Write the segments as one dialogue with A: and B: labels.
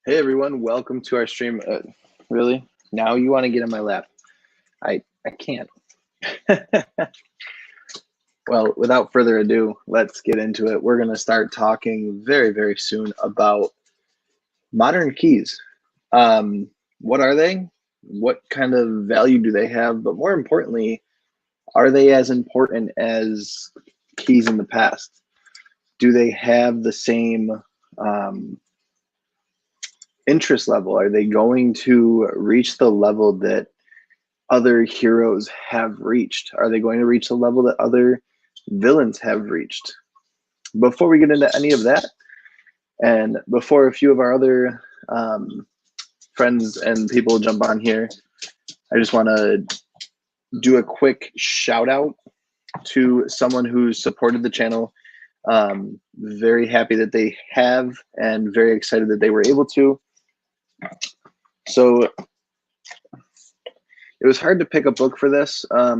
A: Hey everyone, welcome to our stream. Really? Now you want to get in my lap? I can't. Well, without further ado, let's get into it. We're going to start talking very, very soon about modern keys. What are they? What kind of value do they have? But more importantly, are they as important as keys in the past? Do they have the same interest level? Are they going to reach the level that other heroes have reached? Are they going to reach the level that other villains have reached? Before we get into any of that, and before a few of our other friends and people jump on here, I just want to do a quick shout out to someone who's supported the channel. Very happy that they have and very excited that they were able to. So it was hard to pick a book for this. I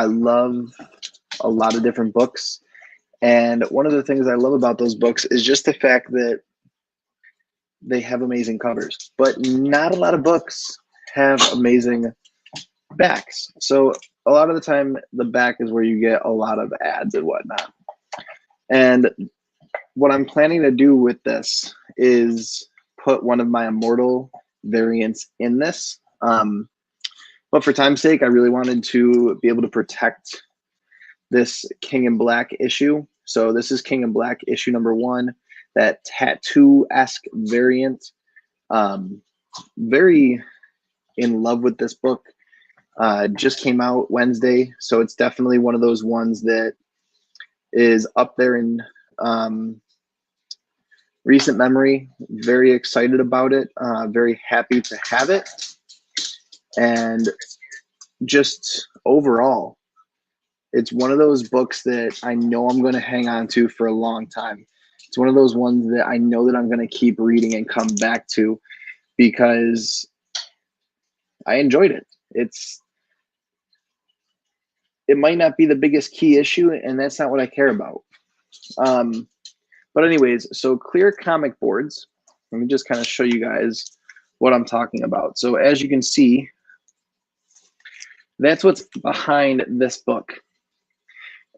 A: love a lot of different books. And one of the things I love about those books is just the fact that they have amazing covers, but not a lot of books have amazing backs. So a lot of the time, the back is where you get a lot of ads and whatnot. And what I'm planning to do with this is put one of my Immortal variants in this. But for time's sake, I really wanted to be able to protect this King in Black issue. So this is King in Black issue #1, that tattoo-esque variant. Very in love with this book. Just came out Wednesday, so it's definitely one of those ones that is up there in recent memory. Very excited about it. Very happy to have it. And just overall, it's one of those books that I know I'm going to hang on to for a long time. It's one of those ones that I know that I'm going to keep reading and come back to because I enjoyed it. It might not be the biggest key issue, and that's not what I care about. But anyways, so clear comic boards. Let me just kind of show you guys what I'm talking about. So as you can see, that's what's behind this book.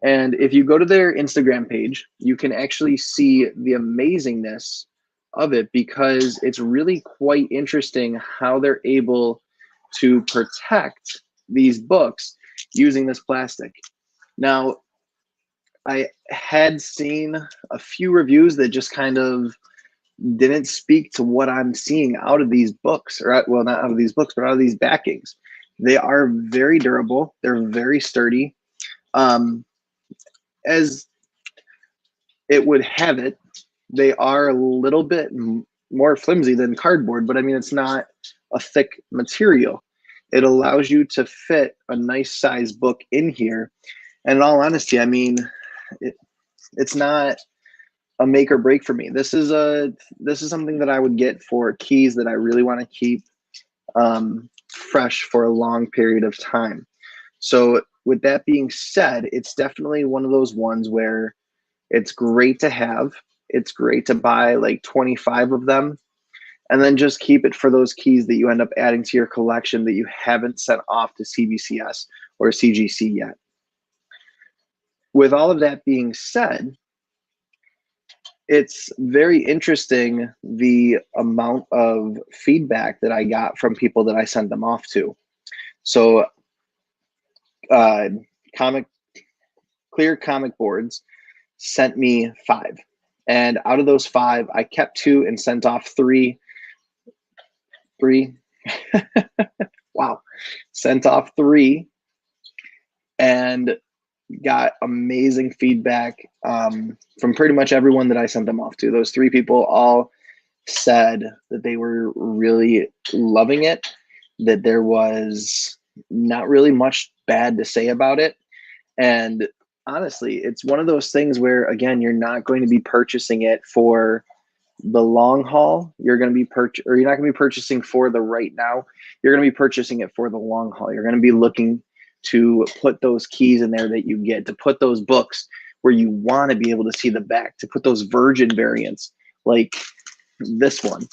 A: And if you go to their Instagram page, you can actually see the amazingness of it because it's really quite interesting how they're able to protect these books using this plastic. Now, I had seen a few reviews that just kind of didn't speak to what I'm seeing out of these books, or well, not out of these books, but out of these backings. They are very durable. They're very sturdy. As it would have it, they are a little bit more flimsy than cardboard, but I mean, it's not a thick material. It allows you to fit a nice size book in here. And in all honesty, I mean, it's not a make or break for me. This is something that I would get for keys that I really want to keep fresh for a long period of time. So with that being said, it's definitely one of those ones where it's great to have. It's great to buy like 25 of them and then just keep it for those keys that you end up adding to your collection that you haven't sent off to CBCS or CGC yet. With all of that being said, it's very interesting the amount of feedback that I got from people that I sent them off to. So Clear Comic Boards sent me 5. And out of those 5, I kept 2 and sent off 3. Wow. Sent off 3 and got amazing feedback from pretty much everyone that I sent them off to. Those 3 people all said that they were really loving it, that there was not really much bad to say about it. And honestly, it's one of those things where, again, you're not going to be purchasing it for the long haul. You're going to be you're not going to be purchasing for the right now. You're going to be purchasing it for the long haul. You're going to be looking to put those keys in there that you get, to put those books where you want to be able to see the back, to put those virgin variants. Like, this one,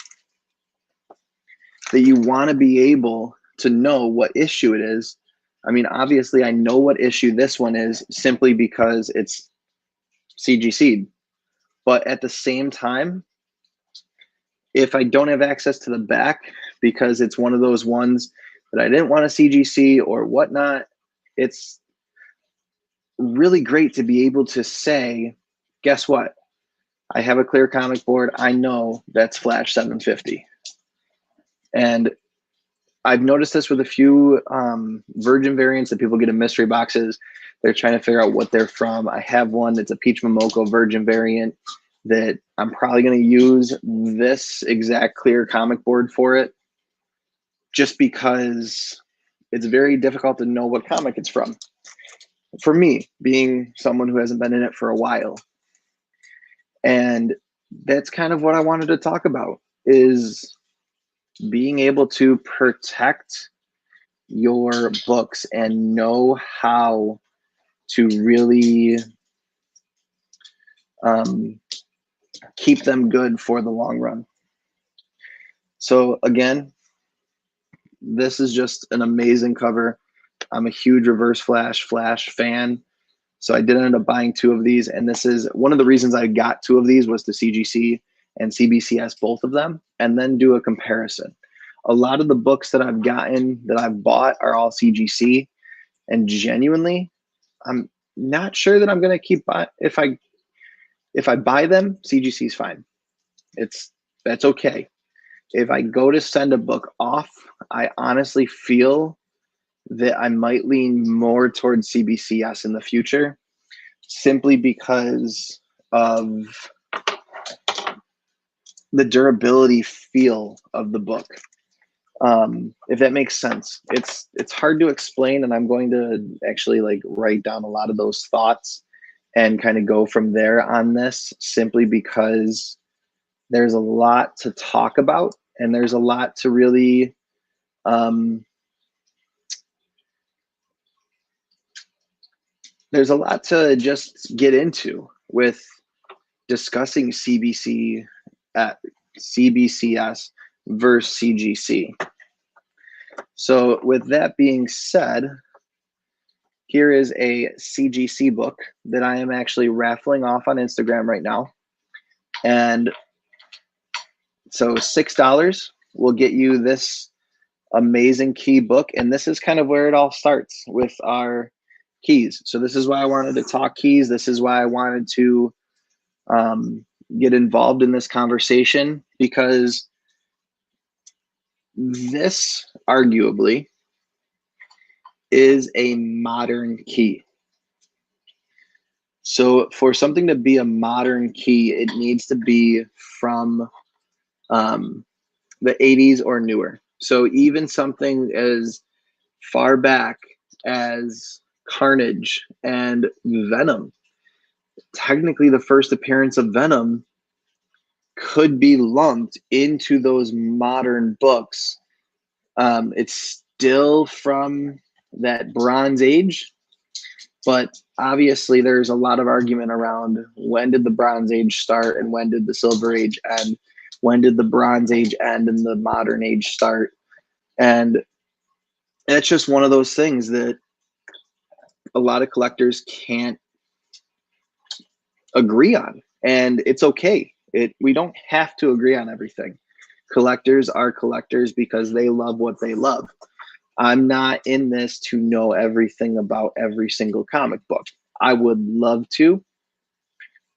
A: that you want to be able to know what issue it is. I mean, obviously, I know what issue this one is simply because it's CGC'd. But at the same time, if I don't have access to the back because it's one of those ones that I didn't want to CGC or whatnot, it's really great to be able to say, guess what? I have a clear comic board. I know that's Flash 750. And I've noticed this with a few Virgin variants that people get in mystery boxes. They're trying to figure out what they're from. I have one that's a Peach Momoko Virgin variant that I'm probably going to use this exact clear comic board for it, just because it's very difficult to know what comic it's from. For me, being someone who hasn't been in it for a while. And that's kind of what I wanted to talk about, is being able to protect your books and know how to really keep them good for the long run. So again, this is just an amazing cover. I'm a huge Reverse Flash fan. So I did end up buying 2 of these, and this is one of the reasons I got 2 of these was to CGC and CBCS both of them, and then do a comparison. A lot of the books that I've gotten, that I've bought, are all CGC, and genuinely, I'm not sure that I'm going to keep buying. If I buy them, CGC is fine. That's okay. If I go to send a book off, I honestly feel that I might lean more towards CBCS in the future, simply because of the durability feel of the book. If that makes sense. It's hard to explain, and I'm going to actually like write down a lot of those thoughts and kind of go from there on this, simply because there's a lot to talk about, and there's a lot to really there's a lot to just get into with discussing CBC at CBCS versus CGC. So with that being said, here is a CGC book that I am actually raffling off on Instagram right now. And so $6 will get you this amazing key book. And this is kind of where it all starts with our keys. So this is why I wanted to talk keys. This is why I wanted to get involved in this conversation, because this arguably is a modern key. So for something to be a modern key, it needs to be from the 80s or newer. So even something as far back as Carnage and Venom, technically the first appearance of Venom could be lumped into those modern books. It's still from that Bronze Age, but obviously there's a lot of argument around when did the Bronze Age start and when did the Silver Age end? When did the Bronze Age end and the Modern Age start? And it's just one of those things that a lot of collectors can't agree on, and it's okay. We don't have to agree on everything. Collectors are collectors because they love what they love. I'm not in this to know everything about every single comic book. I would love to,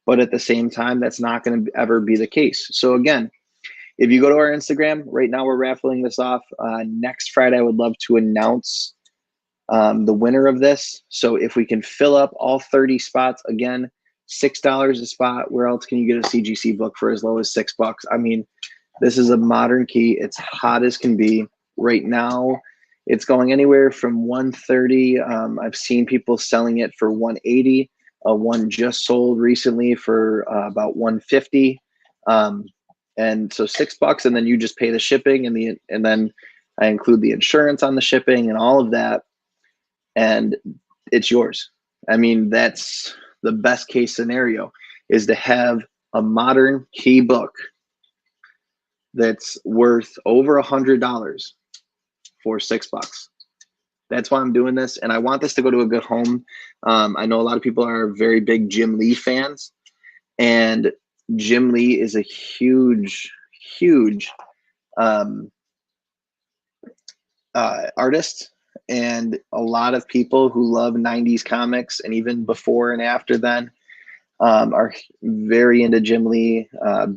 A: but at the same time, that's not going to ever be the case. So again, if you go to our Instagram, right now we're raffling this off. Next Friday, I would love to announce the winner of this. So if we can fill up all 30 spots, again, $6 a spot. Where else can you get a CGC book for as low as $6? I mean, this is a modern key. It's hot as can be. Right now, it's going anywhere from $130. I've seen people selling it for $180. One just sold recently for about $150. And so $6, and then you just pay the shipping, and then I include the insurance on the shipping and all of that, and it's yours. I mean, that's the best case scenario, is to have a modern key book that's worth over $100 for $6. That's why I'm doing this, and I want this to go to a good home. I know a lot of people are very big Jim Lee fans, and Jim Lee is a huge, huge artist, and a lot of people who love 90s comics and even before and after then are very into Jim Lee.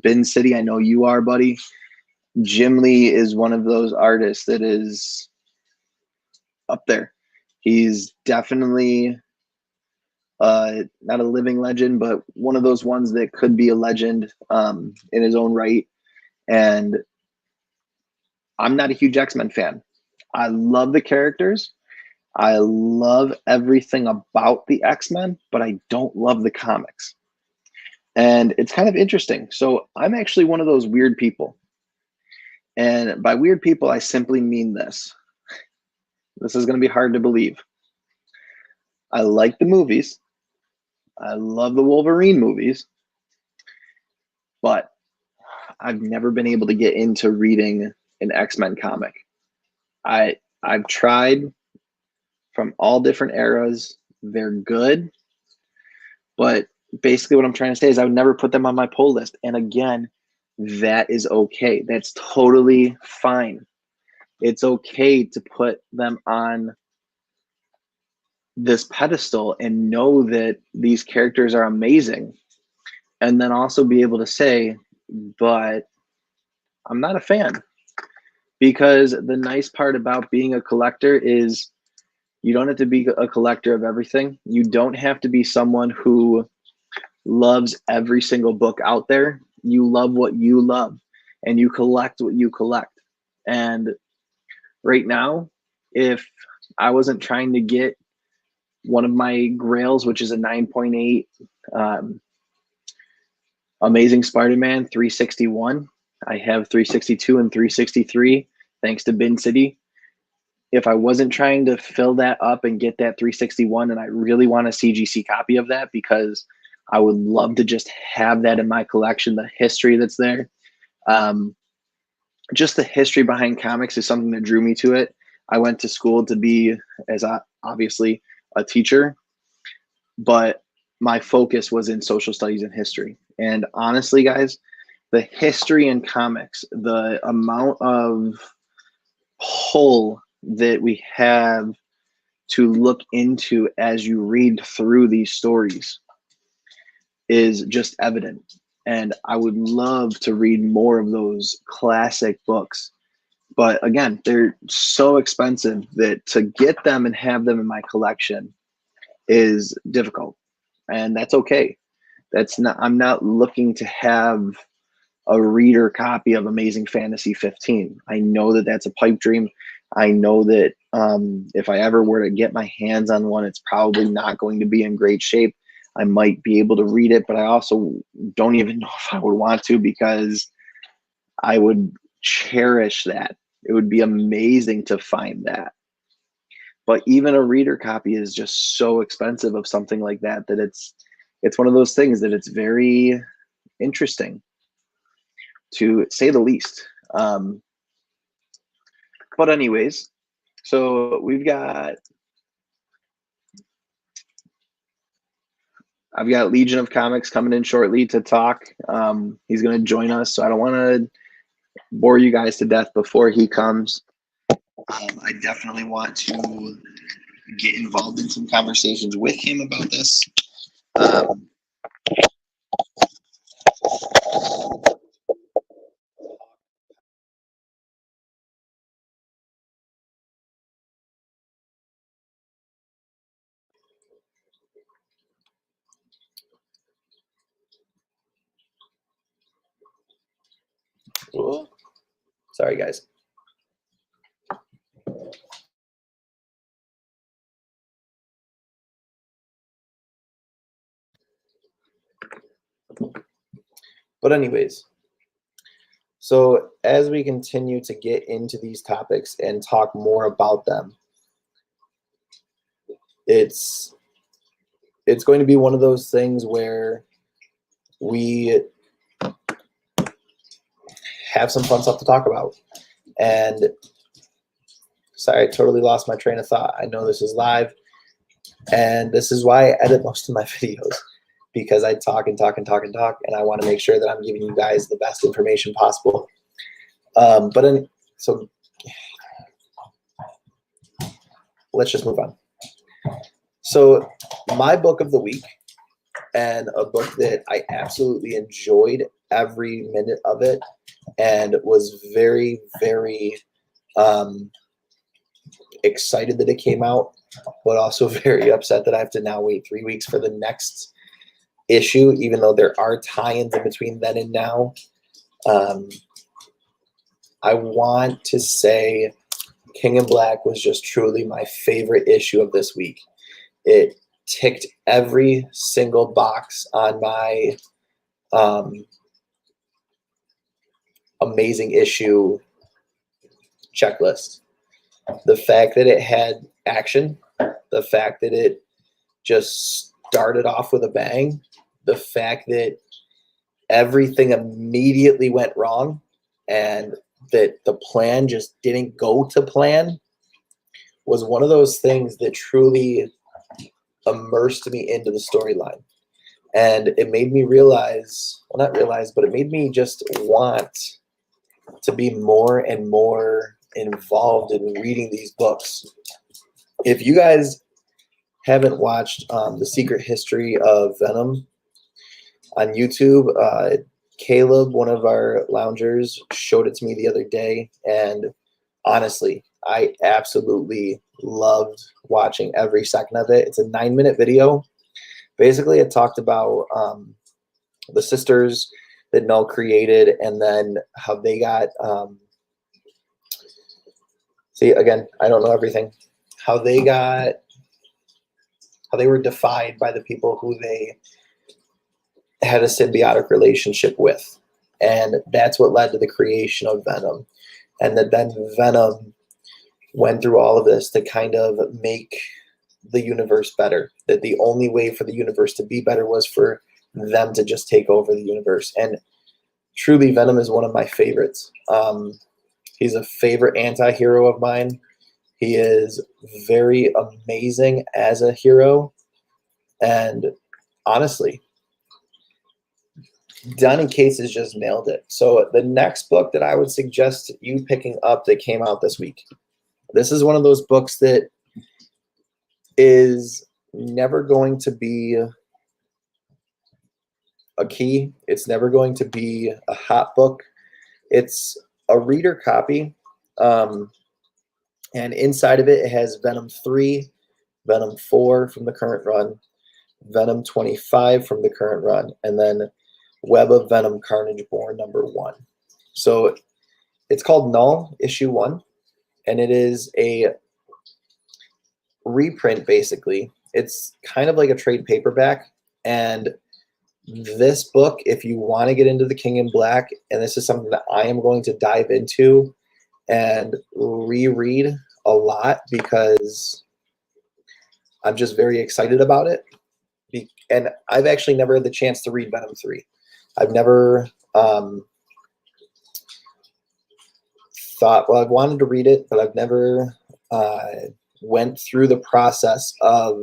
A: Bin City, I know you are, buddy. Jim Lee is one of those artists that is up there. He's definitely not a living legend, but one of those ones that could be a legend in his own right. And I'm not a huge X-Men fan. I love the characters. I love everything about the X-Men, but I don't love the comics. And it's kind of interesting. So I'm actually one of those weird people. And by weird people, I simply mean this. This is going to be hard to believe. I like the movies. I love the Wolverine movies. But I've never been able to get into reading an X-Men comic. I've tried from all different eras. They're good. But basically what I'm trying to say is I would never put them on my pull list. And again, that is okay. That's totally fine. It's okay to put them on this pedestal and know that these characters are amazing. And then also be able to say, but I'm not a fan. Because the nice part about being a collector is you don't have to be a collector of everything. You don't have to be someone who loves every single book out there. You love what you love and you collect what you collect. And right now, if I wasn't trying to get one of my grails, which is a 9.8 Amazing Spider-Man 361, I have 362 and 363 thanks to Bin City. If I wasn't trying to fill that up and get that 361, and I really want a CGC copy of that because I would love to just have that in my collection, the history that's there. Just the history behind comics is something that drew me to it. I went to school to be, obviously, a teacher, but my focus was in social studies and history. And honestly, guys, the history in comics, the amount of pull that we have to look into as you read through these stories is just evident. And I would love to read more of those classic books. But again, they're so expensive that to get them and have them in my collection is difficult. And that's okay. I'm not looking to have a reader copy of Amazing Fantasy 15. I know that that's a pipe dream. I know that if I ever were to get my hands on one, it's probably not going to be in great shape. I might be able to read it, but I also don't even know if I would want to because I would cherish that. It would be amazing to find that. But even a reader copy is just so expensive of something like that that it's one of those things that it's very interesting, to say the least. But anyways, so I've got Legion of Comics coming in shortly to talk. He's going to join us, so I don't want to bore you guys to death before he comes. I definitely want to get involved in some conversations with him about this. Ooh. Sorry, guys. But anyways, so as we continue to get into these topics and talk more about them, it's going to be one of those things where we
B: have some fun stuff to talk about. And sorry, I totally lost my train of thought. I know this is live, and this is why I edit most of my videos, because I talk and talk and talk and talk, and I want to make sure that I'm giving you guys the best information possible. So let's just move on. So my book of the week, and a book that I absolutely enjoyed every minute of it, and was very, very excited that it came out, but also very upset that I have to now wait 3 weeks for the next issue, even though there are tie-ins in between then and now. I want to say King in Black was just truly my favorite issue of this week. It ticked every single box on my amazing issue checklist. The fact that it had action, the fact that it just started off with a bang, the fact that everything immediately went wrong, and that the plan just didn't go to plan, was one of those things that truly immersed me into the storyline. And it made me realize, well, not realize, but it made me just want to be more and more involved in reading these books. If you guys haven't watched The Secret History of Venom on YouTube, Caleb, one of our loungers, showed it to me the other day, and honestly, I absolutely loved watching every second of it. It's a 9-minute video. Basically, it talked about the sisters that Mel created, and then how they got see, again, I don't know everything. How they were defied by the people who they had a symbiotic relationship with. And that's what led to the creation of Venom. And that then Venom went through all of this to kind of make the universe better. That the only way for the universe to be better was for them to just take over the universe. And truly, Venom is one of my favorites. He's a favorite anti-hero of mine. He is very amazing as a hero. And honestly, Donny Cates has just nailed it. So the next book that I would suggest you picking up that came out this week, this is one of those books that is never going to be a key. It's never going to be a hot book. It's a reader copy. And inside of it, it has Venom 3, Venom 4 from the current run, Venom 25 from the current run, and then Web of Venom Carnage Born #1. So it's called Null Issue 1, and it is a reprint, basically. It's kind of like a trade paperback. And this book, if you want to get into the King in Black, and this is something that I am going to dive into and reread a lot, because I'm just very excited about it. And I've actually never had the chance to read Venom 3. I've never thought, well, I've wanted to read it, but I've never went through the process of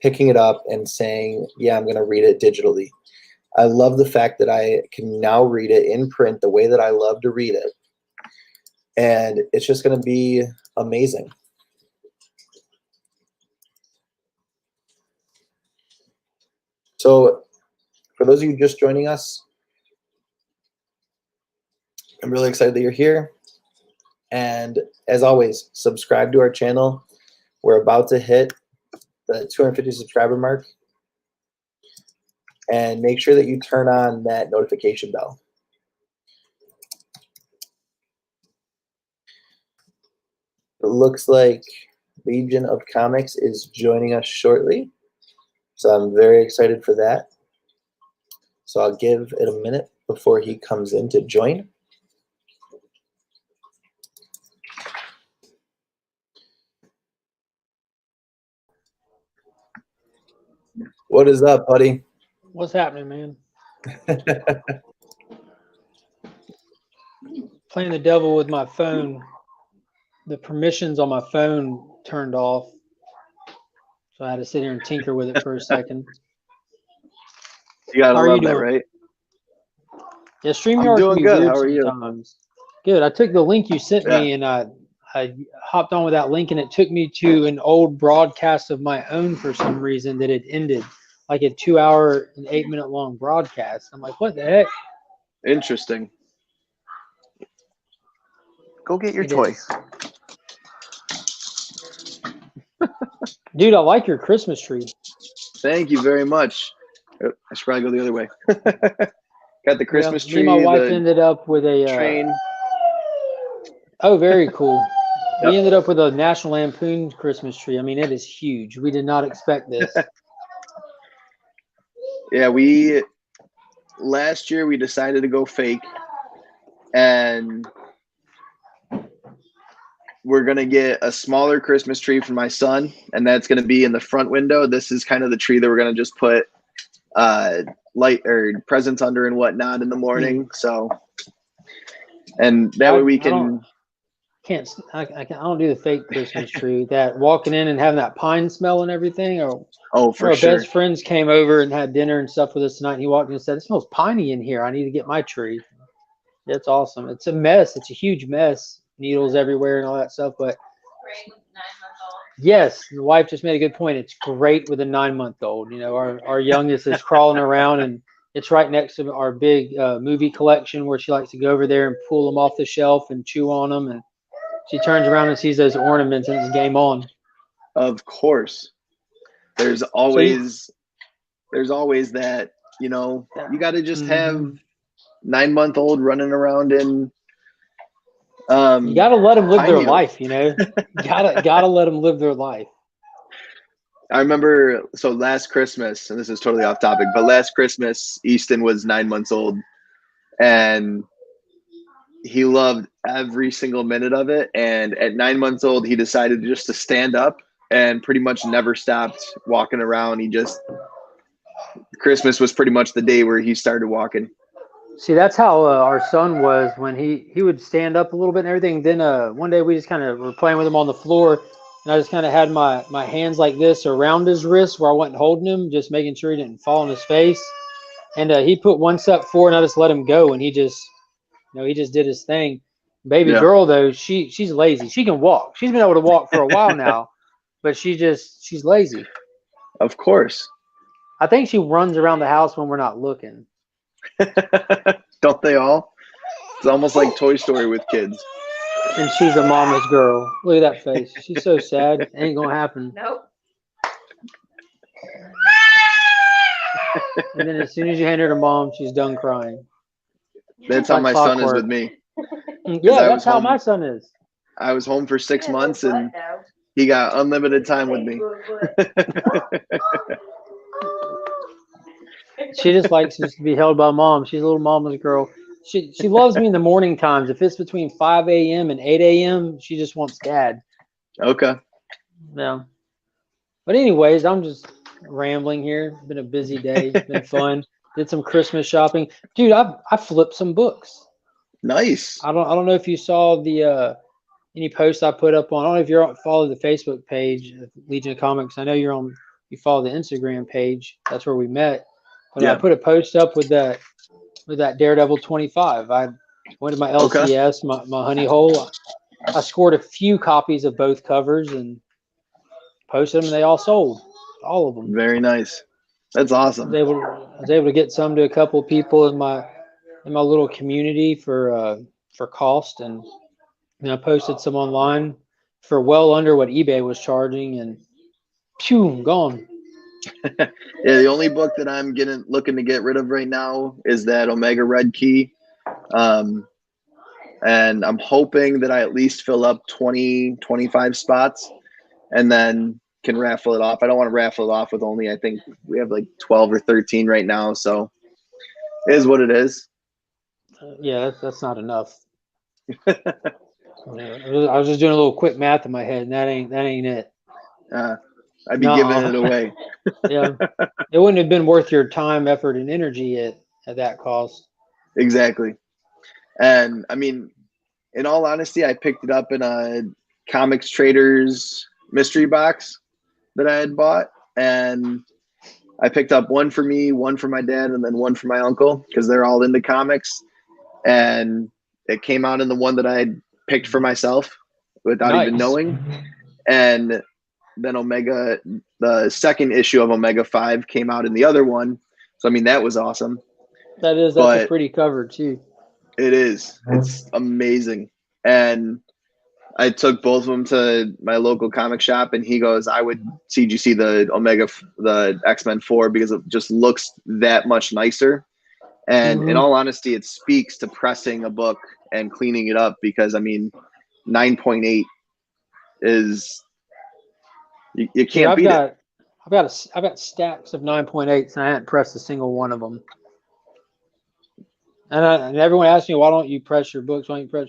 B: picking it up and saying, yeah, I'm going to read it digitally. I love the fact that I can now read it in print the way that I love to read it. And it's just going to be amazing. So for those of you just joining us, I'm really excited that you're here. And as always, subscribe to our channel. We're about to hit the 250 subscriber mark. And make sure that you turn on that notification bell. It looks like Legion of Comics is joining us shortly. So I'm very excited for that. So I'll give it a minute before he comes in to join. What is up, buddy?
C: What's happening, man? playing the devil with my phone. The permissions on my phone turned off, so I had to sit here and tinker with it for a second.
A: You gotta
C: How are you
A: love that,
C: doing?
A: right?
C: Yeah,
A: I'm
C: StreamYard can
A: doing
C: be
A: good.
C: weird
A: How are you?
C: sometimes. Good. I took the link you sent
A: Yeah.
C: me and I hopped on with that link and it took me to an old broadcast of my own for some reason that had ended, like a 2-hour and 8-minute long broadcast. I'm like, what the heck?
A: Interesting. Go get your
C: It
A: toy.
C: is. Dude, I like your Christmas tree.
A: Thank you very much. Oh, I should probably go the other way. Got the Christmas
C: Me
A: tree,
C: and my wife
A: the
C: ended up with a
A: train.
C: oh, very cool.
A: Yep.
C: We ended up with a National Lampoon Christmas tree. I mean, it is huge. We did not expect this.
A: Yeah, last year we decided to go fake, and we're gonna get a smaller Christmas tree for my son, and that's gonna be in the front window. This is kind of the tree that we're gonna just put light or presents under and whatnot in the morning. So, and that way we can.
C: I don't do the fake Christmas tree. That walking in and having that pine smell and everything. Or
A: For
C: our
A: sure.
C: best friends came over and had dinner and stuff with us tonight. And he walked in and said, "It smells piney in here. I need to get my tree." It's awesome. It's a mess. It's a huge mess. Needles everywhere and all that stuff. But yes, the wife just made a good point. It's great with a 9-month-old. You know, our youngest is crawling around and it's right next to our big movie collection where she likes to go over there and pull them off the shelf and chew on them. And she turns around and sees those ornaments and it's game on.
A: Of course. There's always that, you know, you got to just have 9-month-old running around in.
C: You got to let them live their life, you know. Gotta let them live their life.
A: I remember, so last Christmas, and this is totally off topic, but last Christmas, Easton was 9 months old, and he loved every single minute of it. And at 9 months old, he decided just to stand up and pretty much never stopped walking around. Christmas was pretty much the day where he started walking.
C: See, that's how our son was when he would stand up a little bit and everything. Then one day we just kind of were playing with him on the floor, and I just kind of had my hands like this around his wrist where I wasn't holding him, just making sure he didn't fall on his face. And he put one step forward, and I just let him go, and he just did his thing. Baby girl though, she's lazy. She can walk. She's been able to walk for a while now, but she's lazy.
A: Of course.
C: I think she runs around the house when we're not looking.
A: Don't they all? It's almost like Toy Story with kids.
C: And she's a mama's girl. Look at that face. She's so sad. Ain't gonna happen.
D: Nope.
C: And then as soon as you hand her to mom, she's done crying.
A: That's how my son is with me.
C: Yeah, that's how my son is.
A: I was home for 6 months and he got unlimited time with me.
C: She just likes just to be held by mom. She's a little mama's girl. She loves me in the morning times. If it's between 5 a.m. and 8 a.m., she just wants dad.
A: Okay.
C: Yeah. But anyways, I'm just rambling here. Been a busy day. Been fun. Did some Christmas shopping. Dude, I flipped some books.
A: Nice.
C: I don't know if you saw the any posts I put up on. I don't know if you're follow the Facebook page, Legion of Comics. I know you follow the Instagram page. That's where we met. But I put a post up with that Daredevil 25. I went to my LCS, my honey hole. I scored a few copies of both covers and posted them, and they all sold. All of them.
A: Very nice. That's awesome.
C: I was able to get some to a couple of people in my little community for cost, and I posted some online for well under what eBay was charging, and phew, gone.
A: Yeah, the only book that I'm looking to get rid of right now is that Omega Red Key. And I'm hoping that I at least fill up 20, 25 spots and then can raffle it off. I don't want to raffle it off with only, I think we have like 12 or 13 right now. So it is what it is.
C: Yeah, that's not enough. I was just doing a little quick math in my head, and that ain't it.
A: I'd be giving it away.
C: Yeah, it wouldn't have been worth your time, effort, and energy at that cost.
A: Exactly. And I mean, in all honesty, I picked it up in a Comics Traders mystery box that I had bought, and I picked up one for me, one for my dad, and then one for my uncle because they're all into comics. And it came out in the one that I had picked for myself without even
C: Nice.
A: knowing. And then Omega, the second issue of Omega 5 came out in the other one. So, I mean, that was awesome.
C: That's
A: But
C: a pretty cover too.
A: it is. It's amazing. And I took both of them to my local comic shop, and he goes, I would CGC the X-Men 4 because it just looks that much nicer. And in all honesty, it speaks to pressing a book and cleaning it up because, I mean, 9.8 is, you can't beat it.
C: I've got stacks of 9.8s, and I haven't pressed a single one of them. And everyone asks me, why don't you press your books? Why don't you press?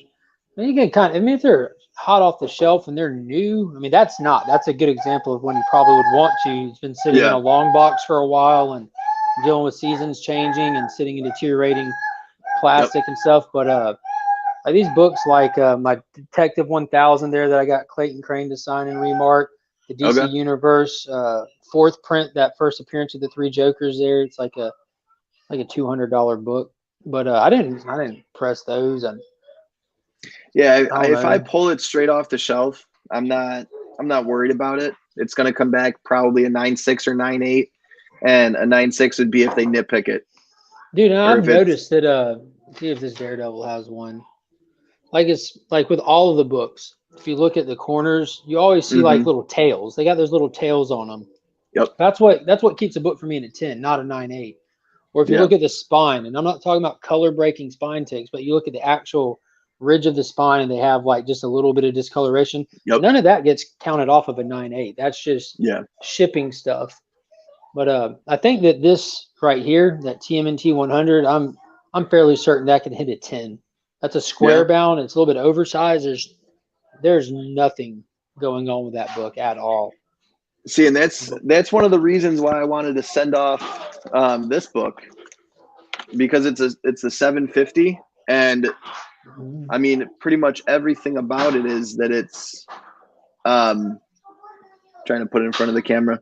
C: I mean, you can kind of, I mean, if they're hot off the shelf and they're new, I mean, that's a good example of when you probably would want to. It's been sitting in a long box for a while and dealing with seasons changing and sitting in deteriorating plastic and stuff. But like these books, like my Detective 1000 there that I got Clayton Crane to sign and remark, the DC Universe, fourth print, that first appearance of the three Jokers there. It's like a $200 book. But I didn't press those. And
A: if I pull it straight off the shelf, I'm not worried about it. It's going to come back probably a 9.6 or 9.8, and a 9.6 would be if they nitpick it.
C: Dude, and I've noticed that. See if this Daredevil has one. Like it's like with all of the books. If you look at the corners, you always see like little tails. They got those little tails on them.
A: Yep.
C: That's what keeps a book from being a 10, not a 9.8. Or if you look at the spine, and I'm not talking about color breaking spine ticks, but you look at the actual ridge of the spine and they have like just a little bit of discoloration. None of that gets counted off of a 9.8. That's just shipping stuff. But I think that this right here, that TMNT 100, I'm fairly certain that can hit a 10. That's a square bound. It's a little bit oversized. There's nothing going on with that book at all.
A: See, and that's one of the reasons why I wanted to send off this book, because it's a 750, and I mean pretty much everything about it is that it's trying to put it in front of the camera,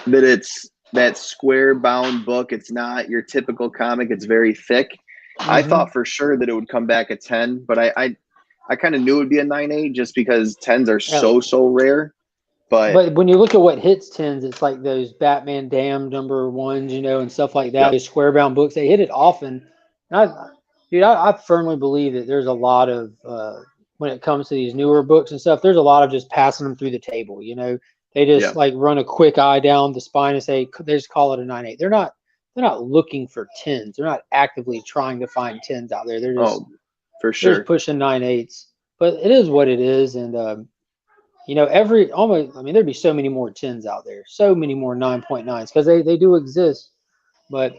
A: that it's that square bound book. It's not your typical comic. It's very thick. I thought for sure that it would come back at 10, but I kind of knew it would be a 9.8 just because 10s are so rare. But
C: when you look at what hits 10s, it's like those Batman Damned #1s, and stuff like that. Those square bound books, they hit it often. I firmly believe that there's a lot of when it comes to these newer books and stuff, there's a lot of just passing them through the table. They just like run a quick eye down the spine and say they just call it a 9.8. They're not looking for 10s. They're not actively trying to find 10s out there. They're just
A: for sure
C: they're just pushing 9.8s. But it is what it is, and there'd be so many more 10s out there, so many more 9.9s because they do exist. But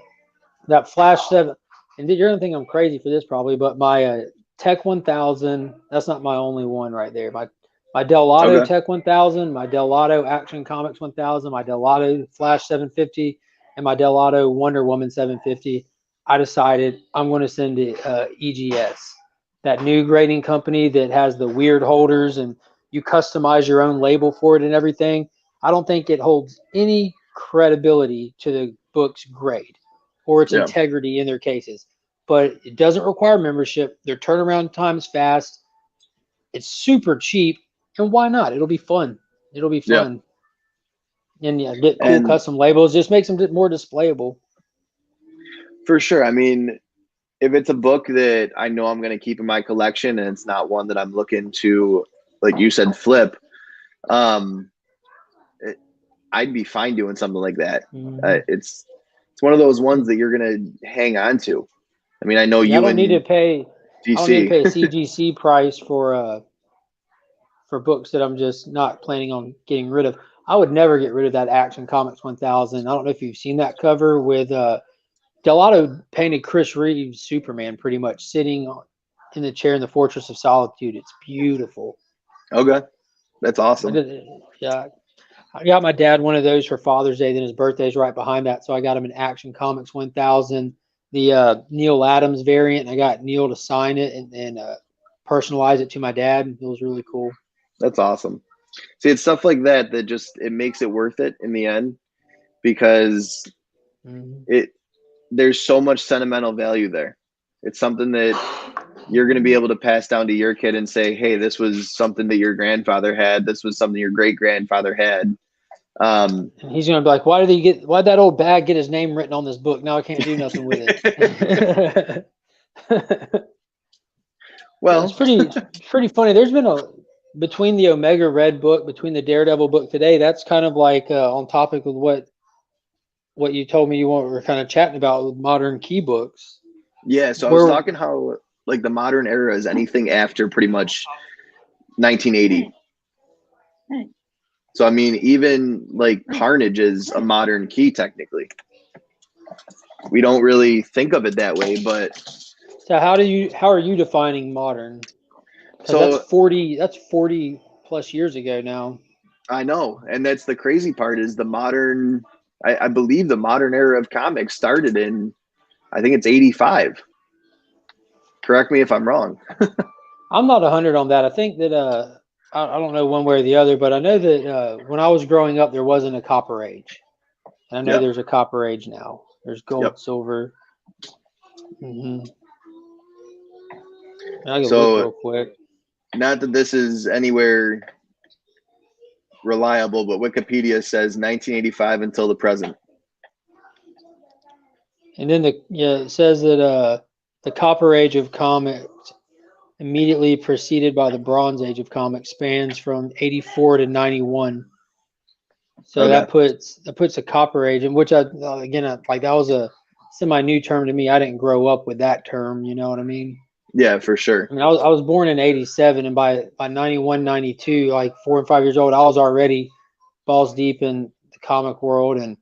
C: that Flash 7, and you're gonna think I'm crazy for this probably, but my Tech 1000, that's not my only one right there. My Del Lotto Tech 1000, my Del Lotto Action Comics 1000, my Del Lotto Flash 750, and my Del Lotto Wonder Woman 750. I decided I'm going to send it EGS, that new grading company that has the weird holders and you customize your own label for it and everything. I don't think it holds any credibility to the book's grade or its integrity in their cases. But it doesn't require membership. Their turnaround time is fast. It's super cheap. And why not? It'll be fun. It'll be fun. And get cool custom labels. Just makes them more displayable.
A: For sure. I mean, if it's a book that I know I'm going to keep in my collection and it's not one that I'm looking to, like you said, flip, I'd be fine doing something like that. It's one of those ones that you're going to hang on to. I mean, I know you
C: don't need to pay
A: DC.
C: I don't need to pay a CGC price for books that I'm just not planning on getting rid of. I would never get rid of that Action Comics 1000. I don't know if you've seen that cover with Delotto painted Chris Reeves Superman pretty much sitting in the chair in the Fortress of Solitude. It's beautiful.
A: Okay. That's awesome.
C: I got my dad one of those for Father's Day. Then his birthday's right behind that. So I got him an Action Comics 1000, the Neil Adams variant. And I got Neil to sign it. And personalize it to my dad. It was really cool.
A: That's awesome. See, it's stuff like that that just it makes it worth it in the end because there's so much sentimental value there. It's something that you're going to be able to pass down to your kid and say, hey, this was something that your grandfather had. This was something your great grandfather had.
C: And he's going to be like, why'd that old bag get his name written on this book? Now I can't do nothing with it.
A: Well,
C: it's pretty funny. There's been between the Omega Red book, between the Daredevil book today, that's kind of like on topic with what you told me were kind of chatting about with modern key books.
A: Yeah, so I was talking how like the modern era is anything after pretty much 1980. So I mean, even like Carnage is a modern key technically. We don't really think of it that way, but
C: so how are you defining modern? So that's 40 plus years ago now.
A: I know, and that's the crazy part is the modern. I believe the modern era of comics started in, I think it's 85. Correct me if I'm wrong.
C: I'm not 100 on that. I think that I don't know one way or the other, but I know that when I was growing up, there wasn't a copper age. And I know there's a copper age now. There's gold, silver. Mm-hmm. I can look real quick.
A: Not that this is anywhere reliable, but Wikipedia says 1985 until the present.
C: And then it says that the Copper Age of comics, immediately preceded by the Bronze Age of comics, spans from 84 to 91. So that puts a Copper Age, in which like that was a semi-new term to me. I didn't grow up with that term. You know what I mean?
A: Yeah, for sure.
C: I mean, I was born in 87, and by 91, 92, like 4 and 5 years old, I was already balls deep in the comic world and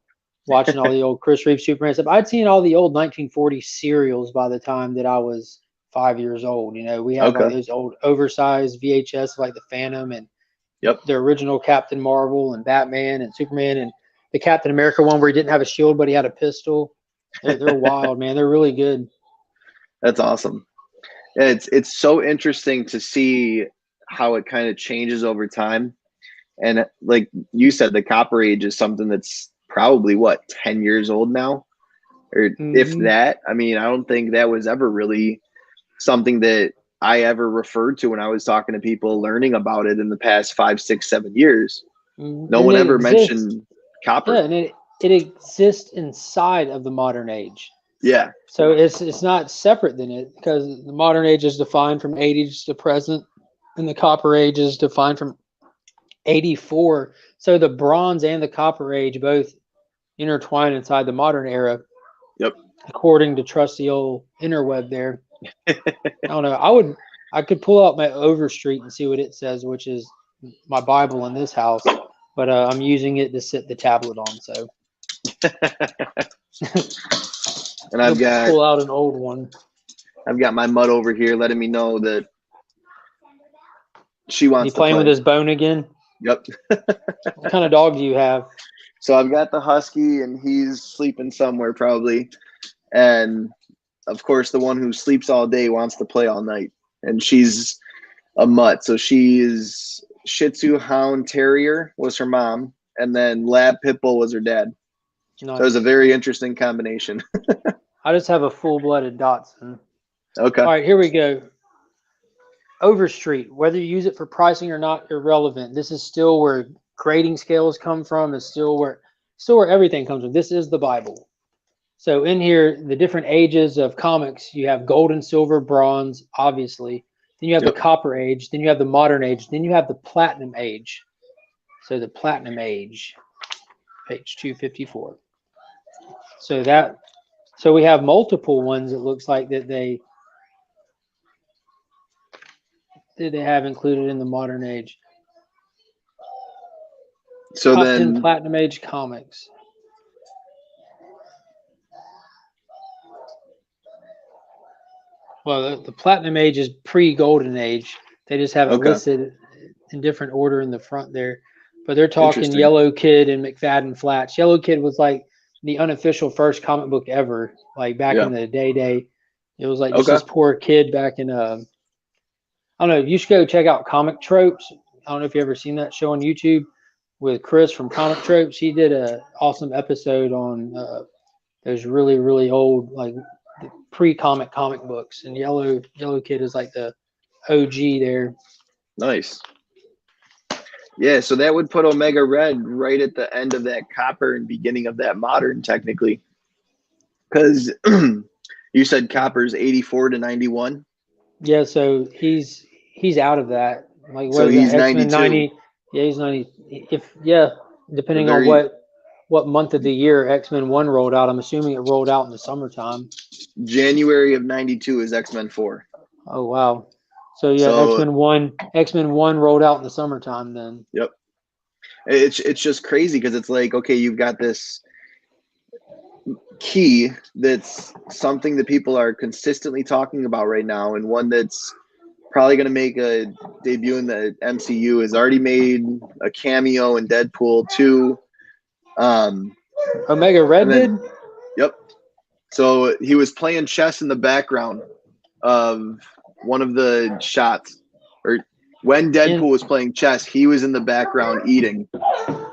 C: watching all the old Chris Reeve Superman stuff. I'd seen all the old 1940 serials by the time that I was 5 years old. You know, we had like those old oversized VHS like the Phantom and the original Captain Marvel and Batman and Superman and the Captain America one where he didn't have a shield but he had a pistol. They're wild, man. They're really good.
A: That's awesome. It's so interesting to see how it kind of changes over time. And like you said, the Copper Age is something that's probably 10 years old now, or if that. I mean, I don't think that was ever really something that I ever referred to when I was talking to people learning about it in the past 5, 6, 7 years. No one ever mentioned copper.
C: Yeah, and it exists inside of the modern age.
A: Yeah.
C: So it's not separate than it, because the modern age is defined from 80s to present, and the Copper Age is defined from 84. So the Bronze and the Copper Age both intertwine inside the modern era.
A: Yep.
C: According to trusty old interweb there. I don't know. I could pull out my Overstreet and see what it says, which is my Bible in this house, but I'm using it to sit the tablet on. So.
A: And I've got
C: pull out an old one.
A: I've got my mutt over here letting me know that she wants to play.
C: Playing with his bone again?
A: Yep.
C: What kind of dog do you have?
A: So I've got the husky, and he's sleeping somewhere probably. And of course, the one who sleeps all day wants to play all night. And she's a mutt. So she's Shih Tzu Hound Terrier was her mom, and then Lab Pit Bull was her dad. Nice. So it was a very interesting combination.
C: I just have a full-blooded Dachshund.
A: Okay.
C: All right, here we go. Overstreet, whether you use it for pricing or not, irrelevant. This is still where grading scales come from. It's still where everything comes from. This is the Bible. So in here, the different ages of comics, you have gold and silver, bronze, obviously. Then you have the Copper Age. Then you have the Modern Age. Then you have the Platinum Age. So the Platinum Age, page 254. So we have multiple ones. It looks like that they have included in the Modern Age.
A: So
C: Top
A: then
C: 10 Platinum Age comics. Well, the Platinum Age is pre-Golden Age. They just have it listed in different order in the front there. But they're talking Yellow Kid and McFadden Flats. Yellow Kid was like the unofficial first comic book ever. Like back in the day. It was like just this poor kid back in I I don't know. You should go check out Comic Tropes. I don't know if you ever seen that show on YouTube with Chris from Comic Tropes. He did a awesome episode on those really, really old, like pre-comic books. And Yellow Kid is like the OG there.
A: Nice. Yeah, so that would put Omega Red right at the end of that Copper and beginning of that Modern, technically. Because you said Copper's 84 to 91.
C: Yeah, so he's out of that. Like what
A: So
C: is
A: he's
C: that? X-Men
A: 92.
C: 90. Yeah, he's 90. Depending on what month of the year X-Men 1 rolled out. I'm assuming it rolled out in the summertime.
A: January of 92 is X-Men 4.
C: Oh wow. So yeah,
A: So,
C: X-Men 1 rolled out in the summertime then.
A: Yep. It's just crazy because it's like, okay, you've got this key that's something that people are consistently talking about right now, and one that's probably going to make a debut in the MCU, has already made a cameo in Deadpool 2.
C: Omega Red did?
A: Yep. So he was playing chess in the background of one of the shots, or when Deadpool was playing chess, he was in the background eating,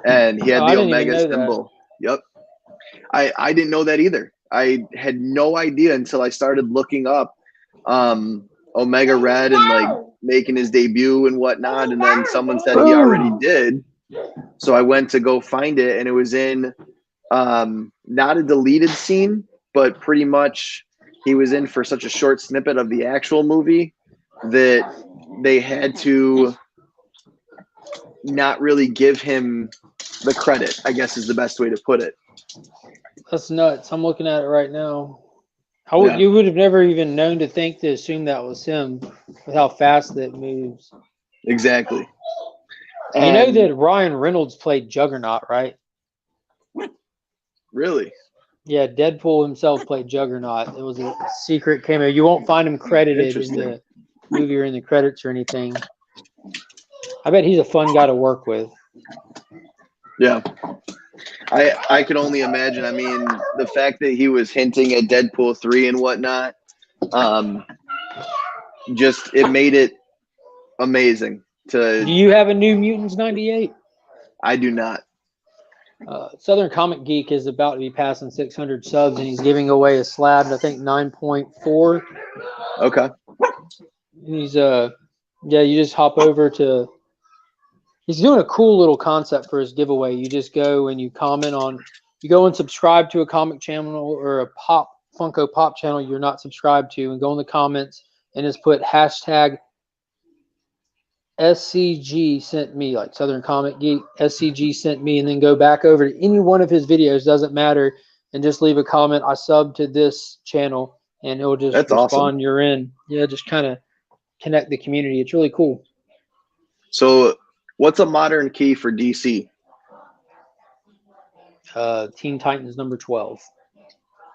A: and he had the Omega symbol. Yep. I didn't know that either. I had no idea until I started looking up Omega Red and like making his debut and whatnot, and then someone said he already did. So I went to go find it, and it was in not a deleted scene, but pretty much he was in for such a short snippet of the actual movie that they had to not really give him the credit, I guess is the best way to put it.
C: That's nuts. I'm looking at it right now. You would have never even known to assume that was him with how fast that moves.
A: Exactly.
C: And you know that Ryan Reynolds played Juggernaut, right?
A: Really?
C: Yeah, Deadpool himself played Juggernaut. It was a secret cameo. You won't find him credited in the movie or in the credits or anything. I bet he's a fun guy to work with.
A: Yeah. I could only imagine. I mean, the fact that he was hinting at Deadpool 3 and whatnot, just it made it amazing. Do
C: you have a New Mutants 98?
A: I do not.
C: Southern Comic Geek is about to be passing 600 subs, and he's giving away a slab, I think 9.4.
A: Okay.
C: And he's you just hop over to. He's doing a cool little concept for his giveaway. You just go and you comment on. You go and subscribe to a comic channel or a Funko Pop channel you're not subscribed to, and go in the comments and just put hashtag SCG sent me, like Southern Comic Geek, SCG sent me, and then go back over to any one of his videos, doesn't matter, and just leave a comment, I sub to this channel, and it'll just respond, awesome. You're in. Yeah, just kind of connect the community. It's really cool.
A: So what's a modern key for DC?
C: Teen Titans number 12.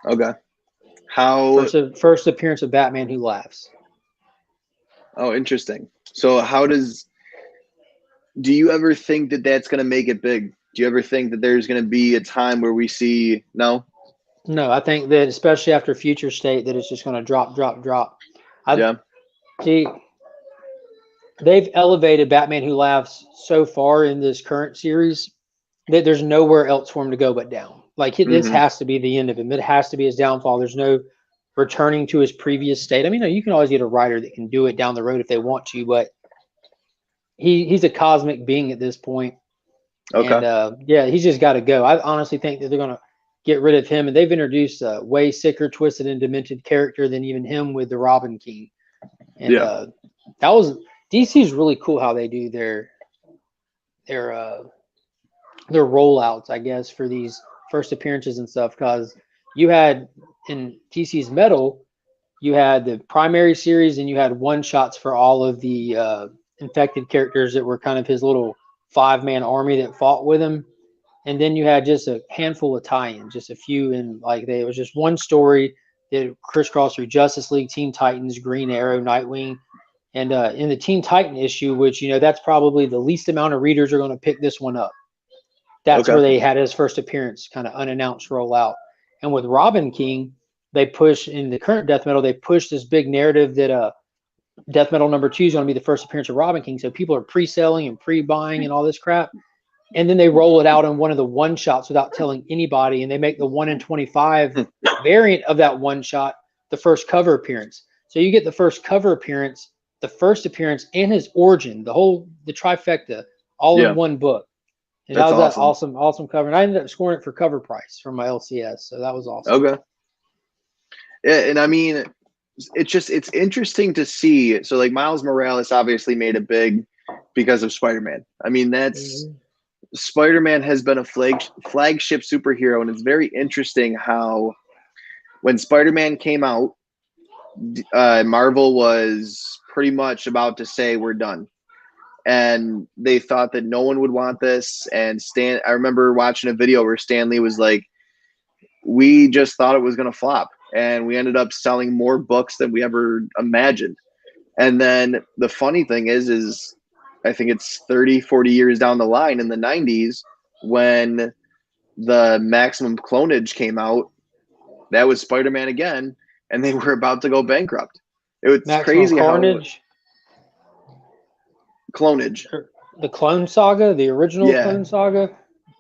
A: Okay. How
C: first appearance of Batman Who Laughs.
A: Oh, interesting. So do you ever think that that's going to make it big? Do you ever think that there's going to be a time where we see, no?
C: No, I think that especially after Future State, that it's just going to drop. See, they've elevated Batman Who Laughs so far in this current series that there's nowhere else for him to go but down. Like, this has to be the end of him. It has to be his downfall. There's no returning to his previous state. I mean, you can always get a writer that can do it down the road if they want to, but he's a cosmic being at this point. Okay. And he's just got to go. I honestly think that they're going to get rid of him, and they've introduced a way sicker, twisted, and demented character than even him with the Robin King. And DC is really cool how they do their rollouts, I guess, for these first appearances and stuff, because you had in DC's Metal, you had the primary series and you had one-shots for all of the infected characters that were kind of his little 5-man army that fought with him. And then you had just a handful of tie-ins, just a few, and it was just one story that crisscrossed through Justice League, Teen Titans, Green Arrow, Nightwing. And in the Teen Titan issue, which, that's probably the least amount of readers are going to pick this one up. That's where they had his first appearance, kind of unannounced rollout. And with Robin King, they push in the current Death Metal, they push this big narrative that Death Metal #2 is going to be the first appearance of Robin King. So people are pre-selling and pre-buying and all this crap. And then they roll it out in one of the one shots without telling anybody. And they make the 1 in 25 variant of that one shot the first cover appearance. So you get the first cover appearance, the first appearance, and his origin, the trifecta, all in one book. And
A: That's
C: that was
A: awesome.
C: that awesome cover. And I ended up scoring it for cover price from my LCS. So that was awesome.
A: Okay. Yeah, and I mean, it's interesting to see. So like Miles Morales obviously made it big because of Spider-Man. I mean, that's Spider-Man has been a flagship superhero, and it's very interesting how when Spider-Man came out, Marvel was pretty much about to say we're done. And they thought that no one would want this. And I remember watching a video where Stan Lee was like, we just thought it was going to flop. And we ended up selling more books than we ever imagined. And then the funny thing is I think it's 30, 40 years down the line in the 90s when the Maximum Clonage came out, that was Spider-Man again, and they were about to go bankrupt. It was crazy
C: Carnage.
A: Clonage.
C: The Clone Saga, the original Clone Saga.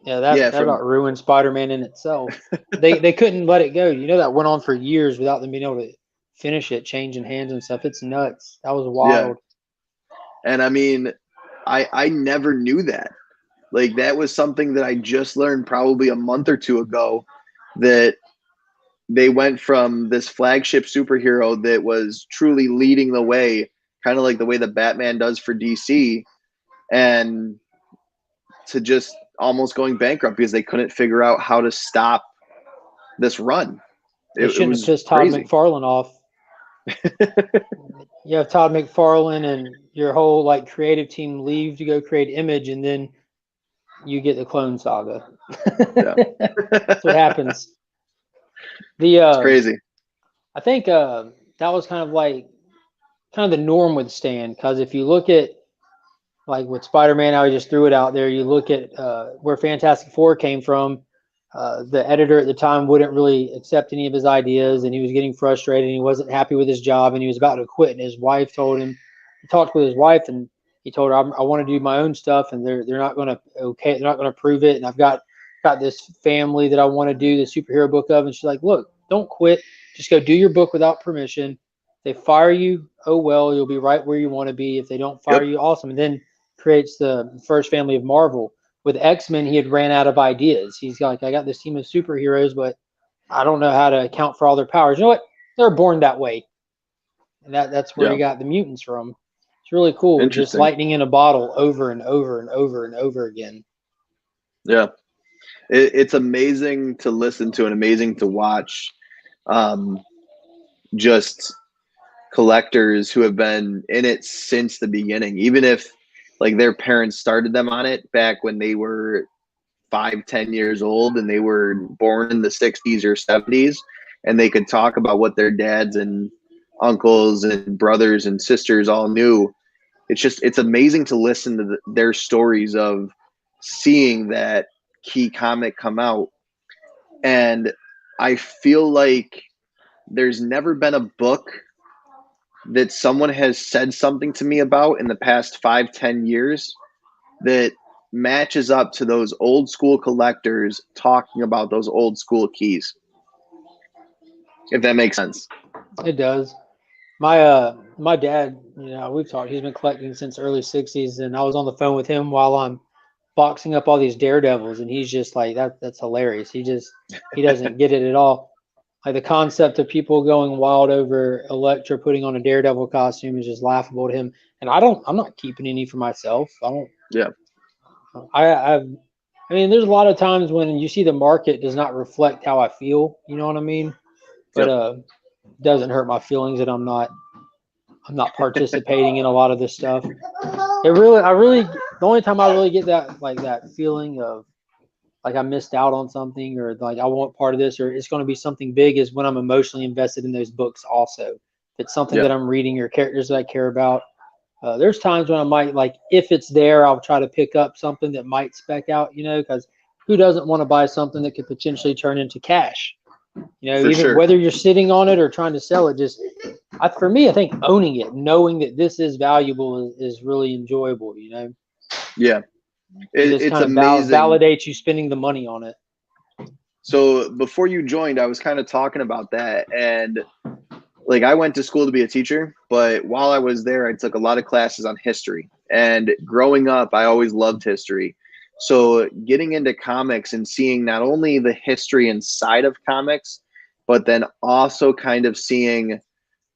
C: Yeah, that about ruined Spider-Man in itself. They couldn't let it go. You know, that went on for years without them being able to finish it, changing hands and stuff. It's nuts. That was wild.
A: Yeah. And I mean, I never knew that. Like, that was something that I just learned probably a month or two ago, that they went from this flagship superhero that was truly leading the way, kind of like the way that Batman does for DC, and to just almost going bankrupt because they couldn't figure out how to stop this run.
C: They shouldn't have pissed Todd McFarlane off. You have Todd McFarlane and your whole like creative team leave to go create Image, and then you get the Clone Saga. That's what happens.
A: It's crazy.
C: I think that was kind of the norm with Stan, because if you look at like with Spider-Man, I just threw it out there. You look at where Fantastic Four came from. The editor at the time wouldn't really accept any of his ideas, and he was getting frustrated, and he wasn't happy with his job, and he was about to quit. And his wife told him, he talked with his wife, and he told her, I want to do my own stuff, and they're not going to they're not going to approve it. And I've got this family that I want to do the superhero book of. And she's like, look, don't quit. Just go do your book without permission. If they fire you, oh well, you'll be right where you want to be. If they don't fire you, awesome. And then creates the first family of Marvel. With X-Men, he had ran out of ideas. He's like, I got this team of superheroes, but I don't know how to account for all their powers. You know what? They're born that way. And that's where he got the mutants from. It's really cool. Just lightning in a bottle over and over and over and over again.
A: Yeah. It's amazing to listen to and amazing to watch. Just collectors who have been in it since the beginning, even if like their parents started them on it back when they were 5-10 years old and they were born in the 60s or 70s, and they could talk about what their dads and uncles and brothers and sisters all knew. It's amazing to listen to their stories of seeing that key comic come out. And I feel like there's never been a book that someone has said something to me about in the past 5-10 years that matches up to those old school collectors talking about those old school keys. If that makes sense.
C: It does. My dad, we've talked, he's been collecting since early 60s, and I was on the phone with him while I'm boxing up all these Daredevils, and he's just like, that's hilarious. He doesn't get it at all. Like the concept of people going wild over Elektra putting on a Daredevil costume is just laughable to him. And I'm not keeping any for myself. I don't.
A: Yeah.
C: I mean, there's a lot of times when you see the market does not reflect how I feel. You know what I mean? But it doesn't hurt my feelings that I'm not participating in a lot of this stuff. The only time I really get that feeling of like I missed out on something, or like I want part of this, or it's going to be something big, is when I'm emotionally invested in those books also. If it's something that I'm reading or characters that I care about. There's times when I might, like, if it's there, I'll try to pick up something that might spec out, because who doesn't want to buy something that could potentially turn into cash? You know,
A: For
C: even
A: sure.
C: whether you're sitting on it or trying to sell it, just for me, I think owning it, knowing that this is valuable is really enjoyable. You know,
A: Yeah.
C: it just
A: It's
C: kind of
A: amazing.
C: validates you spending the money on it.
A: So before you joined, I was kind of talking about that. And like, I went to school to be a teacher, but while I was there, I took a lot of classes on history. And growing up, I always loved history. So getting into comics and seeing not only the history inside of comics, but then also kind of seeing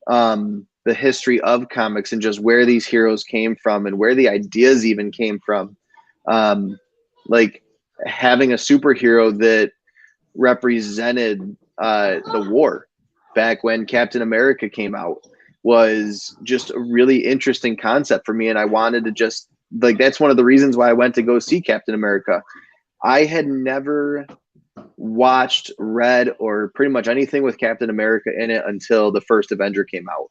A: the history of comics and just where these heroes came from and where the ideas even came from. Like having a superhero that represented the war back when Captain America came out was just a really interesting concept for me. And I wanted to just like, that's one of the reasons why I went to go see Captain America. I had never watched, read, or pretty much anything with Captain America in it until the first Avenger came out.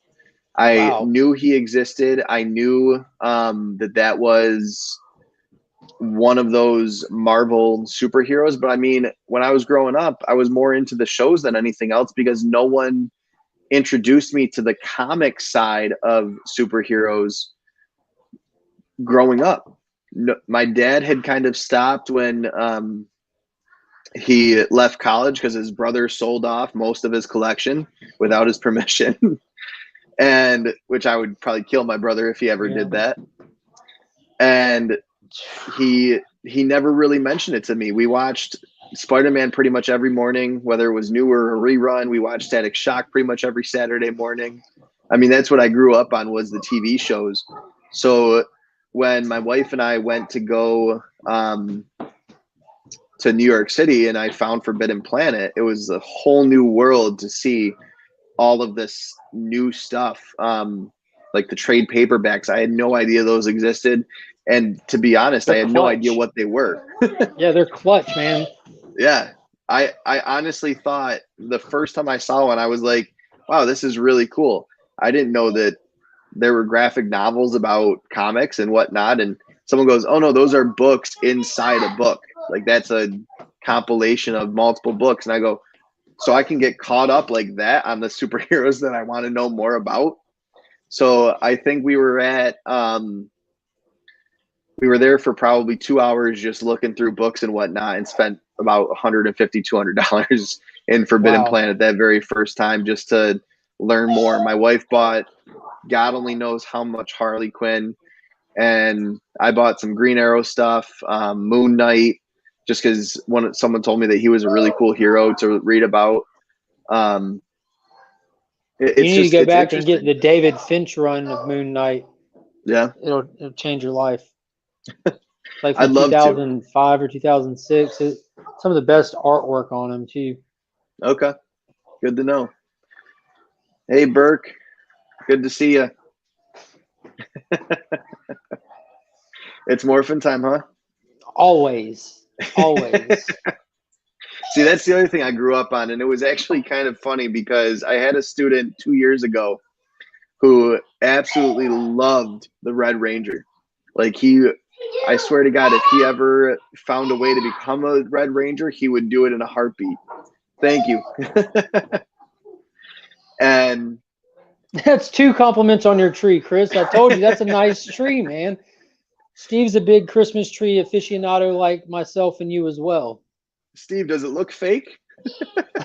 A: I
C: Wow.
A: knew he existed. I knew that was one of those Marvel superheroes. But I mean, when I was growing up, I was more into the shows than anything else because no one introduced me to the comic side of superheroes growing up. No, my dad had kind of stopped when he left college because his brother sold off most of his collection without his permission. And which I would probably kill my brother if he ever did that. And he never really mentioned it to me. We watched Spiderman pretty much every morning, whether it was new or a rerun. We watched Static Shock pretty much every Saturday morning. I mean, that's what I grew up on, was the TV shows. So when my wife and I went to go to New York City and I found Forbidden Planet, it was a whole new world to see all of this new stuff. Like the trade paperbacks, I had no idea those existed. And to be honest, I had no idea what they were.
C: Yeah, they're clutch, man.
A: Yeah. I honestly thought the first time I saw one, I was like, wow, this is really cool. I didn't know that there were graphic novels about comics and whatnot. And someone goes, oh no, those are books inside a book. Like that's a compilation of multiple books. And I go, so I can get caught up like that on the superheroes that I want to know more about. So I think we were there for probably 2 hours just looking through books and whatnot, and spent about $150, $200 in Forbidden Planet that very first time just to learn more. My wife bought God only knows how much Harley Quinn, and I bought some Green Arrow stuff, Moon Knight, just because someone told me that he was a really cool hero to read about.
C: You need to go back and get the David Finch run of Moon Knight.
A: Yeah,
C: it'll change your life. Like
A: I'd
C: from
A: love
C: 2005 or 2006. Some of the best artwork on him too.
A: Okay, good to know. Hey Burke, good to see you. It's morphin' time, huh?
C: Always.
A: See, that's the other thing I grew up on, and it was actually kind of funny because I had a student 2 years ago who absolutely loved the Red Ranger. Like I swear to God, if he ever found a way to become a Red Ranger, he would do it in a heartbeat. Thank you. And
C: that's 2 compliments on your tree, Chris. I told you that's a nice tree, man. Steve's a big Christmas tree aficionado like myself and you as well.
A: Steve, does it look fake?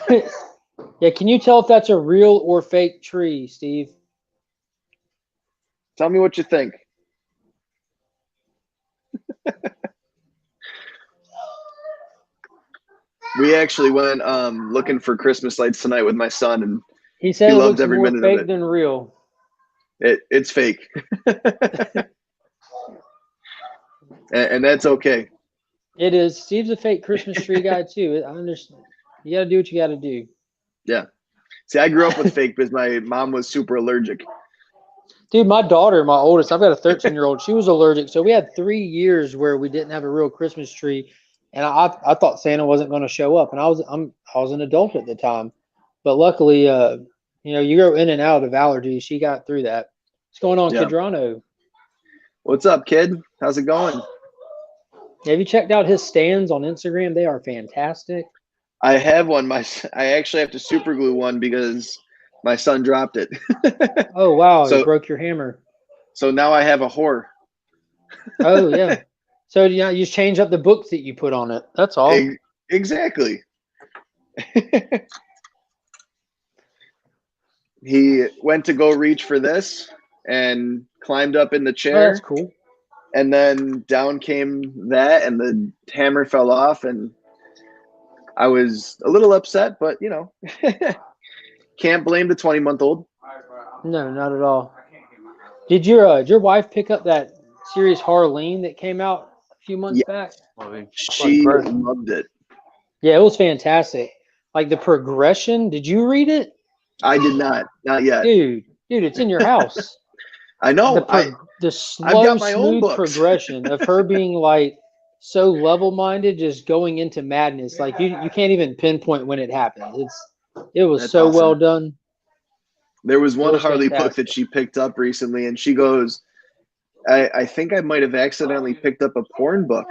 C: Yeah, can you tell if that's a real or fake tree, Steve?
A: Tell me what you think. We actually went looking for Christmas lights tonight with my son, and
C: he said
A: he
C: it
A: loved
C: looks
A: every
C: more
A: minute
C: fake
A: of it.
C: than real.
A: It's fake. And that's okay.
C: It is. Steve's a fake Christmas tree guy too. I understand. You got to do what you got to do.
A: Yeah. See, I grew up with fake because my mom was super allergic.
C: Dude, my daughter, my oldest, I've got a 13-year-old. She was allergic, so we had 3 years where we didn't have a real Christmas tree, and I thought Santa wasn't going to show up, and I was an adult at the time, but luckily, you go in and out of allergies. She got through that. What's going on,
A: Yeah.
C: Kidrano?
A: What's up, kid? How's it going?
C: Have you checked out his stands on Instagram? They are fantastic.
A: I have one. I actually have to super glue one because my son dropped it.
C: Oh wow, you
A: So
C: broke your hammer.
A: so now I have a whore.
C: Oh yeah. So yeah, you just change up the books that you put on it. That's all.
A: Exactly. He went to go reach for this and climbed up in the
C: Oh, that's
A: chair,
C: cool.
A: and then down came that, and the hammer fell off, and I was a little upset, but you know, can't blame the 20-month-old.
C: No, not at all. Did your wife pick up that series Harleen that came out a few months
A: Yeah,
C: back?
A: she loved it.
C: Yeah, it was fantastic. Like the progression. Did you read it?
A: I did not yet.
C: Dude, it's in your house.
A: I know.
C: The
A: I've
C: slow,
A: got my own
C: smooth
A: books.
C: progression of her being like so level-minded, just going into madness. Like you can't even pinpoint when it happened. It was
A: That's
C: so well
A: awesome.
C: done.
A: There was one
C: was
A: Harley book
C: fantastic.
A: that she picked up recently, and she goes, I think I might have accidentally picked up a porn book.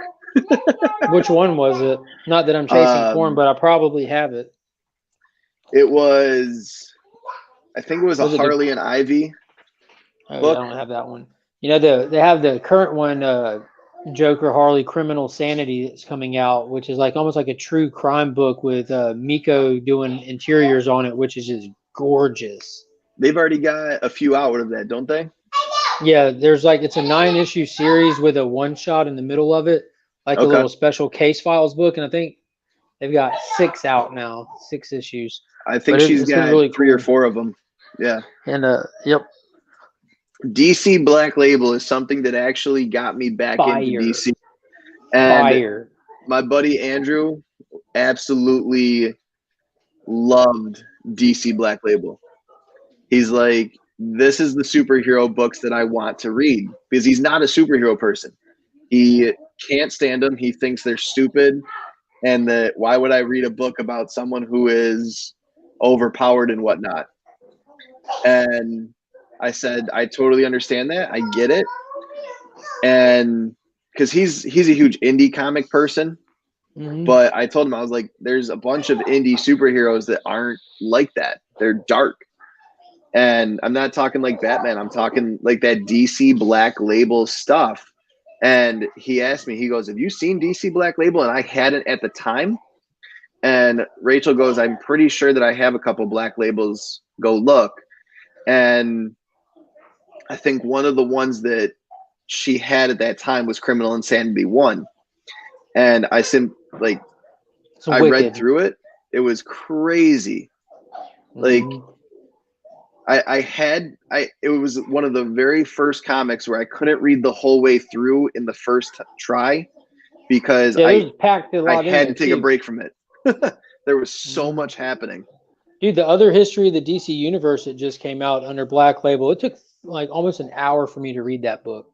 C: Which one was it? Not that I'm chasing porn, but I probably have it.
A: It was, I think it was a
C: Was it the?
A: Harley and Ivy
C: Oh yeah,
A: book.
C: I don't have that one. You know they have the current one, Joker Harley Criminal Sanity that's coming out, which is like almost like a true crime book with Miko doing interiors on it, which is just gorgeous.
A: They've already got a few out of that, don't they?
C: Yeah, there's like it's a 9-issue series with a one shot in the middle of it, like a
A: Okay.
C: little special case files book, and I think they've got 6 out now, 6 issues.
A: I think
C: But
A: she's
C: it's been
A: got
C: really
A: 3 or
C: cool.
A: 4 of them. Yeah.
C: And yep,
A: DC Black Label is something that actually got me back into DC. And
C: fire.
A: my buddy Andrew absolutely loved DC Black Label. He's like, this is the superhero books that I want to read, because he's not a superhero person. He can't stand them. He thinks they're stupid, and that why would I read a book about someone who is overpowered and whatnot? And I said, I totally understand that. I get it. And because he's a huge indie comic person,
C: Mhm.
A: but I told him, I was like, there's a bunch of indie superheroes that aren't like that. They're dark. And I'm not talking like Batman. I'm talking like that DC Black Label stuff. And he asked me, he goes, have you seen DC Black Label? And I hadn't at the time. And Rachel goes, I'm pretty sure that I have a couple Black Labels. Go look. And I think one of the ones that she had at that time was Criminal Insanity 1. And I I read through it. It was crazy. Like, it was one of the very first comics where I couldn't read the whole way through in the first try because I had to take a break from it. There was so much happening.
C: Dude, the other history of the DC universe that just came out under Black Label, it took like almost an hour for me to read that book.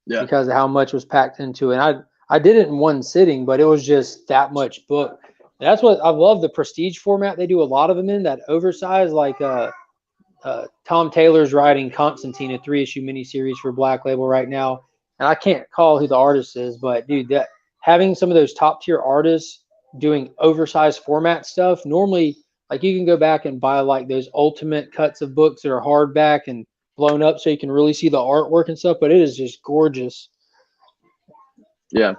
A: Yeah.
C: Because of how much was packed into it. And I did it in one sitting, but it was just that much book. And that's what I love, the prestige format. They do a lot of them in that oversized, like Tom Taylor's writing Constantine, a 3-issue miniseries for Black Label right now. And I can't call who the artist is, but dude, that having some of those top tier artists doing oversized format stuff, normally like you can go back and buy like those ultimate cuts of books that are hardback and blown up so you can really see the artwork and stuff, but it is just gorgeous.
A: Yeah.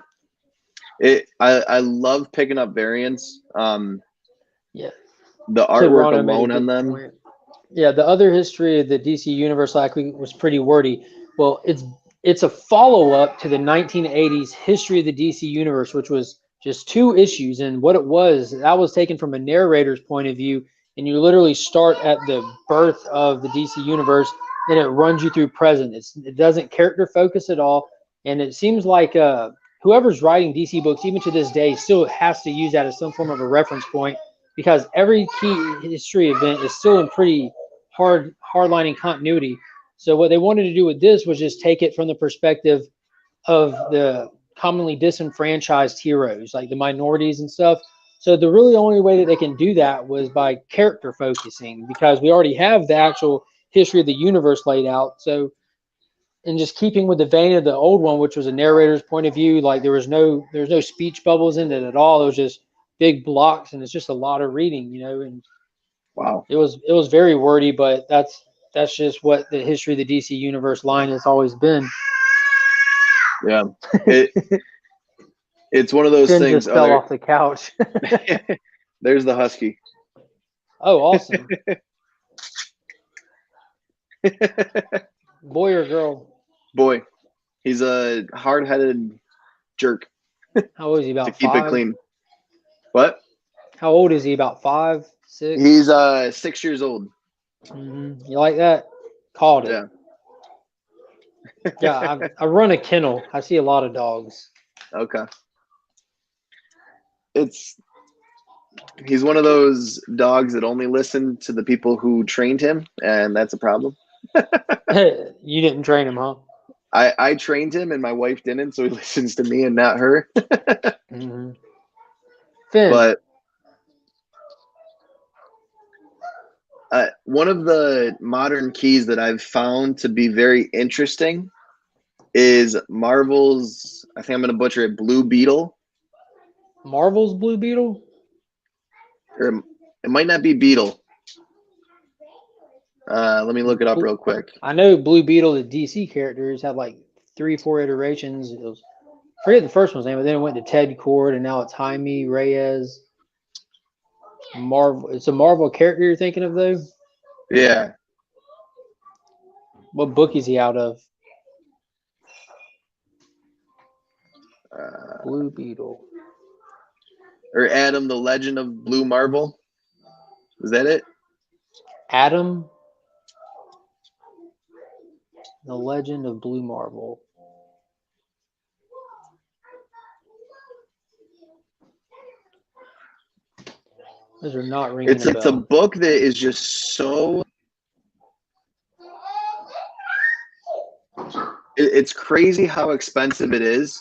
A: I love picking up variants.
C: Yeah.
A: The artwork alone on them.
C: Point. Yeah, the other history of the DC universe likely was pretty wordy. Well, it's a follow-up to the 1980s history of the DC universe, which was just 2 issues. And what it was, that was taken from a narrator's point of view, and you literally start at the birth of the DC universe, and it runs you through present. It doesn't character focus at all, and it seems like whoever's writing DC books, even to this day, still has to use that as some form of a reference point, because every key history event is still in pretty hardlining continuity. So what they wanted to do with this was just take it from the perspective of the commonly disenfranchised heroes, like the minorities and stuff. So the really only way that they can do that was by character focusing, because we already have the actual history of the universe laid out. So, and just keeping with the vein of the old one, which was a narrator's point of view, like there's no speech bubbles in it at all. It was just big blocks, and it's just a lot of reading, you know. And
A: Wow.
C: it was very wordy, but that's just what the history of the DC Universe line has always been.
A: Yeah. It's one of those
C: Finn
A: things.
C: just fell off the couch.
A: There's the husky.
C: Oh, awesome. Boy or girl?
A: Boy, he's a hard-headed jerk
C: How old is he?
A: to
C: About
A: keep
C: 5?
A: it clean. What?
C: How old is he? About 5, 6?
A: He's 6 years old.
C: You like that? Called it. Yeah, I run a kennel. I see a lot of dogs.
A: Okay. He's one of those dogs that only listen to the people who trained him, and that's a problem.
C: You didn't train him, huh?
A: I trained him, and my wife didn't, so he listens to me and not her.
C: Mm-hmm. Finn.
A: But one of the modern keys that I've found to be very interesting is Marvel's, I think I'm going to butcher it, Blue Beetle.
C: Marvel's Blue Beetle?
A: Or it might not be Beetle. Let me look it up real quick.
C: I know Blue Beetle, the DC characters, had like 3, 4 iterations. It was, I forget the first one's name, but then it went to Ted Cord, and now it's Jaime Reyes. Marvel. It's a Marvel character you're thinking of, though?
A: Yeah.
C: What book is he out of? Blue Beetle.
A: Or Adam, the Legend of Blue Marvel. Is that it?
C: Adam, the Legend of Blue Marvel. Those are not ringing a bell.
A: It's a book that is just so... It's crazy how expensive it is.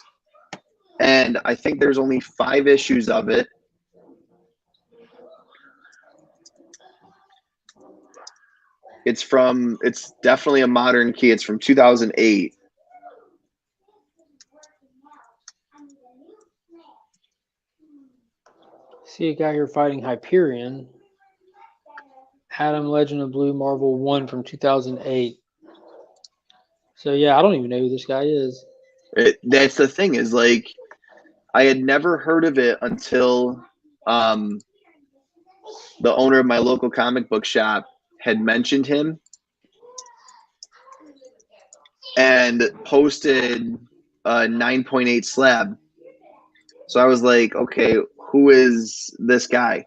A: And I think there's only 5 issues of it. It's definitely a modern key. It's from 2008.
C: See a guy here fighting Hyperion. Adam, Legend of Blue Marvel 1 from 2008. So yeah, I don't even know who this guy is.
A: That's the thing, is like, I had never heard of it until the owner of my local comic book shop had mentioned him and posted a 9.8 slab. So I was like, okay, who is this guy?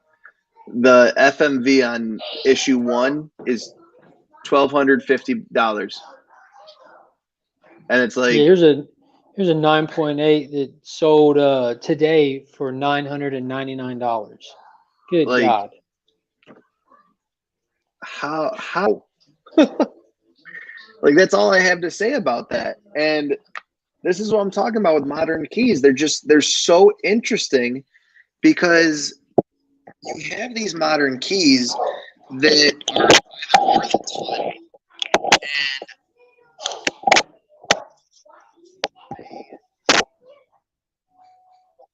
A: The FMV on issue 1 is $1,250. And it's like,
C: Yeah, here's a 9.8 that sold today for $999. Good
A: like,
C: God.
A: how like, that's all I have to say about that. And this is what I'm talking about with modern keys. They're so interesting because you have these modern keys that are worth and a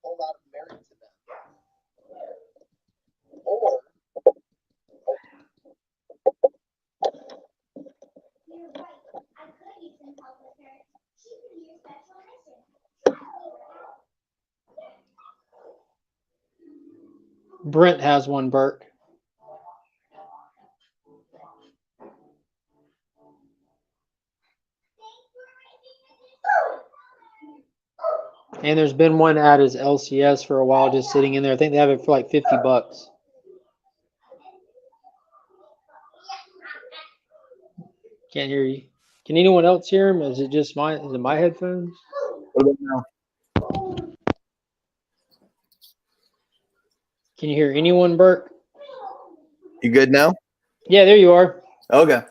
A: whole lot of merit to them. Or
C: Brent has one, Bert. And there's been one at his LCS for a while, just sitting in there. I think they have it for like $50. Can't hear you. Can anyone else hear him? Is it just my headphones? Can you hear anyone, Bert?
A: you good now?
C: Yeah, there you are.
A: Okay.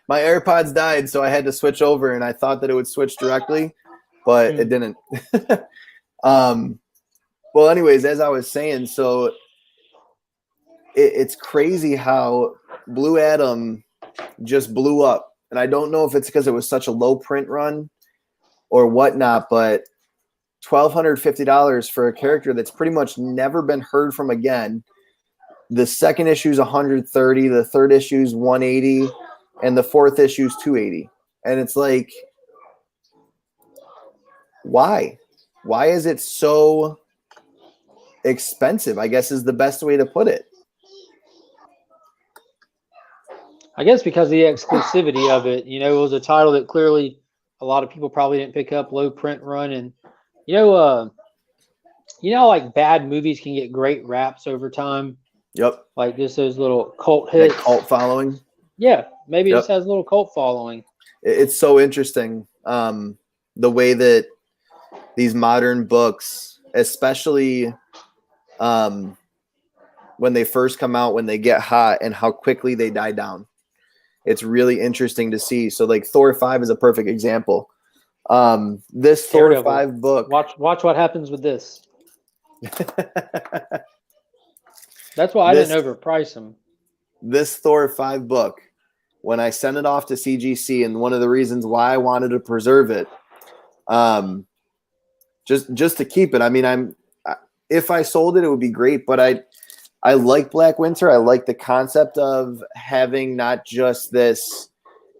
A: My AirPods died, so I had to switch over, and I thought that it would switch directly, but it didn't. Well, anyways, as I was saying, so it's crazy how Blue Adam just blew up. And I don't know if it's because it was such a low print run or whatnot, but
D: $1,250 for a character that's pretty much never been heard from again. The second issue is 130, the third issue is 180, and the fourth issue is 280. And it's like, why? Why is it so expensive? I guess is the best way to put it.
C: I guess because of the exclusivity of it, you know, it was a title that clearly a lot of people probably didn't pick up, low print run, and you know, like bad movies can get great raps over time.
D: Yep.
C: Like just those little cult hits.
D: That cult following.
C: Yeah, maybe it
D: Yep.
C: just has a little cult following.
D: It's so interesting, the way that these modern books, especially when they first come out, when they get hot, and how quickly they die down. It's really interesting to see. So like Thor 5 is a perfect example. This Thor
C: Daredevil.
D: 5 book.
C: Watch what happens with this. That's why I didn't overprice them.
D: This Thor 5 book, when I sent it off to CGC, and one of the reasons why I wanted to preserve it, just to keep it. I mean, if I sold it, it would be great, but I like Black Winter. I like the concept of having not just this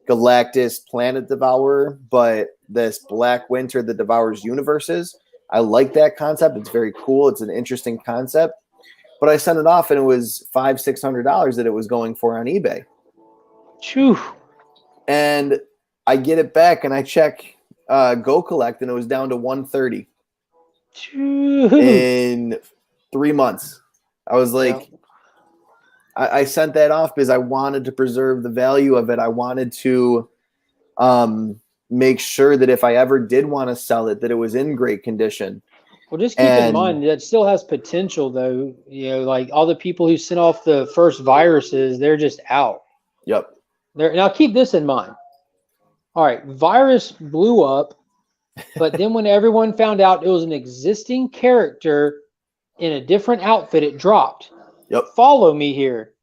D: Galactus planet devourer, but this Black Winter that devours universes. I like that concept. It's very cool. It's an interesting concept. But I sent it off, and it was $500-$600 that it was going for on eBay.
C: Phew.
D: And I get it back, and I check Go Collect, and it was down to $130 in 3 months. I was like, I sent that off because I wanted to preserve the value of it. I wanted to make sure that if I ever did want to sell it, that it was in great condition.
C: Well, just keep in mind that still has potential, though. You know, like all the people who sent off the first viruses, they're just out.
D: Yep.
C: Now keep this in mind. All right, virus blew up, but then when everyone found out it was an existing character in a different outfit, it dropped.
D: Yep.
C: Follow me here.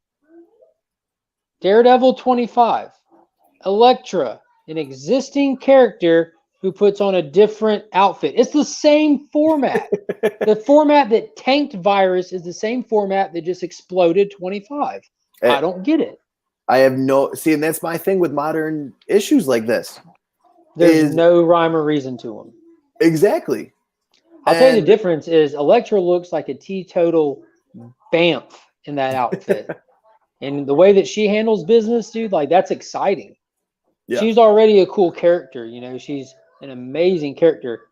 C: Daredevil 25, Elektra, an existing character who puts on a different outfit. It's the same format. The format that tanked virus is the same format that just exploded 25. I don't get it.
D: I have and that's my thing with modern issues like this.
C: There's no rhyme or reason to them.
D: Exactly.
C: I'll tell you the difference is Elektra looks like a teetotal bamf in that outfit. And the way that she handles business, dude, like that's exciting. Yeah. She's already a cool character, you know, she's an amazing character.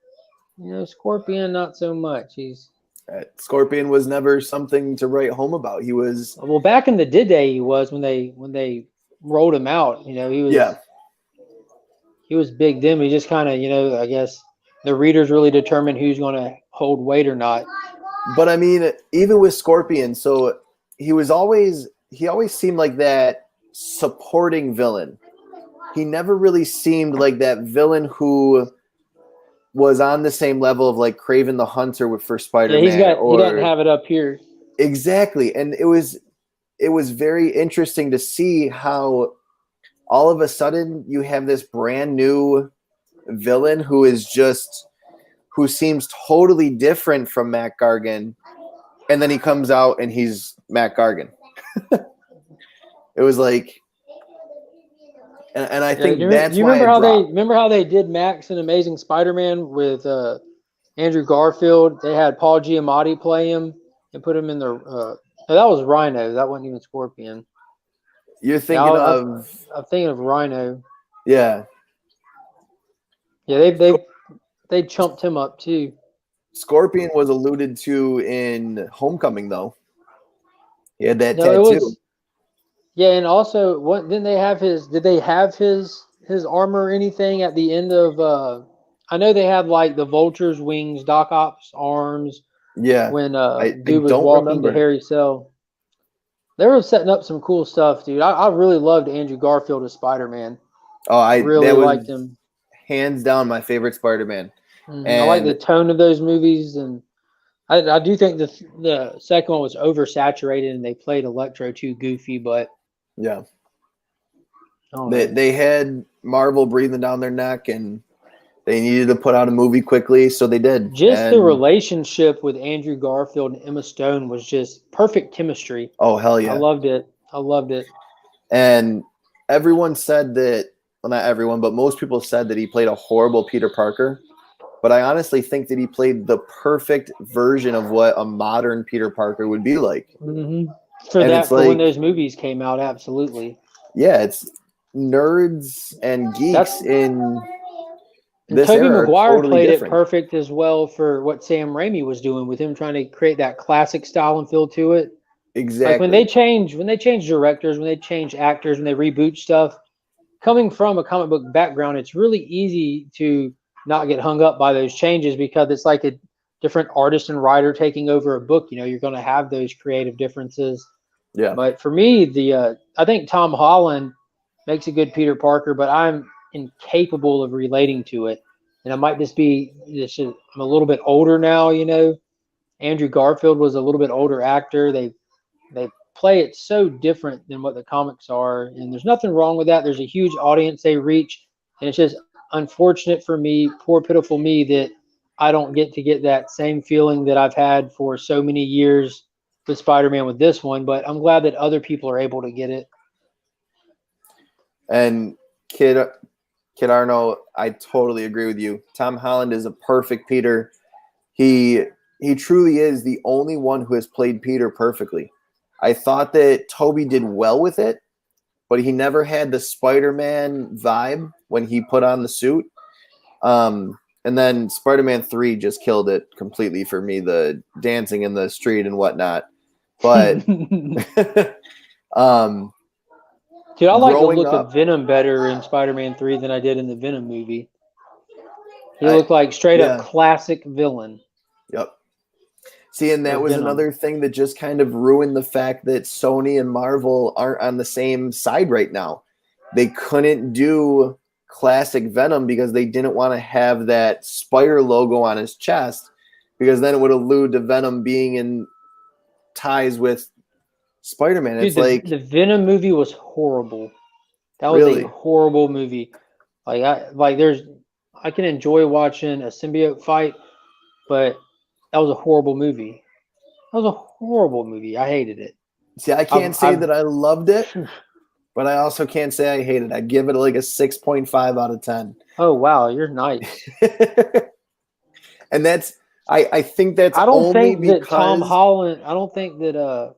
C: You know, Scorpion, not so much.
D: Scorpion was never something to write home about. He was
C: back in the day he was when they rolled him out, you know, he was big then. He just kind of, you know, I guess the readers really determine who's going to hold weight or not.
D: But I mean, even with Scorpion, so he always seemed like that supporting villain. He never really seemed like that villain who was on the same level of like Kraven the Hunter for Spider-Man.
C: Yeah, he doesn't have it up here.
D: Exactly. And it was very interesting to see how all of a sudden you have this brand new villain who seems totally different from Matt Gargan. And then he comes out and he's Matt Gargan. It was like, and I think that's why
C: remember how they did Max in Amazing Spider-Man with Andrew Garfield? They had Paul Giamatti play him and put him in the no, that was Rhino. That wasn't even Scorpion.
D: You're thinking I'm
C: thinking of Rhino.
D: Yeah.
C: Yeah, they chumped him up too.
D: Scorpion was alluded to in Homecoming though. He had that tattoo.
C: Yeah, and also, did they have his armor or anything at the end of? I know they had like the Vulture's wings, Doc Ock's arms.
D: Yeah.
C: When dude was walking to Harry's cell, they were setting up some cool stuff, dude. I really loved Andrew Garfield as Spider-Man.
D: Oh, I
C: really liked him.
D: Hands down, my favorite Spider-Man.
C: Mm-hmm. And I like the tone of those movies, and I do think the second one was oversaturated, and they played Electro too goofy, but.
D: Yeah. They had Marvel breathing down their neck, and They needed to put out a movie quickly, so they did.
C: Just the
D: And-
C: relationship with Andrew Garfield and Emma Stone was just perfect chemistry.
D: Oh, hell
C: I
D: yeah.
C: loved it. I loved it.
D: And everyone said that, well, not everyone, but most people said that he played a horrible Peter Parker. But I honestly think that he played the perfect version of what a modern Peter Parker would be like.
C: Mm-hmm.
D: And
C: For when
D: like,
C: those movies came out, absolutely.
D: yeah, it's nerds and geeks in
C: And
D: this
C: Tobey
D: era are
C: Maguire
D: totally
C: played
D: different.
C: it perfect as well for what Sam Raimi was doing with him, trying to create that classic style and feel to it.
D: Exactly.
C: Like when they change directors, when they change actors, when they reboot stuff, coming from a comic book background, it's really easy to not get hung up by those changes because it's like a different artist and writer taking over a book. You know, you're going to have those creative differences.
D: Yeah.
C: But for me, I think Tom Holland makes a good Peter Parker, but I'm incapable of relating to it. And I might just be I'm a little bit older now, you know. Andrew Garfield was a little bit older actor. They play it so different than what the comics are, and there's nothing wrong with that. There's a huge audience they reach, and it's just unfortunate for me, poor pitiful me, that I don't get to get that same feeling that I've had for so many years with Spider-Man with this one. But I'm glad that other people are able to get it.
D: And Kid Arno, I totally agree with you. Tom Holland is a perfect Peter. He truly is the only one who has played Peter perfectly. I thought that Toby did well with it, but he never had the Spider-Man vibe when he put on the suit. And then Spider-Man 3 just killed it completely for me, the dancing in the street and whatnot. But
C: Dude, I like the
D: growing
C: look
D: up-
C: of Venom better in Spider-Man 3 than I did in the Venom movie. He
D: I-
C: looked like straight
D: yeah.
C: up classic villain.
D: Yep. See, and that
C: Or
D: was
C: Venom.
D: another thing that just kind of ruined the fact that Sony and Marvel aren't on the same side right now. They couldn't do classic Venom because they didn't want to have that spider logo on his chest, because then it would allude to Venom being in ties with Spider-Man.
C: Dude,
D: It's like,
C: the Venom movie was horrible. That was
D: Really?
C: a horrible movie. I can enjoy watching a symbiote fight, but that was a horrible movie. That was a horrible movie. I hated it.
D: see, I can't say
C: I've-
D: that I loved it, but I also can't say I hated it. I'd give it like a 6.5 out of 10.
C: Oh wow, you're nice.
D: And I think that's
C: I don't
D: only
C: think that
D: because
C: Tom Holland. I don't think that.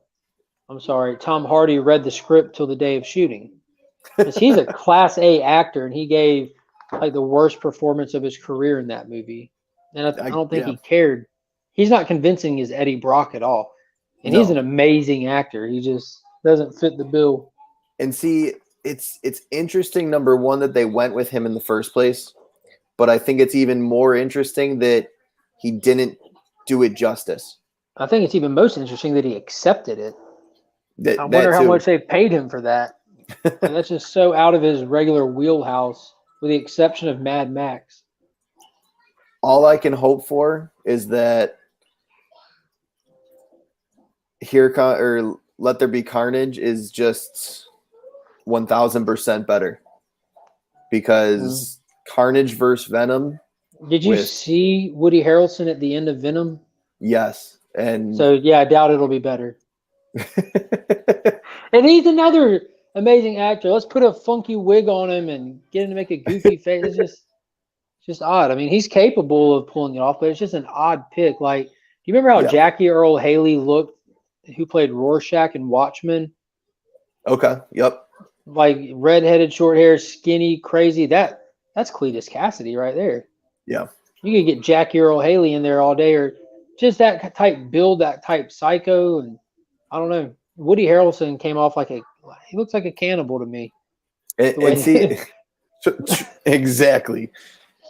C: I'm sorry, Tom Hardy read the script till the day of shooting, because he's a Class A actor, and he gave like the worst performance of his career in that movie. And I don't think
D: yeah.
C: he cared. He's not convincing as Eddie Brock at all, and he's
D: No.
C: an amazing actor. He just doesn't fit the bill.
D: And see, it's interesting, number one, that they went with him in the first place, but I think it's even more interesting that he didn't do it justice.
C: I think it's even most interesting that he accepted it.
D: That,
C: I wonder
D: that
C: how
D: too.
C: much they paid him for that. And that's just so out of his regular wheelhouse, with the exception of Mad Max.
D: All I can hope for is that Let There Be Carnage is just 1000% better, because Carnage versus Venom,
C: Did you
D: with-
C: see Woody Harrelson at the end of Venom?
D: yes, and
C: So yeah, I doubt it'll be better. And he's another amazing actor. Let's put a funky wig on him and get him to make a goofy face. It's just odd. I mean, he's capable of pulling it off, but it's just an odd pick. Like, do you remember how
D: Yeah.
C: Jackie Earle Haley looked, who played Rorschach in Watchmen?
D: okay, yep,
C: Like redheaded, short hair, skinny, crazy. That's Cletus Cassidy right there.
D: yeah.
C: You could get Jackie Earle Haley in there all day, or just that type build, that type psycho, and I don't know. Woody Harrelson came off he looks like a cannibal to me.
D: And see, exactly.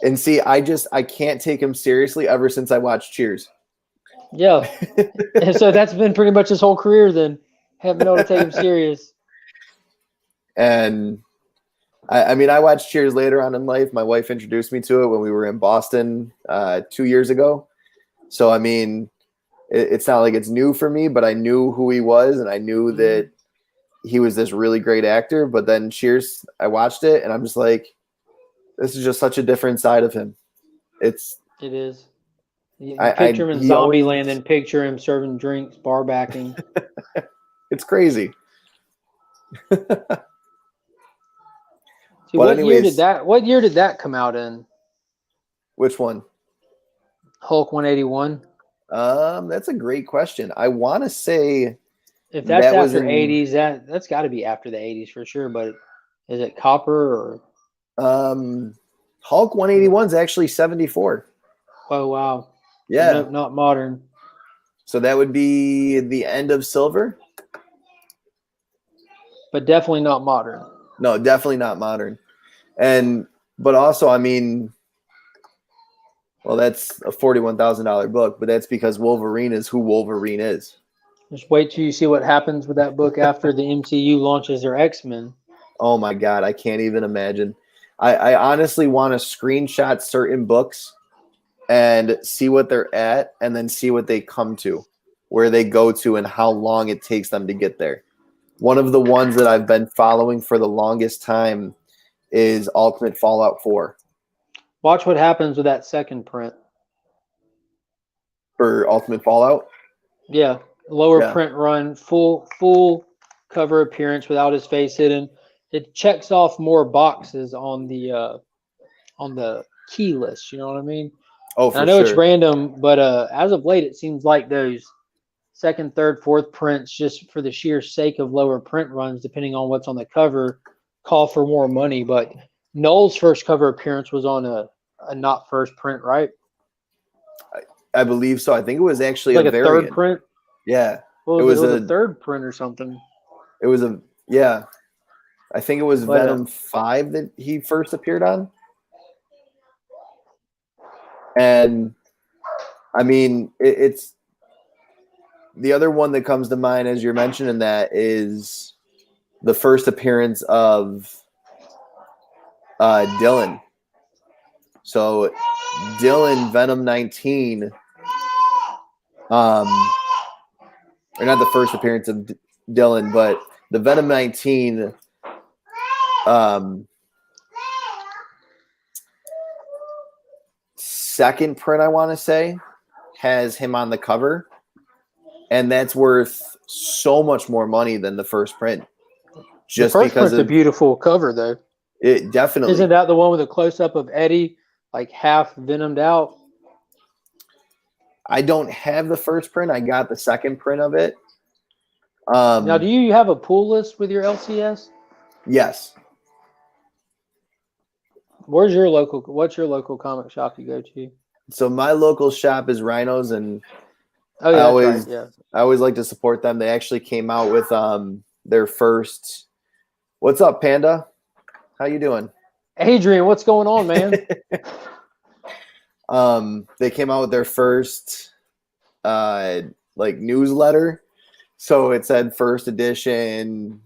D: And see, I can't take him seriously ever since I watched Cheers.
C: Yeah. And so that's been pretty much his whole career then. Haven't been able to take him serious.
D: And I mean, I watched Cheers later on in life. My wife introduced me to it when we were in Boston 2 years ago. So, I mean, it's not like it's new for me, but I knew who he was, and I knew that he was this really great actor. But then Cheers, I watched it, and I'm just like, this is just such a different side of him. It's
C: It is. You
D: I
C: picture him in
D: he always
C: Zombieland and picture him serving drinks, bar backing.
D: it's crazy.
C: See,
D: But
C: what year did
D: anyways,
C: that come out in?
D: which one?
C: Hulk 181.
D: That's a great question. I want to say
C: If that's
D: that was
C: after
D: in
C: 80s, that's got to be after the 80s for sure. But is it Copper or?
D: Hulk 181 is actually 74.
C: Oh wow.
D: Yeah.
C: Nope, not modern.
D: So that would be the end of Silver?
C: But definitely not modern.
D: No, definitely not modern. But also, I mean, well, that's a $41,000 book, but that's because Wolverine is who Wolverine is.
C: Just wait till you see what happens with that book after the MCU launches their X-Men.
D: Oh my God, I can't even imagine. I honestly want to screenshot certain books and see what they're at and then see what they come to, where they go to and how long it takes them to get there. One of the ones that I've been following for the longest time is Ultimate Fallout 4.
C: Watch what happens with that second print.
D: For Ultimate Fallout?
C: Yeah, lower
D: Yeah.
C: print run, full cover appearance without his face hidden. It checks off more boxes on the key list. You know what I mean?
D: Oh,
C: And
D: for
C: I know it's
D: sure.
C: random, but as of late, it seems like those second, third, fourth prints, just for the sheer sake of lower print runs, depending on what's on the cover, call for more money. But Noel's first cover appearance was on a not first print, right?
D: I believe so. I think it was actually
C: Like
D: a
C: a
D: variant.
C: third print.
D: Yeah.
C: Well,
D: It
C: it
D: was
C: was
D: a
C: a third print or something.
D: It was yeah. I think it was
C: But,
D: Venom 5 that he first appeared on. And I mean, it's the other one that comes to mind as you're mentioning that is the first appearance of Dylan. So Dylan Venom 19 or not the first appearance of Dylan, but the Venom 19 second print, I want to say, has him on the cover, and that's worth so much more money than the first print. Just
C: the first
D: because
C: print's a beautiful cover, though.
D: It definitely
C: Isn't that the one with a close up of Eddie, like half venomed out?
D: I don't have the first print. I got the second print of it.
C: Now, do you have a pull list with your LCS?
D: Yes.
C: What's your local comic shop you go to?
D: So my local shop is Rhinos, and
C: Oh, yeah,
D: I always,
C: that's right. Yeah.
D: I always like to support them. They actually came out with their first. What's up, Panda? How you doing?
C: Adrian, what's going on, man?
D: They came out with their first newsletter. So it said first edition.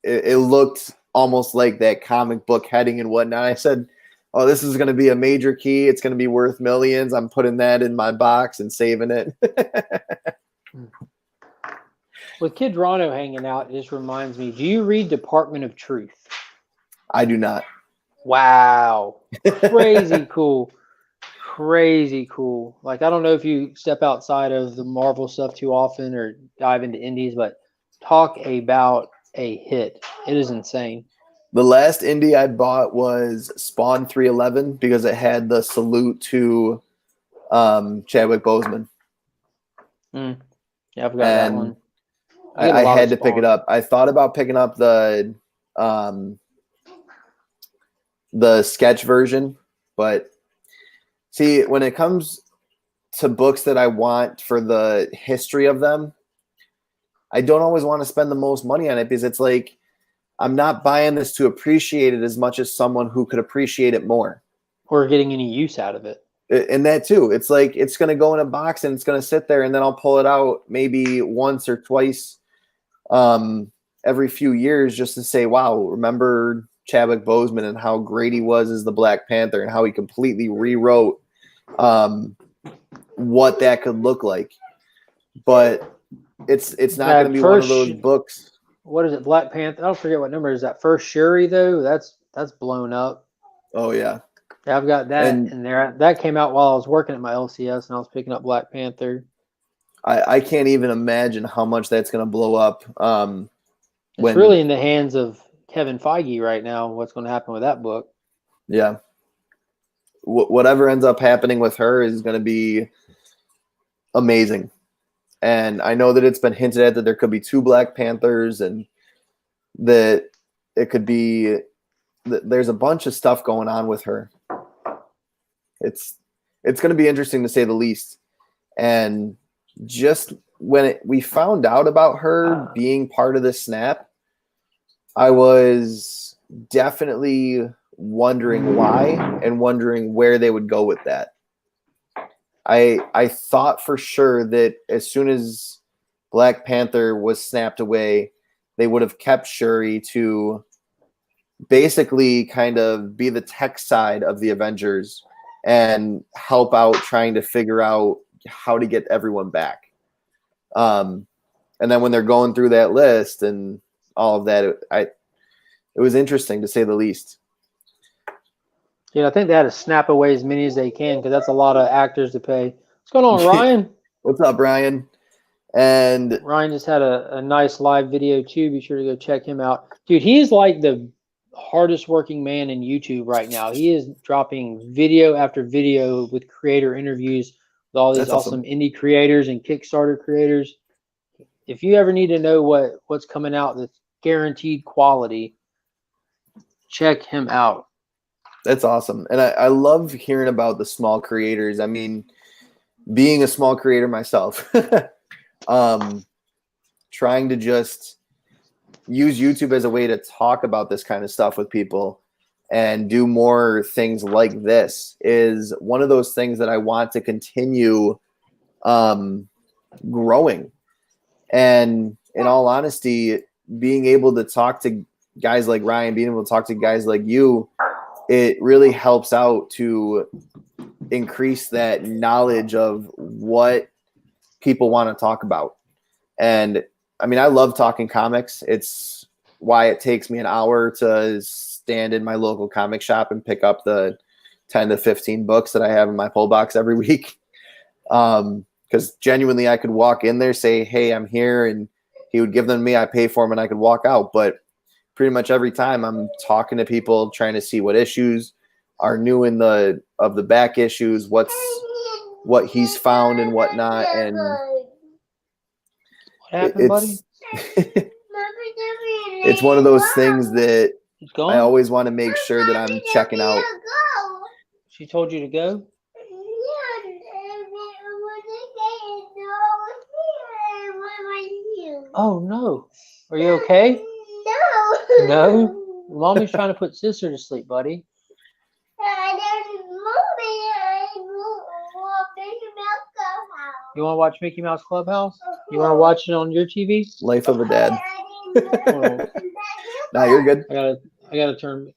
D: It looked almost like that comic book heading and whatnot. I said, oh, this is going to be a major key. It's going to be worth millions. I'm putting that in my box and saving it.
C: With Kid Rano hanging out, it just reminds me, do you read Department of Truth?
D: I do not.
C: Wow. Crazy cool. Crazy cool. Like, I don't know if you step outside of the Marvel stuff too often or dive into indies, but talk about a hit. It is insane.
D: The last indie I bought was Spawn 311 because it had the salute to Chadwick Boseman.
C: Yeah, I forgot that one.
D: I had to pick it up. I thought about picking up the sketch version, but see, when it comes to books that I want for the history of them, I don't always want to spend the most money on it because it's like I'm not buying this to appreciate it as much as someone who could appreciate it more.
C: Or getting any use out of it.
D: And that too. It's like it's going to go in a box and it's going to sit there, and then I'll pull it out maybe once or twice every few years just to say, wow, remember Chadwick Boseman and how great he was as the Black Panther and how he completely rewrote what that could look like. But it's not going to be one of those books.
C: What is it, Black Panther? I don't forget what number is that. First Shuri though. That's blown up.
D: Oh yeah.
C: Yeah, I've got that
D: And-
C: in there. That came out while I was working at my LCS, and I was picking up Black Panther.
D: I can't even imagine how much that's going to blow up.
C: It's really in the hands of Kevin Feige right now. What's going to happen with that book?
D: Yeah. Whatever ends up happening with her is going to be amazing. And I know that it's been hinted at that there could be 2 Black Panthers, and that it could be there's a bunch of stuff going on with her. It's going to be interesting to say the least. And just when we found out about her being part of the snap, I was definitely wondering why and wondering where they would go with that. I thought for sure that as soon as Black Panther was snapped away, they would have kept Shuri to basically kind of be the tech side of the Avengers and help out trying to figure out how to get everyone back. And then when they're going through that list and all of that, it was interesting to say the least.
C: Yeah, I think they had to snap away as many as they can because that's a lot of actors to pay. What's going on, Ryan?
D: What's up, Ryan? And
C: Ryan just had a nice live video too. Be sure to go check him out. Dude, he is like the hardest working man in YouTube right now. He is dropping video after video with creator interviews with all these
D: That's awesome.
C: indie creators and Kickstarter creators. If you ever need to know what's coming out that's guaranteed quality, check him out.
D: That's awesome. And I love hearing about the small creators. I mean, being a small creator myself, trying to just use YouTube as a way to talk about this kind of stuff with people and do more things like this is one of those things that I want to continue growing. And in all honesty, being able to talk to guys like Ryan, being able to talk to guys like you, it really helps out to increase that knowledge of what people want to talk about. And I mean, I love talking comics. It's why it takes me an hour to stand in my local comic shop and pick up the 10 to 15 books that I have in my pull box every week. Because genuinely I could walk in there, say, hey, I'm here, and he would give them to me, I pay for them, and I could walk out. But pretty much every time I'm talking to people, trying to see what issues are new in the back issues, what he's found and whatnot. And
C: What happened, buddy?
D: It's one of those things that
C: He's gone?
D: I always want to make sure that I'm checking out.
C: She told you to go? Oh, no. Are you okay? No? Mommy's trying to put sister to sleep, buddy. You want to watch Mickey Mouse Clubhouse? You want to watch it on your TV?
D: Life of a dad.
C: Oh,
D: No, you're good.
C: I gotta turn.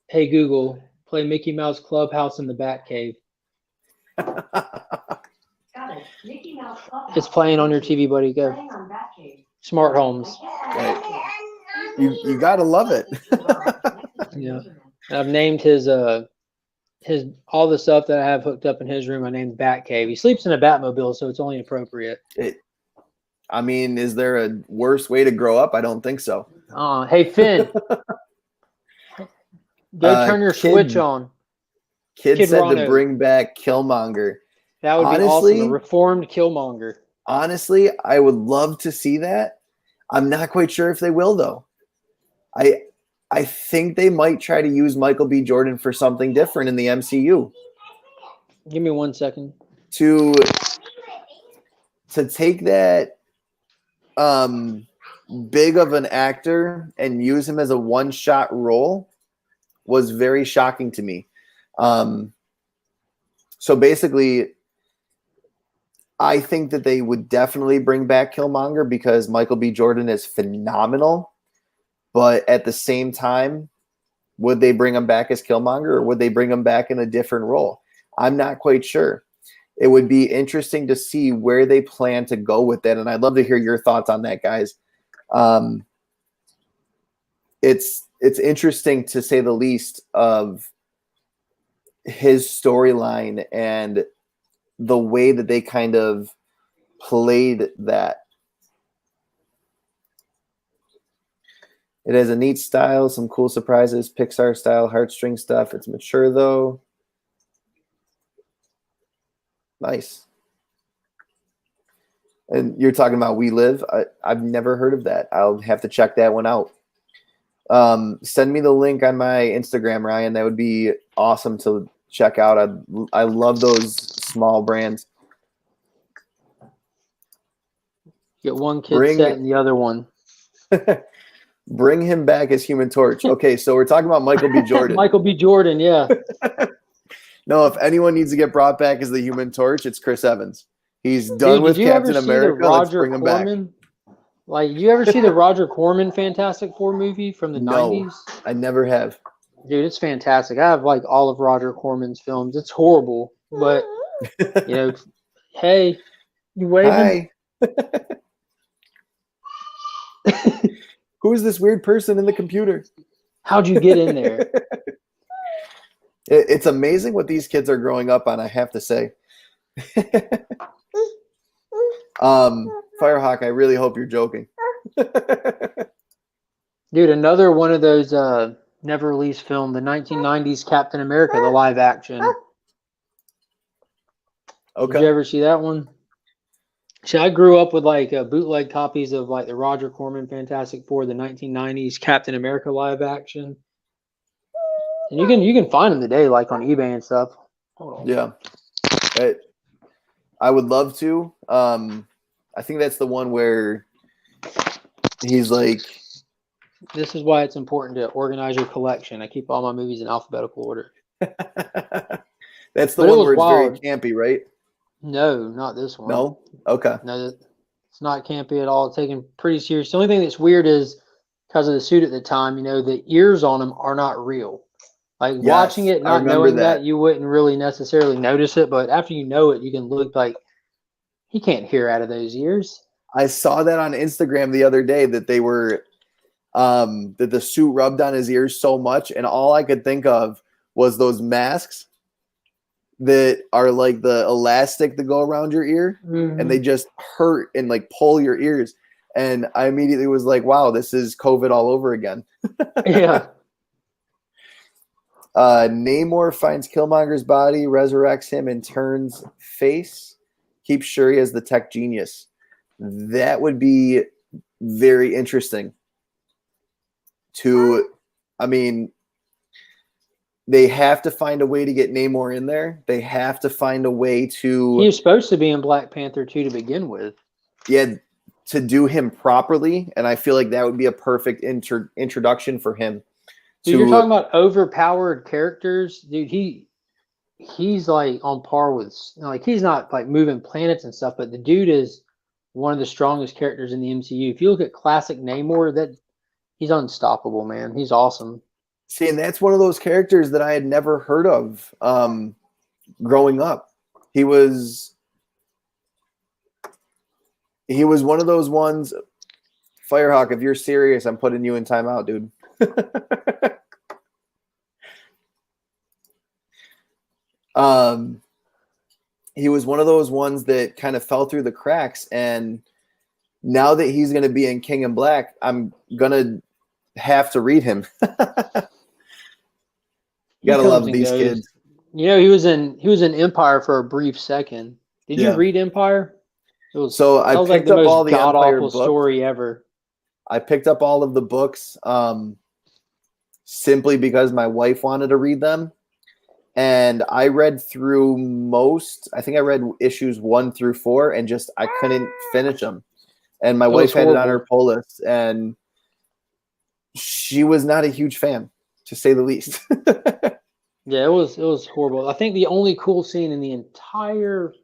C: Hey Google, play Mickey Mouse Clubhouse in the Batcave. It's playing on your TV, buddy. Go. Smart homes.
D: You gotta love it.
C: Yeah. And I've named his all the stuff that I have hooked up in his room. I named Batcave. He sleeps in a Batmobile, so it's only appropriate.
D: I mean, is there a worse way to grow up? I don't think so.
C: Hey Finn, go turn your switch on.
D: Kid said
C: Rano.
D: to bring back Killmonger.
C: That would be awesome. A reformed Killmonger.
D: Honestly, I would love to see that. I'm not quite sure if they will, though. I think they might try to use Michael B. Jordan for something different in the MCU.
C: Give me 1 second.
D: To take that big of an actor and use him as a one-shot role was very shocking to me. So basically, I think that they would definitely bring back Killmonger because Michael B. Jordan is phenomenal. But at the same time, would they bring him back as Killmonger, or would they bring him back in a different role? I'm not quite sure. It would be interesting to see where they plan to go with that. And I'd love to hear your thoughts on that, guys. It's interesting to say the least of his storyline and the way that they kind of played that. It has a neat style, some cool surprises, Pixar style, heartstring stuff. It's mature though. Nice. And you're talking about We Live? I've never heard of that. I'll have to check that one out. Send me the link on my Instagram, Ryan. That would be awesome to check out. I love those small brands.
C: Get one kid set and the other one.
D: Bring him back as Human Torch. Okay, so we're talking about Michael B. Jordan.
C: Michael B. Jordan, yeah.
D: No, if anyone needs to get brought back as the Human Torch, it's Chris Evans. He's done with Captain America. Let's bring him back.
C: Like, you ever see the Roger Corman Fantastic Four movie from the 90s?
D: I never have.
C: Dude, it's fantastic. I have like all of Roger Corman's films. It's horrible, but you know, hey, you waving?
D: Hi. Who is this weird person in the computer?
C: How'd you get in there?
D: It's amazing what these kids are growing up on, I have to say. Firehawk, I really hope you're joking.
C: Dude, another one of those never released film, the 1990s Captain America, the live action.
D: Okay.
C: Did you ever see that one? See, I grew up with like bootleg copies of like the Roger Corman Fantastic Four, the 1990s Captain America live action. And you can find them today, like on eBay and stuff. Hold on.
D: Yeah. I would love to. I think that's the one where he's like...
C: This is why it's important to organize your collection. I keep all my movies in alphabetical order.
D: That's the one where it's very campy, right?
C: No, not this one.
D: No? Okay.
C: No, it's not campy at all. It's taken pretty serious. The only thing that's weird is because of the suit at the time, you know, the ears on him are not real. Like watching it, not knowing that, you wouldn't really necessarily notice it. But after you know it, you can look like he can't hear out of those ears.
D: I saw that on Instagram the other day that they were that the suit rubbed on his ears so much, and all I could think of was those masks that are like the elastic that go around your ear, and they just hurt and like pull your ears. And I immediately was like, wow, this is COVID all over again.
C: Yeah.
D: Namor finds Killmonger's body, resurrects him, and turns face. Keeps Shuri as the tech genius. That would be very interesting. I mean, they have to find a way to get Namor in there. They have to find a way to...
C: He was supposed to be in Black Panther 2 to begin with.
D: Yeah, to do him properly, and I feel like that would be a perfect introduction for him.
C: Dude, you're talking about overpowered characters. Dude, he's like on par with... Like, he's not like moving planets and stuff, but the dude is one of the strongest characters in the MCU. If you look at classic Namor, he's unstoppable, man. He's awesome.
D: See, and that's one of those characters that I had never heard of growing up. He was one of those ones. Firehawk, if you're serious, I'm putting you in timeout, dude. He was one of those ones that kind of fell through the cracks, and now that he's going to be in King in Black, I'm going to have to read him. You gotta love these kids.
C: You know, he was in Empire for a brief second. Did you read Empire?
D: I picked up all the Empire books.
C: Story ever.
D: I picked up all of the books simply because my wife wanted to read them, and I read through most. I think I read issues 1 through 4, and I couldn't finish them. And my wife had it on her pull list, and she was not a huge fan, to say the least.
C: Yeah, it was horrible. I think the only cool scene in the entire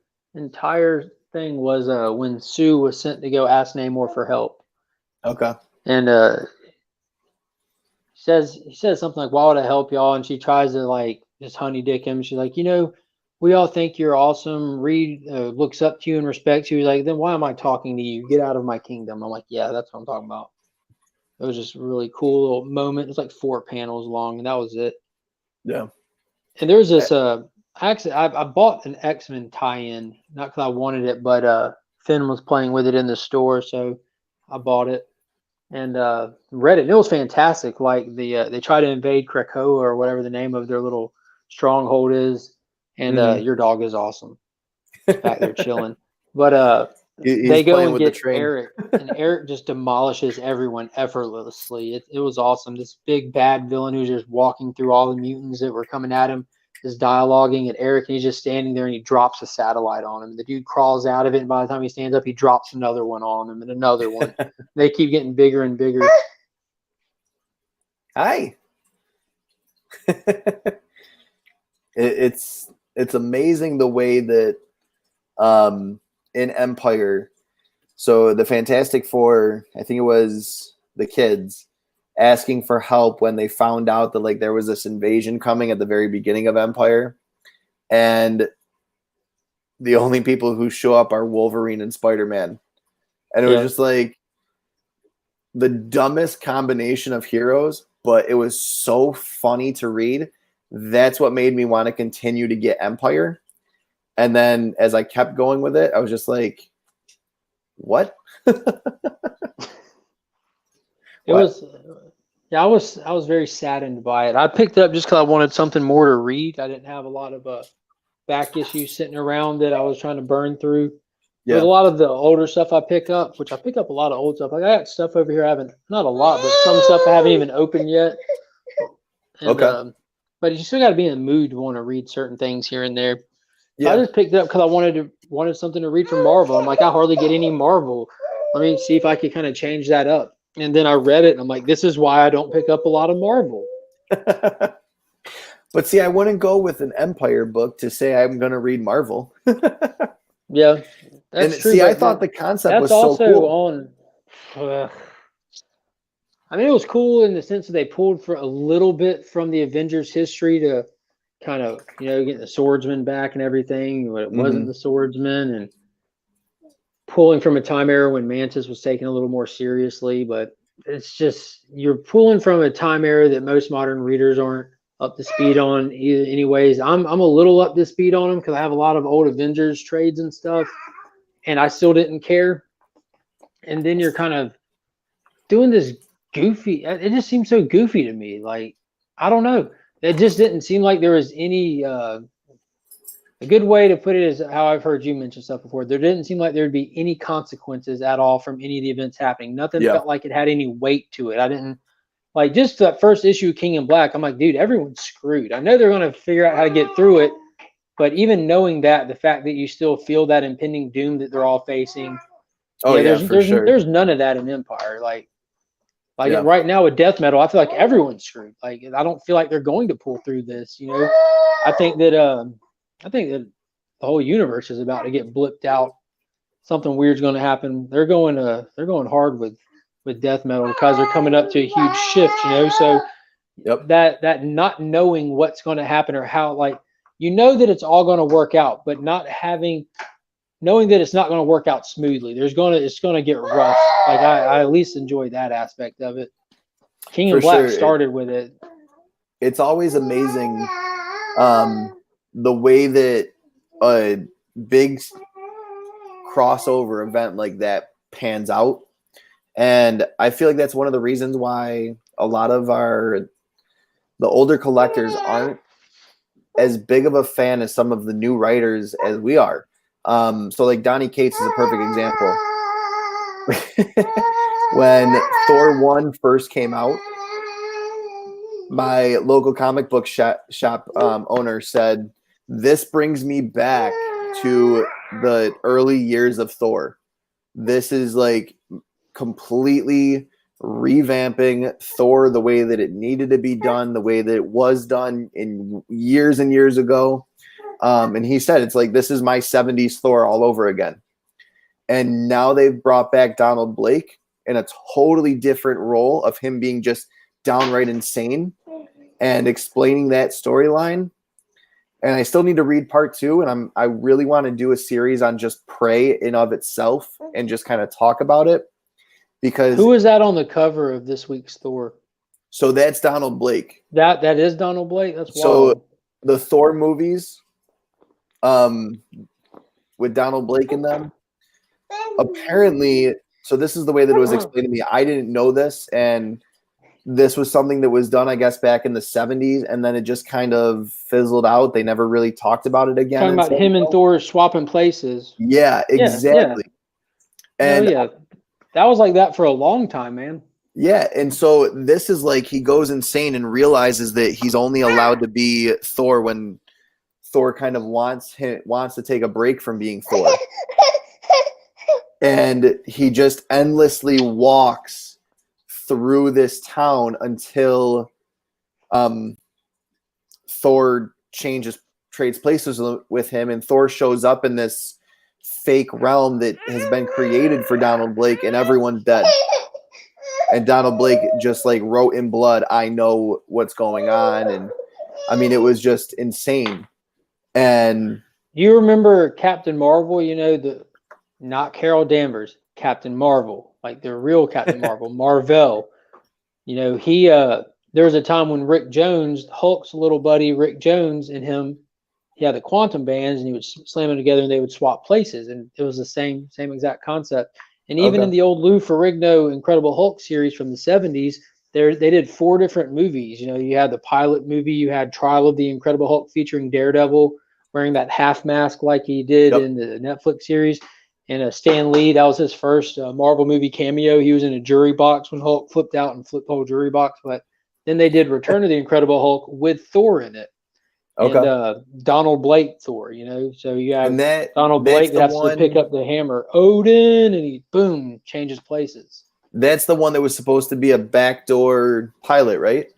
C: thing was when Sue was sent to go ask Namor for help.
D: Okay.
C: And he says something like, "Why would I help y'all?" And she tries to like just honey dick him. She's like, "You know, we all think you're awesome. Reed looks up to you and respects you." He's like, "Then why am I talking to you? Get out of my kingdom." I'm like, "Yeah, that's what I'm talking about." It was just a really cool little moment. It was like 4 panels long, and that was it.
D: Yeah.
C: And there's this actually I bought an X-Men tie-in, not because I wanted it, but Finn was playing with it in the store, so I bought it and read it. And it was fantastic. Like they try to invade Krakoa or whatever the name of their little stronghold is, and your dog is awesome. He's back there chilling. But
D: He's
C: they go
D: playing
C: and
D: with the
C: get
D: train.
C: Eric, and Eric just demolishes everyone effortlessly. It was awesome. This big bad villain who's just walking through all the mutants that were coming at him is dialoguing at Eric, and he's just standing there, and he drops a satellite on him. The dude crawls out of it, and by the time he stands up, he drops another one on him and another one. They keep getting bigger and bigger.
D: Hi. It's amazing the way that in Empire, so the Fantastic Four, I think it was the kids asking for help when they found out that like there was this invasion coming at the very beginning of Empire, and the only people who show up are Wolverine and Spider-Man, and it was just like the dumbest combination of heroes, but it was so funny to read. That's what made me want to continue to get Empire. And then as I kept going with it, I was just like, what?
C: I was very saddened by it. I picked it up just because I wanted something more to read. I didn't have a lot of back issues sitting around that I was trying to burn through.
D: Yeah.
C: There's a lot of the older stuff I pick up, which I pick up a lot of old stuff. Like I got stuff over here I haven't, not a lot, but some stuff I haven't even opened yet. And,
D: Okay.
C: but you still got to be in the mood to want to read certain things here and there.
D: Yeah.
C: I just picked it up because I wanted something to read from Marvel. I'm like, I hardly get any Marvel. Let me see if I could kind of change that up. And then I read it, and I'm like, this is why I don't pick up a lot of Marvel.
D: But see, I wouldn't go with an Empire book to say I'm going to read Marvel.
C: Yeah, that's
D: and
C: true.
D: see, I thought the concept was
C: that's
D: so
C: also
D: cool.
C: on. I mean, it was cool in the sense that they pulled for a little bit from the Avengers history to kind of, getting the swordsman back and everything, but it wasn't the swordsman, and pulling from a time era when Mantis was taken a little more seriously. But it's just, you're pulling from a time era that most modern readers aren't up to speed on either. Anyways, I'm a little up to speed on them because I have a lot of old Avengers trades and stuff, and I still didn't care. And then you're kind of doing this goofy, it just seems so goofy to me. Like, I don't know. It just didn't seem like there was any, a good way to put it is how I've heard you mention stuff before. There didn't seem like there'd be any consequences at all from any of the events happening. Nothing felt like it had any weight to it. I didn't, like, just that first issue of King in Black, I'm like, dude, everyone's screwed. I know they're going to figure out how to get through it, but even knowing that, the fact that you still feel that impending doom that they're all facing, there's none of that in Empire. Like right now with Death Metal, I feel like everyone's screwed. Like, I don't feel like they're going to pull through this. I think that the whole universe is about to get blipped out. Something weird's going to happen. They're going hard with Death Metal because they're coming up to a huge shift. So that not knowing what's going to happen or how, like, that it's all going to work out, but knowing that it's not going to work out smoothly. It's going to get rough. Like, I at least enjoy that aspect of it. King in Black started with it.
D: It's always amazing the way that a big crossover event like that pans out. And I feel like that's one of the reasons why a lot of the older collectors aren't as big of a fan as some of the new writers as we are. So like Donnie Cates is a perfect example. When Thor 1 first came out, my local comic book shop owner said, this brings me back to the early years of Thor. This is like completely revamping Thor the way that it needed to be done, the way that it was done in years and years ago. And he said, it's like, this is my 70s Thor all over again. And now they've brought back Donald Blake in a totally different role of him being just downright insane and explaining that storyline. And I still need to read part 2. And I really want to do a series on just Prey in of itself and just kind of talk about it. Because
C: who is that on the cover of this week's Thor?
D: So that's Donald Blake.
C: That is Donald Blake. That's wild.
D: the Thor movies, with Donald Blake in them, apparently, so this is the way that it was explained to me. I didn't know this, and this was something that was done, I guess, back in the 70s, and then it just kind of fizzled out. They never really talked about it again.
C: Talking about him and Thor swapping places.
D: Yeah, exactly.
C: Yeah.
D: And
C: yeah. That was like that for a long time, man.
D: yeah, and so this is like he goes insane and realizes that he's only allowed to be Thor when Thor kind of wants to take a break from being Thor. And he just endlessly walks through this town until Thor trades places with him, and Thor shows up in this fake realm that has been created for Donald Blake, and everyone's dead. And Donald Blake just like wrote in blood, "I know what's going on." And I mean, it was just insane. And
C: you remember Captain Marvel, not Carol Danvers, Captain Marvel, like the real Captain Marvel, Marvel. There was a time when Rick Jones, Hulk's little buddy, Rick Jones, and him, he had the quantum bands, and he would slam them together, and they would swap places, and it was the same exact concept. And even in the old Lou Ferrigno Incredible Hulk series from the 70s, they did 4 different movies. You had the pilot movie, you had Trial of the Incredible Hulk featuring Daredevil wearing that half mask like he did in the Netflix series. And Stan Lee, that was his first Marvel movie cameo. He was in a jury box when Hulk flipped out and flipped the whole jury box. But then they did Return of the Incredible Hulk with Thor in it.
D: Okay.
C: And Donald Blake Thor, so you have Donald Blake
D: that
C: has to pick up the hammer, Odin, and he boom changes places.
D: That's the one that was supposed to be a backdoor pilot, right?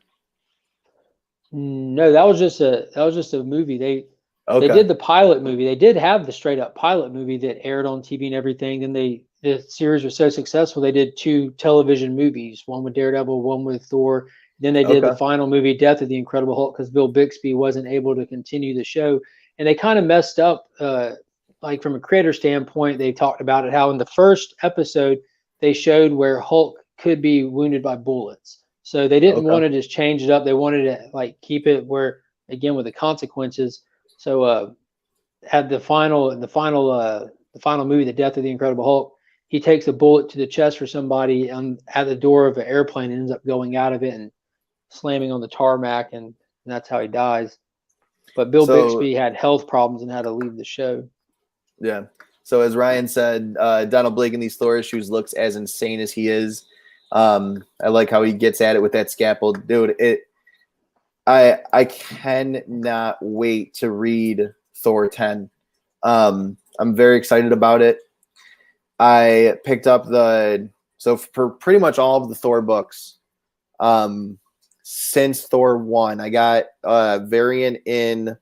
C: No, that was just a movie. They did the pilot movie. They did have the straight up pilot movie that aired on TV and everything. Then the series was so successful, they did 2 television movies, one with Daredevil, one with Thor. Then they did the final movie, Death of the Incredible Hulk, because Bill Bixby wasn't able to continue the show. And they kind of messed up, like from a creator standpoint, they talked about it, how in the first episode, they showed where Hulk could be wounded by bullets. So they didn't want to just change it up. They wanted to like keep it where, again, with the consequences. So at the final movie, The Death of the Incredible Hulk, he takes a bullet to the chest for somebody at the door of an airplane and ends up going out of it and slamming on the tarmac, and that's how he dies. But Bill Bixby had health problems and had to leave the show.
D: Yeah. So as Ryan said, Donald Blake in these Thor issues looks as insane as he is. I like how he gets at it with that scaffold, dude. I cannot wait to read Thor 10. I'm very excited about it. I picked up for pretty much all of the Thor books since Thor 1. I got a variant in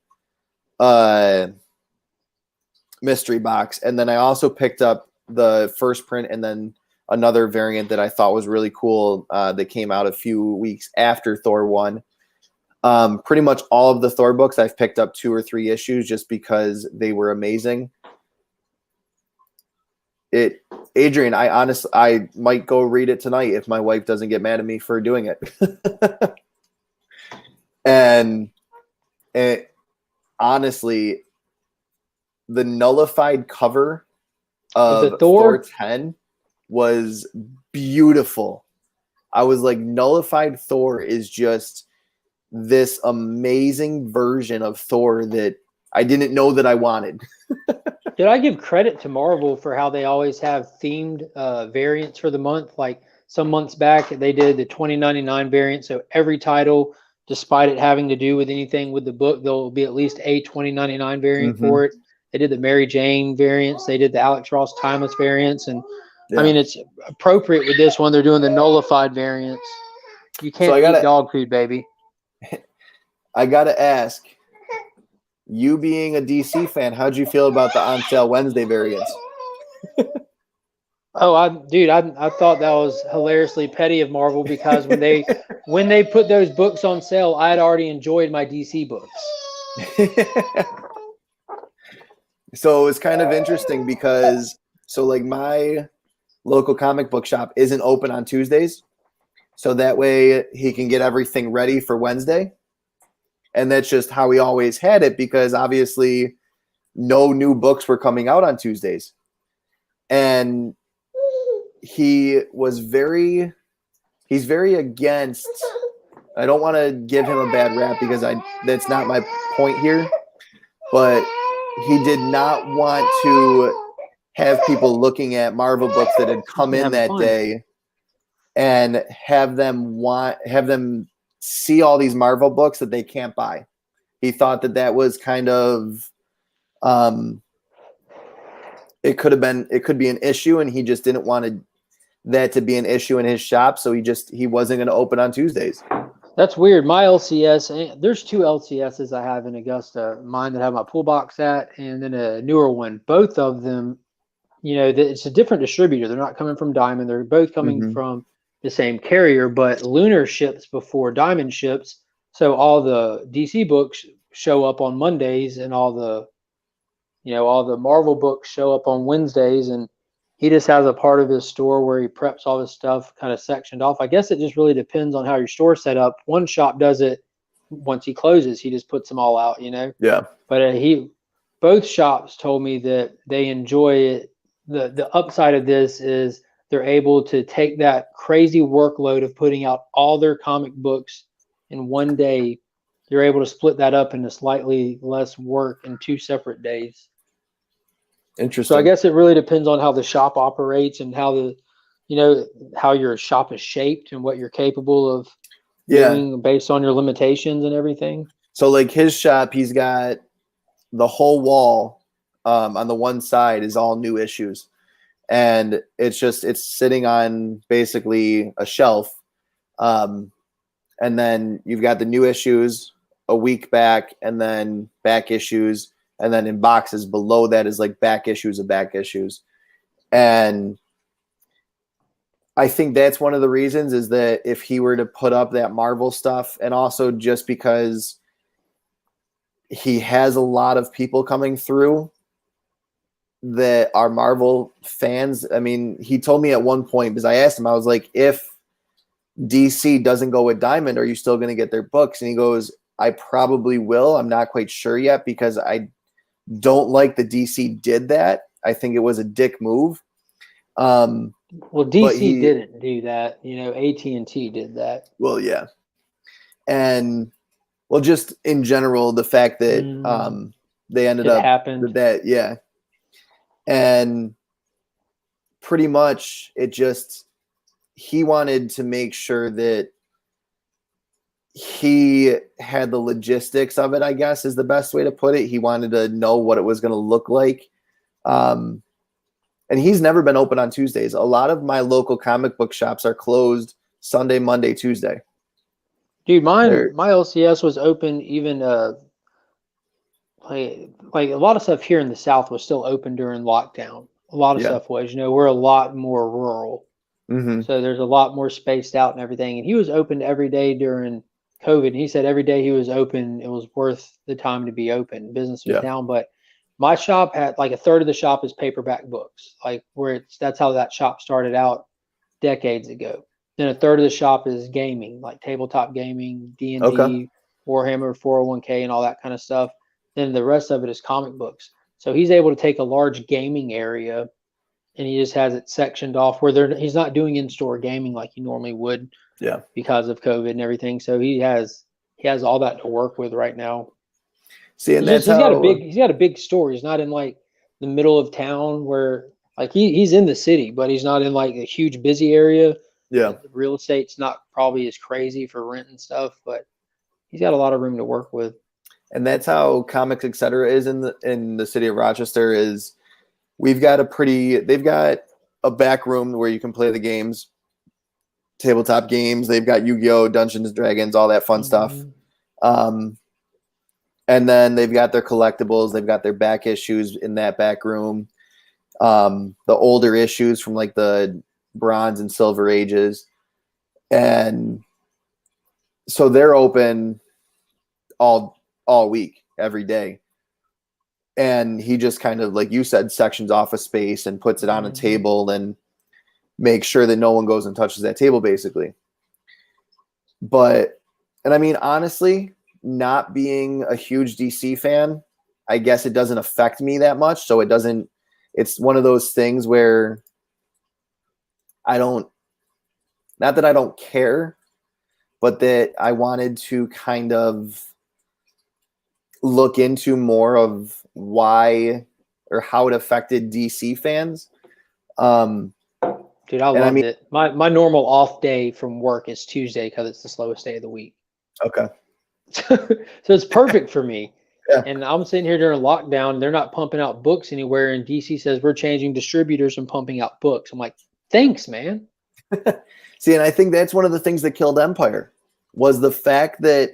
D: mystery box, and then I also picked up the first print and then another variant that I thought was really cool that came out a few weeks after Thor 1. Pretty much all of the Thor books I've picked up 2 or 3 issues just because they were amazing. Adrian, I might go read it tonight if my wife doesn't get mad at me for doing it. and honestly, the nullified cover of Thor 10 was beautiful. I was like, nullified Thor is just this amazing version of Thor that I didn't know that I wanted.
C: Did I give credit to Marvel for how they always have themed variants for the month? Like some months back, they did the 2099 variant. So every title, despite it having to do with anything with the book, there'll be at least a 2099 variant for it. They did the Mary Jane variants. They did the Alex Ross Timeless variants. And I mean, it's appropriate with this one. They're doing the nullified variants. You can't eat dog food, baby.
D: I got to ask, you being a DC fan, how'd you feel about the on sale Wednesday variants?
C: Oh, I thought that was hilariously petty of Marvel because when they put those books on sale, I had already enjoyed my DC books.
D: So it's kind of interesting because like my local comic book shop isn't open on Tuesdays. So that way he can get everything ready for Wednesday. And that's just how he always had it, because obviously no new books were coming out on Tuesdays. And he's very against, I don't want to give him a bad rap because that's not my point here, but he did not want to have people looking at Marvel books that had come in that day and have them see all these Marvel books that they can't buy. He thought that was kind of it could be an issue, and he just didn't want that to be an issue in his shop, so he wasn't going to open on Tuesdays.
C: That's weird. My LCS, there's 2 LCSs I have in Augusta, mine that I have my pool box at, and then a newer one. Both of them, it's a different distributor. They're not coming from Diamond. They're both coming from the same carrier, but Lunar ships before Diamond ships. So all the DC books show up on Mondays, and all the Marvel books show up on Wednesdays. And he just has a part of his store where he preps all his stuff kind of sectioned off. I guess it just really depends on how your store's set up. One shop does it once he closes. He just puts them all out,
D: Yeah.
C: But both shops told me that they enjoy it. The upside of this is they're able to take that crazy workload of putting out all their comic books in one day. You're able to split that up into slightly less work in 2 separate days.
D: Interesting.
C: So I guess it really depends on how the shop operates and how how your shop is shaped and what you're capable of doing based on your limitations and everything.
D: So like his shop, he's got the whole wall on the one side is all new issues. And it's sitting on basically a shelf. And then you've got the new issues a week back, and then back issues. And then in boxes below that is like back issues of back issues. And I think that's one of the reasons, is that if he were to put up that Marvel stuff, and also just because he has a lot of people coming through that are Marvel fans. I mean, he told me at one point, because I asked him, I was like, if DC doesn't go with Diamond, are you still going to get their books? And he goes, I probably will. I'm not quite sure yet, because I don't like the DC did that. I think it was a dick move.
C: Well, DC didn't do that. AT&T did that.
D: Well, yeah. And well, just in general, the fact that they ended up
C: happened.
D: That, yeah. And pretty much he wanted to make sure that he had the logistics of it, I guess is the best way to put it. He wanted to know what it was going to look like. And he's never been open on Tuesdays. A lot of my local comic book shops are closed Sunday, Monday, Tuesday.
C: Dude, my LCS was open even like a lot of stuff here in the South was still open during lockdown. A lot of stuff was, we're a lot more rural. So there's a lot more spaced out and everything. And he was open every day during COVID. And he said every day he was open, it was worth the time to be open. Business was down. But my shop had like a third of the shop is paperback books, like that's how that shop started out decades ago. Then a third of the shop is gaming, like tabletop gaming, D&D, Warhammer 401k, and all that kind of stuff. Then the rest of it is comic books. So he's able to take a large gaming area, and he just has it sectioned off where he's not doing in-store gaming like he normally would, because of COVID and everything. So he has all that to work with right now.
D: See, and
C: he's got a big store. He's not in like the middle of town where like he's in the city, but he's not in like a huge busy area.
D: Yeah,
C: the real estate's not probably as crazy for rent and stuff, but he's got a lot of room to work with.
D: And that's how Comics Etc. is in the city of Rochester. Is they've got a back room where you can play the games, tabletop games. They've got Yu-Gi-Oh, Dungeons and Dragons, all that fun stuff. And then they've got their collectibles. They've got their back issues in that back room. The older issues from like the Bronze and Silver Ages. And so they're open all week, every day. And he just kind of, like you said, sections off a space and puts it on a table and makes sure that no one goes and touches that table, basically. And I mean, honestly, not being a huge DC fan, I guess it doesn't affect me that much. So it's one of those things where not that I don't care, but that I wanted to kind of look into more of why or how it affected DC fans.
C: Dude, I loved it. My normal off day from work is Tuesday because it's the slowest day of the week.
D: Okay.
C: So it's perfect for me.
D: Yeah.
C: And I'm sitting here during lockdown. They're not pumping out books anywhere. And DC says we're changing distributors and pumping out books. I'm like, thanks, man.
D: See, and I think that's one of the things that killed Empire was the fact that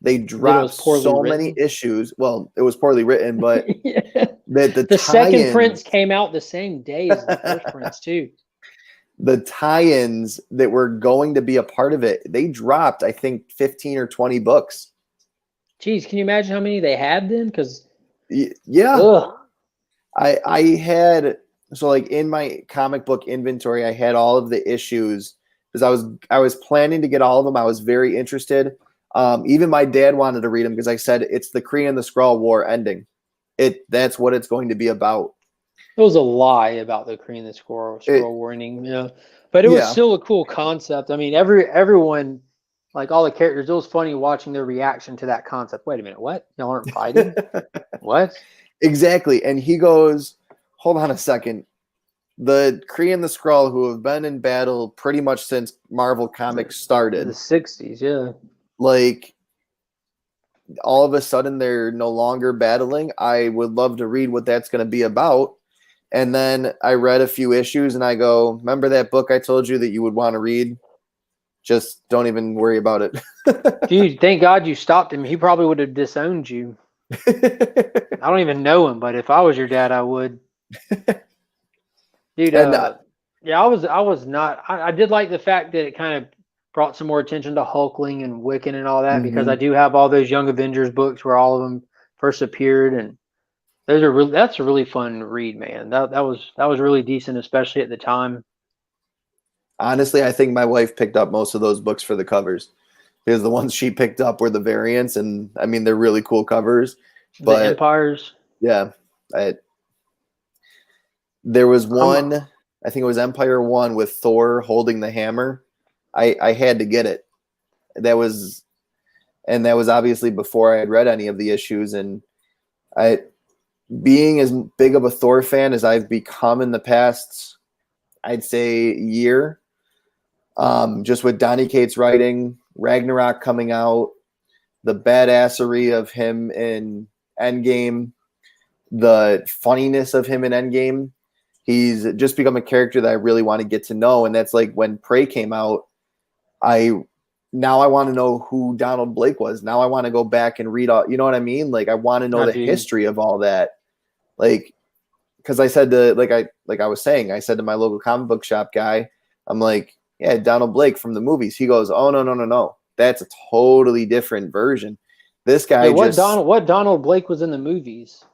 D: they dropped so many issues. Well, it was poorly written, but
C: yeah.
D: that
C: the second Prince came out the same day as the first Prince too.
D: The tie-ins that were going to be a part of it, they dropped, I think, 15 or 20 books.
C: Jeez, can you imagine how many they had then? Because
D: yeah, I had, so like in my comic book inventory, I had all of the issues because I was planning to get all of them. I was very interested. Even my dad wanted to read them because I said it's the Kree and the Skrull War ending. That's what it's going to be about.
C: It was a lie about the Kree and the Skrull War ending, but it was still a cool concept. I mean, everyone, like all the characters, it was funny watching their reaction to that concept. Wait a minute, what? Y'all aren't fighting? What?
D: Exactly. And he goes, hold on a second. The Kree and the Skrull, who have been in battle pretty much since Marvel Comics started.
C: The 60s, yeah.
D: Like, all of a sudden, they're no longer battling. I would love to read what that's going to be about. And then I read a few issues, and I go, remember that book I told you that you would want to read? Just don't even worry about it.
C: Dude, thank God you stopped him. He probably would have disowned you. I don't even know him, but if I was your dad, I would. Dude, yeah, I did like the fact that it kind of brought some more attention to Hulkling and Wiccan and all that, because I do have all those Young Avengers books where all of them first appeared, and that's a really fun read, man. That was really decent, especially at the time.
D: Honestly, I think my wife picked up most of those books for the covers, because the ones she picked up were the variants, and I mean they're really cool covers. But
C: the Empires,
D: yeah, there was one. I think it was Empire 1 with Thor holding the hammer. I had to get it. That was obviously before I had read any of the issues, and being as big of a Thor fan as I've become in the past, I'd say year, just with Donny Cates writing, Ragnarok coming out, the badassery of him in Endgame, the funniness of him in Endgame, he's just become a character that I really want to get to know. And that's like when Prey came out, now I want to know who Donald Blake was. Now I want to go back and read all, you know what I mean? Like I want to know the history of all that. Like, because I said I was saying, I said to my local comic book shop guy, I'm like, yeah, Donald Blake from the movies. He goes, oh no, that's a totally different version. This guy,
C: what Donald Blake was in the movies?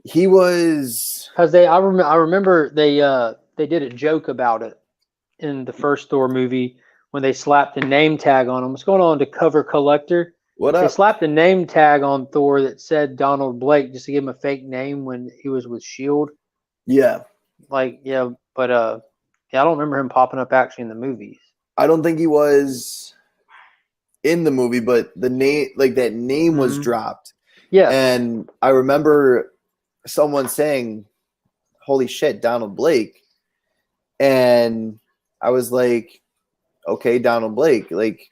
D: He was,
C: because I remember they did a joke about it in the first Thor movie when they slapped a name tag on him. What's going on to Cover Collector?
D: What up?
C: They slapped a name tag on Thor that said Donald Blake just to give him a fake name when he was with S.H.I.E.L.D.
D: Yeah.
C: I don't remember him popping up actually in the movies.
D: I don't think he was in the movie, but the name, like that name was dropped.
C: Yeah.
D: And I remember someone saying, holy shit, Donald Blake. And I was like, okay, Donald Blake. Like,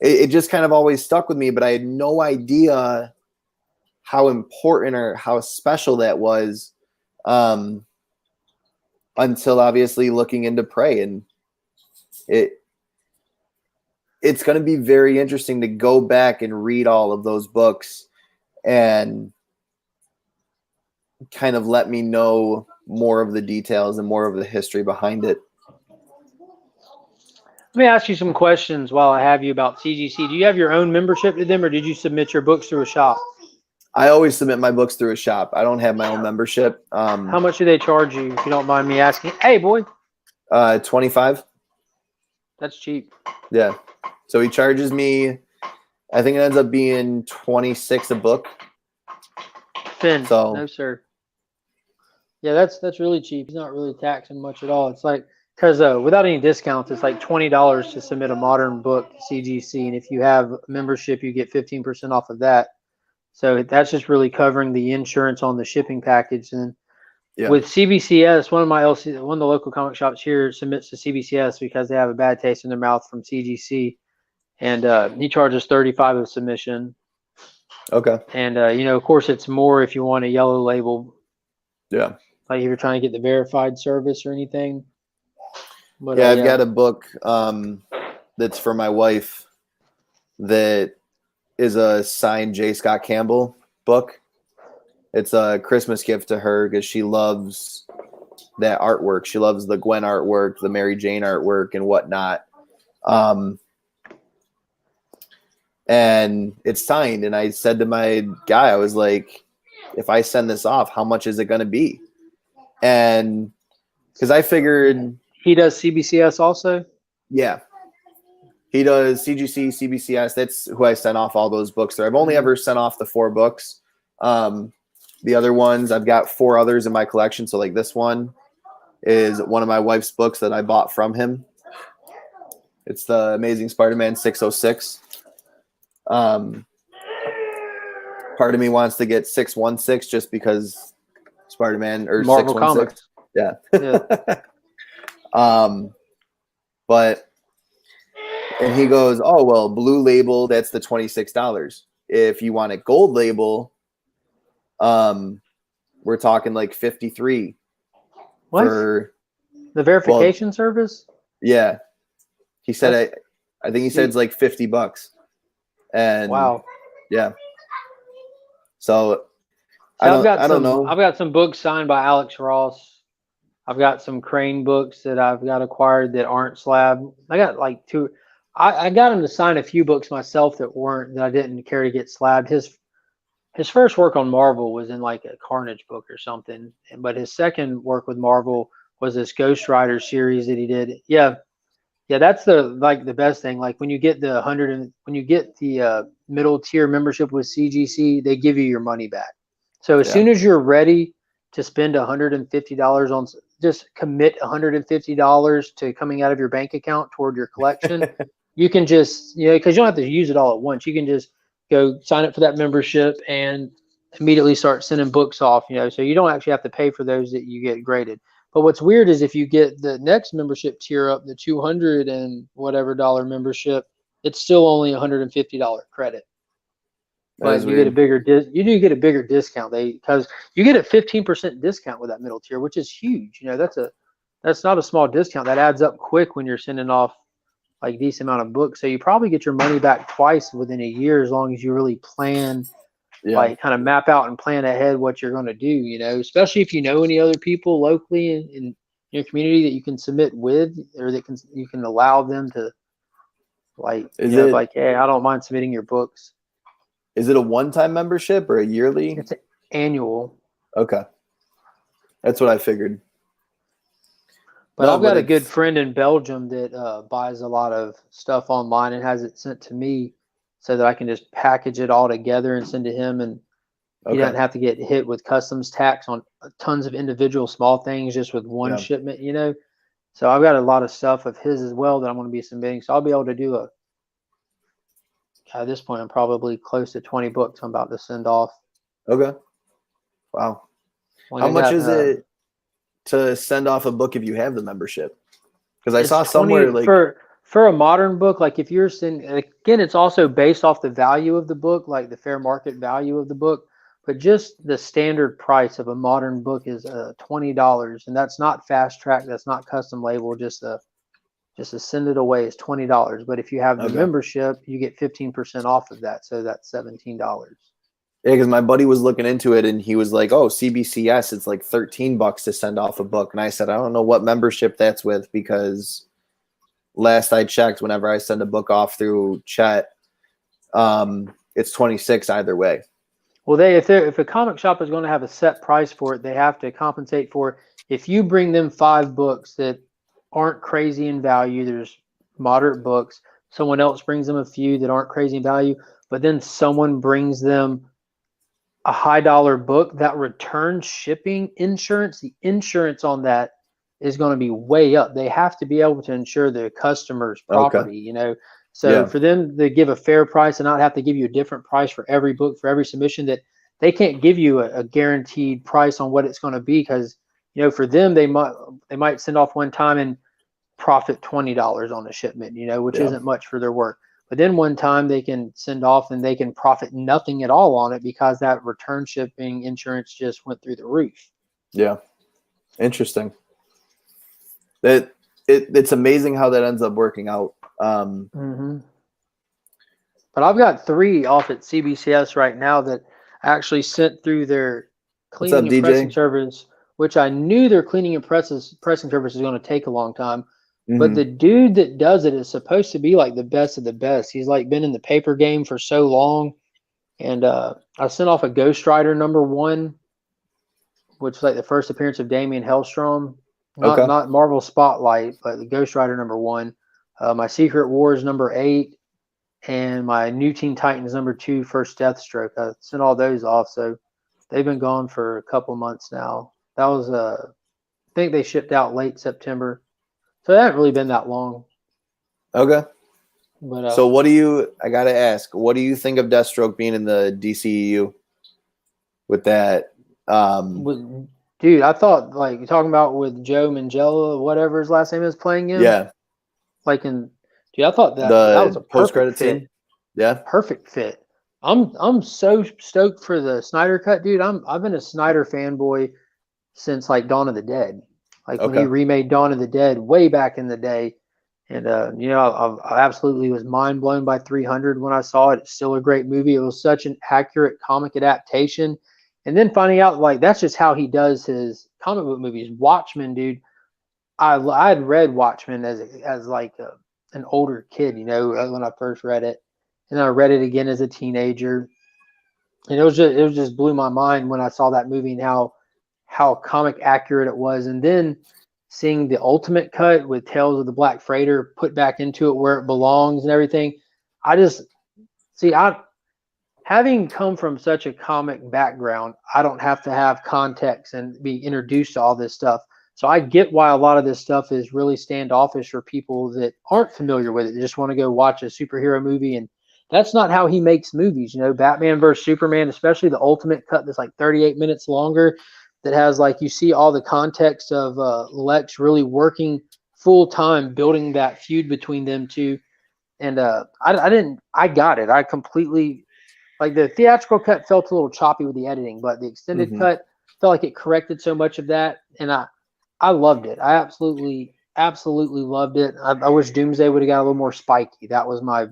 D: it just kind of always stuck with me, but I had no idea how important or how special that was until obviously looking into Prey. And it's going to be very interesting to go back and read all of those books and kind of let me know more of the details and more of the history behind it.
C: Let me ask you some questions while I have you about CGC. Do you have your own membership to them, or did you submit your books through a shop?
D: I always submit my books through a shop. I don't have my own membership.
C: How much do they charge you, if you don't mind me asking? Hey, boy.
D: $25.
C: That's cheap.
D: Yeah. So he charges me I think it ends up being 26 a book.
C: Finn,
D: So-
C: no sir. Yeah, that's really cheap. He's not really taxing much at all. It's like because without any discounts, it's like $20 to submit a modern book to CGC, and if you have a membership, you get 15% off of that. So that's just really covering the insurance on the shipping package. And
D: Yeah.
C: with CBCS, one of the local comic shops here submits to CBCS because they have a bad taste in their mouth from CGC, and he charges $35 a submission.
D: Okay.
C: And of course, it's more if you want a yellow label.
D: Yeah.
C: Like if you're trying to get the verified service or anything. But,
D: Yeah, I've got a book that's for my wife that is a signed J. Scott Campbell book. It's a Christmas gift to her because she loves that artwork. She loves the Gwen artwork, the Mary Jane artwork, and whatnot. And it's signed. And I said to my guy, I was like, if I send this off, how much is it going to be? And because I figured
C: he does CBCS also.
D: Yeah. He does CGC, CBCS. That's who I sent off all those books there. I've only ever sent off the 4 books. The other ones, I've got 4 others in my collection. So like this one is one of my wife's books that I bought from him. It's the Amazing Spider-Man 606. Part of me wants to get 616 just because Spider-Man or
C: Marvel
D: 616.
C: Comics.
D: Yeah. But and he goes, oh well, blue label, that's the $26. If you want a gold label, we're talking like 53.
C: What?
D: For
C: the verification service?
D: Yeah. He said I think he said it's like $50. And
C: Wow.
D: Yeah. So
C: So
D: I don't know.
C: I've got some books signed by Alex Ross. I've got some Crane books that I've got acquired that aren't slab. I got like 2. I got him to sign a few books myself that I didn't care to get slabbed. His first work on Marvel was in like a Carnage book or something, but his second work with Marvel was this Ghost Rider series that he did. Yeah, that's the best thing. Like when you get the middle tier membership with CGC, they give you your money back. So as soon as you're ready to spend $150 on, just commit $150 to coming out of your bank account toward your collection. You can just, because you don't have to use it all at once. You can just go sign up for that membership and immediately start sending books off, so you don't actually have to pay for those that you get graded. But what's weird is if you get the next membership tier up, the $200 and whatever dollar membership, it's still only $150 credit. But you get a bigger you do get a bigger discount. Because you get a 15% discount with that middle tier, which is huge. That's not a small discount. That adds up quick when you're sending off like decent amount of books. So you probably get your money back twice within a year as long as you really plan, like kind of map out and plan ahead what you're going to do, especially if you know any other people locally in your community that you can submit with, or that you can allow them to like, hey, I don't mind submitting your books.
D: Is it a one-time membership or a yearly?
C: It's an annual.
D: Okay. That's what I figured.
C: But I've got a good friend in Belgium that buys a lot of stuff online and has it sent to me so that I can just package it all together and send to him. And he doesn't have to get hit with customs tax on tons of individual small things just with one shipment, So I've got a lot of stuff of his as well that I'm going to be submitting. So I'll be able to do at this point, I'm probably close to 20 books I'm about to send off.
D: Okay. Wow. How much is it to send off a book if you have the membership? Because I saw somewhere like
C: for a modern book, like if you're sending, again, it's also based off the value of the book, like the fair market value of the book. But just the standard price of a modern book is $20, and that's not fast track, that's not custom label, just to send it away is $20. But if you have the membership, you get 15% off of that, so that's $17.
D: Yeah, because my buddy was looking into it and he was like, oh, CBCS, it's like $13 to send off a book. And I said, I don't know what membership that's with, because last I checked, whenever I send a book off through Chet, it's 26 either way.
C: Well, if a comic shop is going to have a set price for it, they have to compensate for it. If you bring them 5 books that aren't crazy in value, there's moderate books. Someone else brings them a few that aren't crazy in value. but then someone brings them a high dollar book, that return shipping insurance, the insurance on that is going to be way up. They have to be able to insure the customer's property, you know. So
D: Yeah.
C: for them to give a fair price and not have to give you a different price for every book, for every submission, that they can't give you a guaranteed price on what it's going to be, because, you know, for them, they might send off one time and profit $20 on a shipment, you know, which
D: Yeah.
C: isn't much for their work. But then one time they can send off and they can profit nothing at all on it because that return shipping insurance just went through the roof.
D: Yeah. Interesting. It's amazing how that ends up working out.
C: Mm-hmm. But I've got 3 off at CBCS right now that actually sent through their
D: What's up,
C: cleaning and pressing
D: DJ?
C: service, which I knew their cleaning and pressing service is going to take a long time. But
D: Mhm.
C: the dude that does it is supposed to be like the best of the best. He's like been in the paper game for so long. And I sent off a Ghost Rider #1, which was like the first appearance of Damian Hellstrom. Not Marvel Spotlight, but the Ghost Rider #1. My Secret Wars #8. And my New Teen Titans #2, First Deathstroke. I sent all those off. So they've been gone for a couple months now. That was, I think they shipped out late September. So they haven't really been that long.
D: Okay.
C: But
D: So I got to ask, what do you think of Deathstroke being in the DCEU with that?
C: Dude, I thought, like, you're talking about with Joe Manganiello, whatever his last name is, playing him.
D: Yeah.
C: Like dude, I thought that was a
D: post-credit
C: perfect fit.
D: scene. Yeah.
C: Perfect fit. I'm so stoked for the Snyder cut, dude. I've been a Snyder fanboy since like Dawn of the Dead. Like when he remade Dawn of the Dead way back in the day. And you know, I absolutely was mind blown by 300 when I saw it. It's still a great movie. It was such an accurate comic adaptation. And then finding out like that's just how he does his comic book movies. Watchmen, dude. I had read Watchmen as like an older kid, you know, when I first read it, and I read it again as a teenager, and it just blew my mind when I saw that movie and how comic accurate it was. And then seeing the ultimate cut with Tales of the Black Freighter put back into it where it belongs and everything, having come from such a comic background, I don't have to have context and be introduced to all this stuff. So I get why a lot of this stuff is really standoffish for people that aren't familiar with it. They just want to go watch a superhero movie, and that's not how he makes movies. You know, Batman versus Superman, especially the ultimate cut that's like 38 minutes longer, that has like you see all the context of Lex really working full time building that feud between them two. And I got it. I completely, like, the theatrical cut felt a little choppy with the editing, but the extended cut felt like it corrected so much of that, and I loved it. I absolutely loved it. I wish Doomsday would have got a little more spiky. That was my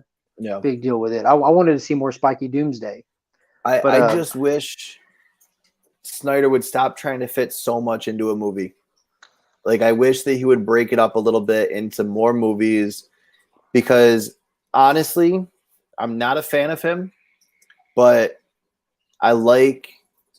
C: big deal with it. I wanted to see more spiky Doomsday.
D: I just wish Snyder would stop trying to fit so much into a movie. Like, I wish that he would break it up a little bit into more movies, because honestly, I'm not a fan of him, but I like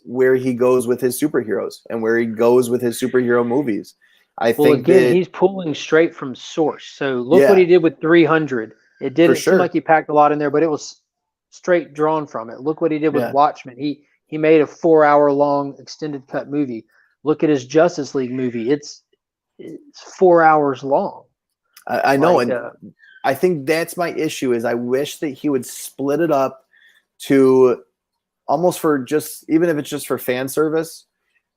D: where he goes with his superheroes and where he goes with his superhero movies. I think
C: he's pulling straight from source. So look what he did with 300. It didn't seem like he packed a lot in there, but it was straight drawn from it. Look what he did with Watchmen. He made a 4-hour-long extended cut movie. Look at his Justice League movie. It's 4 hours long.
D: I know, and I think that's my issue. Is I wish that he would split it up to almost for just, even if it's just for fan service,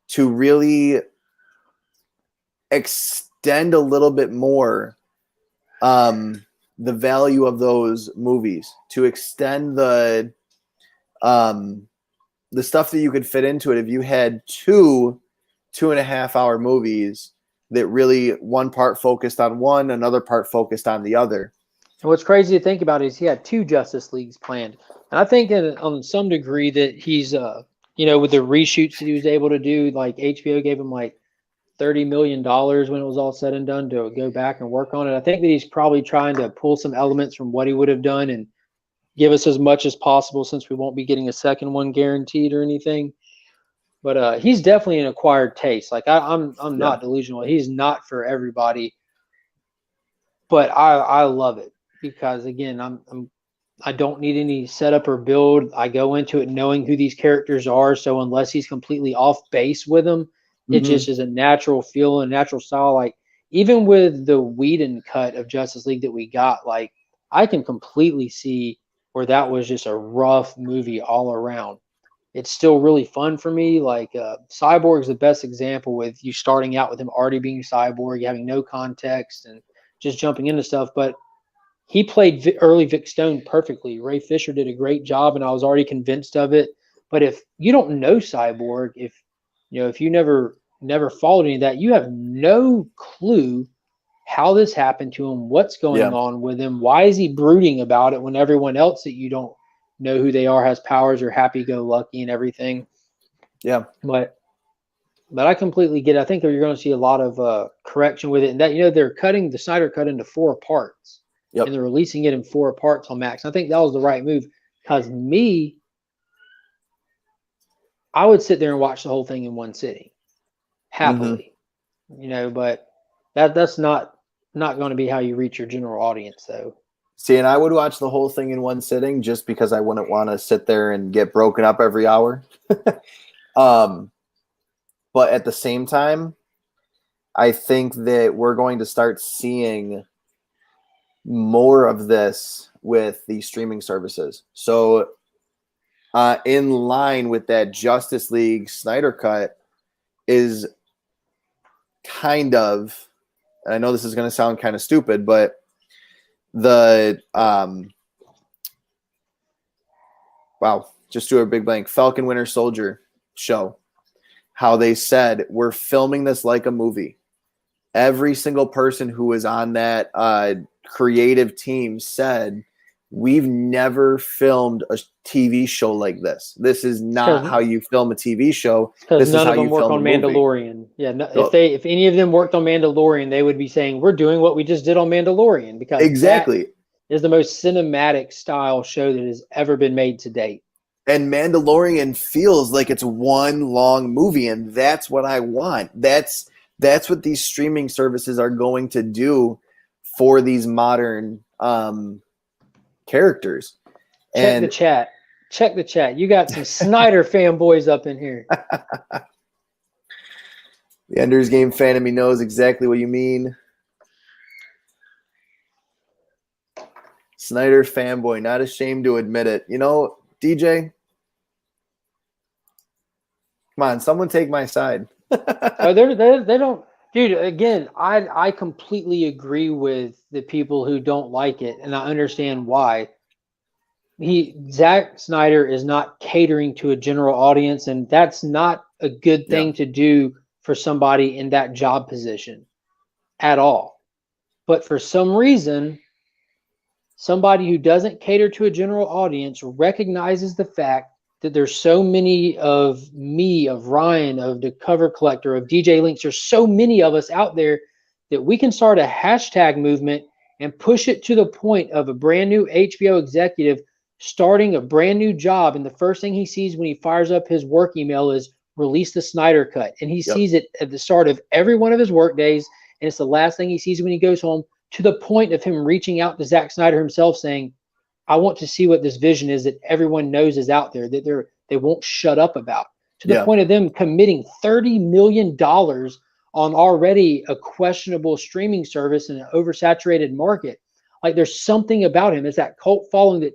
D: to really extend a little bit more the value of those movies, to extend the stuff that you could fit into it. If you had 2.5 hour movies that really one part focused on one, another part focused on the other.
C: And what's crazy to think about is he had 2 Justice Leagues planned. And I think on some degree that he's, you know, with the reshoots that he was able to do, like HBO gave him like $30 million when it was all said and done to go back and work on it. I think that he's probably trying to pull some elements from what he would have done and give us as much as possible, since we won't be getting a second one guaranteed or anything. But he's definitely an acquired taste. Like I'm not delusional. He's not for everybody, but I love it because, again, I'm I don't need any setup or build. I go into it knowing who these characters are. So unless he's completely off base with them, it
D: Mhm.
C: just is a natural feel and natural style. Like even with the Whedon cut of Justice League that we got, like I can completely see where that was just a rough movie all around. It's still really fun for me. Like Cyborg is the best example with you starting out with him already being Cyborg, having no context and just jumping into stuff. But he played early Vic Stone perfectly. Ray Fisher did a great job, and I was already convinced of it. But if you don't know Cyborg, if you never followed any of that, you have no clue how this happened to him, what's going
D: Yeah.
C: on with him, why is he brooding about it when everyone else that you don't know who they are has powers or happy-go-lucky and everything.
D: Yeah.
C: But I completely get it. I think you're going to see a lot of correction with it, and that they're cutting the Snyder cut into 4 parts.
D: Yep.
C: And they're releasing it in 4 parts on Max. I think that was the right move because I would sit there and watch the whole thing in one sitting, happily, But that's not going to be how you reach your general audience, though.
D: See, and I would watch the whole thing in one sitting just because I wouldn't want to sit there and get broken up every hour. But at the same time, I think that we're going to start seeing more of this with the streaming services. So in line with that, Justice League Snyder cut is kind of, and I know this is going to sound kind of stupid, but the wow, just do a big blank, Falcon Winter Soldier show, how they said we're filming this like a movie. Every single person who was on that creative team said we've never filmed a TV show like this. This is not how you film a TV show.
C: Because
D: This
C: none
D: is how
C: of them
D: you
C: work
D: film
C: on
D: a movie.
C: Mandalorian. Yeah, if any of them worked on Mandalorian, they would be saying we're doing what we just did on Mandalorian because
D: exactly
C: that is the most cinematic style show that has ever been made to date.
D: And Mandalorian feels like it's one long movie, and that's what I want. That's what these streaming services are going to do for these modern characters.
C: Check the chat. Check the chat. You got some Snyder fanboys up in here.
D: The Ender's Game fan of me knows exactly what you mean. Snyder fanboy, not ashamed to admit it. DJ, come on, someone take my side.
C: Oh, they don't, dude. Again, I completely agree with the people who don't like it, and I understand why. Zack Snyder is not catering to a general audience, and that's not a good thing to do for somebody in that job position at all. But for some reason, somebody who doesn't cater to a general audience recognizes the fact that there's so many of me, of Ryan, of the cover collector, of DJ Links. There's so many of us out there that we can start a hashtag movement and push it to the point of a brand new HBO executive starting a brand new job. And the first thing he sees when he fires up his work email is release the Snyder cut. And he sees it at the start of every one of his work days. And it's the last thing he sees when he goes home, to the point of him reaching out to Zack Snyder himself saying, I want to see what this vision is that everyone knows is out there, that they won't shut up about. To the point of them committing $30 million on already a questionable streaming service in an oversaturated market. Like there's something about him. It's that cult following that